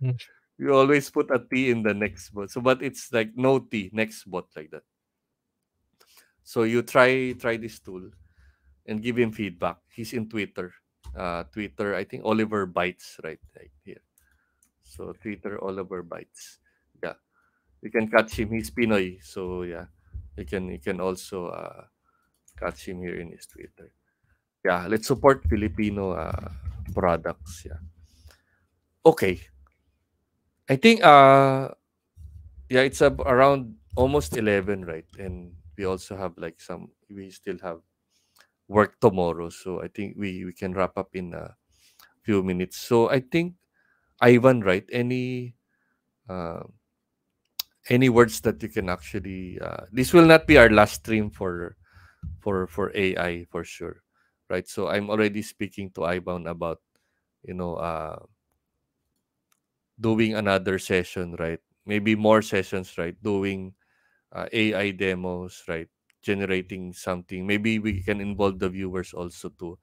Mm. We always put a T in the next bot. So but it's like no T, next bot like that. So you try this tool and give him feedback. He's in Twitter. Twitter, I think Oliver Bites, right here. So Twitter Oliver Bites. Yeah. You can catch him. He's Pinoy. So yeah. You can also catch him here in his Twitter. Yeah, let's support Filipino products. Yeah. Okay. I think yeah, it's around almost 11, right? And we also have like we still have work tomorrow, so I think we can wrap up in a few minutes. So I think Ivan, right? Uh, any words that you can actually this will not be our last stream for AI for sure, right? So I'm already speaking to Ivan about you know uh doing another session, right? Maybe more sessions, right? Doing AI demos, right? Generating something. Maybe we can involve the viewers also to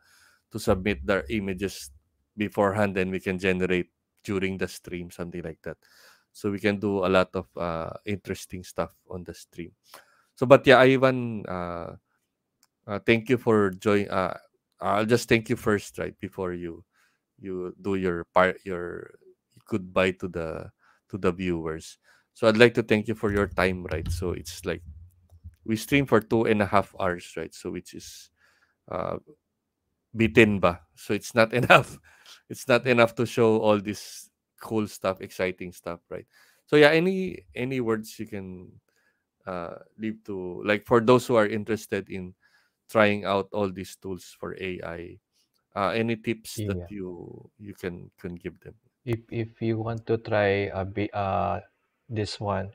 submit their images beforehand, and we can generate during the stream, something like that. So we can do a lot of interesting stuff on the stream. So, but yeah, Ivan, thank you for joining. I'll just thank you first, right, before you do your goodbye to the viewers. So I'd like to thank you for your time, right? So it's like we stream for 2.5 hours, right? So which is uh bitin ba? So it's not enough. It's not enough to show all this cool stuff, exciting stuff, right? So yeah, any words you can leave to, like, for those who are interested in trying out all these tools for AI, any tips that Yeah. you can give them? If you want to try this one,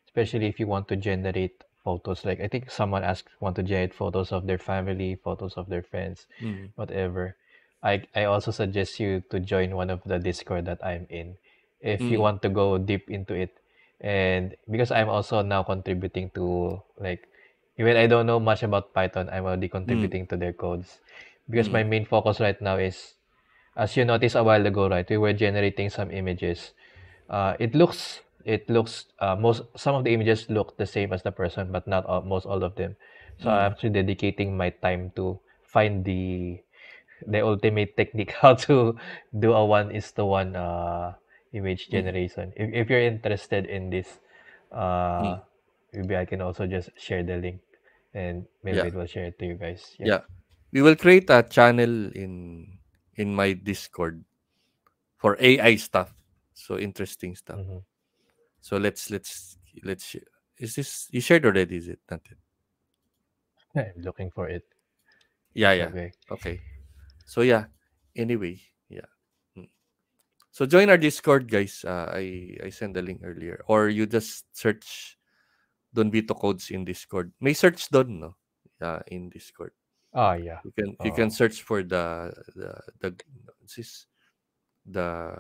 especially if you want to generate photos, like I think someone asked want to generate photos of their family, photos of their friends, Mm, whatever. I also suggest you to join one of the Discord that I'm in if you mm, want to go deep into it. And because I'm also now contributing to, like, even I don't know much about Python, I'm already mm, contributing to their codes because my mm, main focus right now is, as you noticed a while ago, right, we were generating some images. It looks most some of the images look the same as the person, but not all of them. So I'm mm, actually dedicating my time to find the ultimate technique how to do a one is to one image mm, generation. If you're interested in this, uh, mm. maybe I can also just share the link, and Yeah, Melvin will share it to you guys. Yeah. yeah. We will create a channel in my Discord for AI stuff. So interesting stuff. Mm-hmm. So is this you shared already? Is it not? Yet? I'm looking for it. Yeah, yeah. Okay. Okay. So yeah. Anyway, yeah. Mm. So join our Discord, guys. I sent the link earlier, or you just search Don Vito codes in Discord. May search Don, no? Yeah, in Discord. Ah, yeah. You can search for the what's this the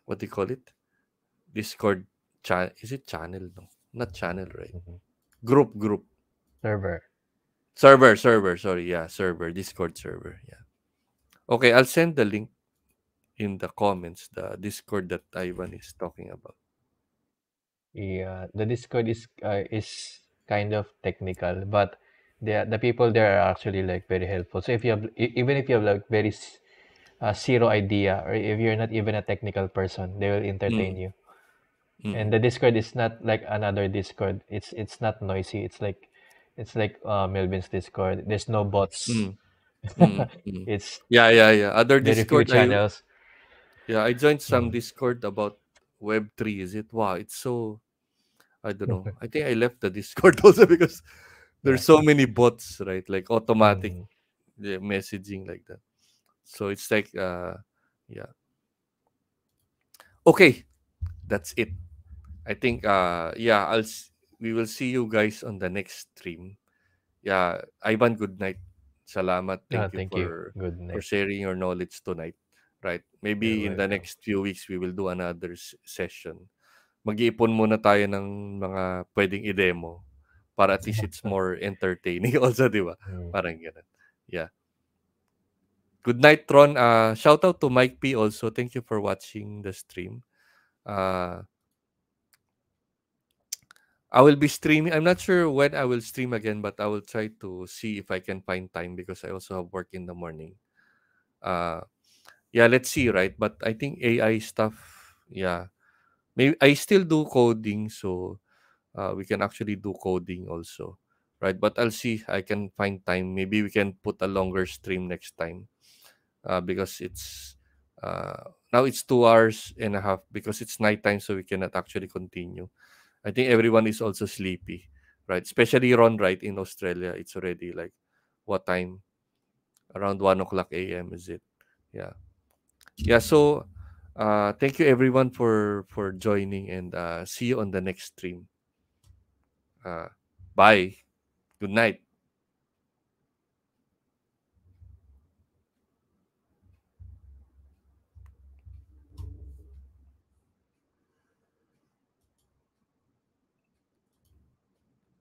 what do you call it? Discord channel. Is it channel? No, not channel, right? Mhm. Group. Server. Server. Sorry, yeah, server. Discord server. Yeah. Okay, I'll send the link in the comments. The Discord that Ivan is talking about. Yeah, the Discord is kind of technical, but the people there are actually like very helpful. So if you have even if you have like zero idea, or if you're not even a technical person, they will entertain Mm, you. And mm, the Discord is not like another Discord. It's not noisy. It's like Melvin's Discord. There's no bots. mm, mm. It's Yeah. Other very few Discord, channels. I joined some Mm, Discord about Web3. Is it? Wow, it's so, I don't know. I think I left the Discord also because yeah. there's so many bots, right? Like automatic Mm, messaging like that. So it's like yeah. Okay, that's it. I think yeah, we will see you guys on the next stream. Yeah, Ivan, good night. Salamat. Thank you thank you. Good for night. sharing your knowledge tonight. Right. You're Maybe in the welcome. next few weeks we will do another session. Mag-iipon muna tayo ng mga pwedeng i-demo para at least it's more entertaining also, di ba? Mm. Parang gano'n. Yeah. Good night, Tron. Shout out to Mike P also. Thank you for watching the stream. Uh, I will be streaming. I'm not sure when I will stream again, but I will try to see if I can find time because I also have work in the morning. Uh, yeah, let's see, right? But I think AI stuff, yeah. Maybe I still do coding, so we can actually do coding also, right? But I'll see. I can find time. Maybe we can put a longer stream next time, because it's now it's 2 hours and a half because it's nighttime, so we cannot actually continue. I think everyone is also sleepy, right? Especially Ron, right? In Australia, it's already like what time? Around 1 o'clock a.m. Is it? Yeah, yeah. So, thank you everyone for joining, and see you on the next stream. Uh, Bye. Good night.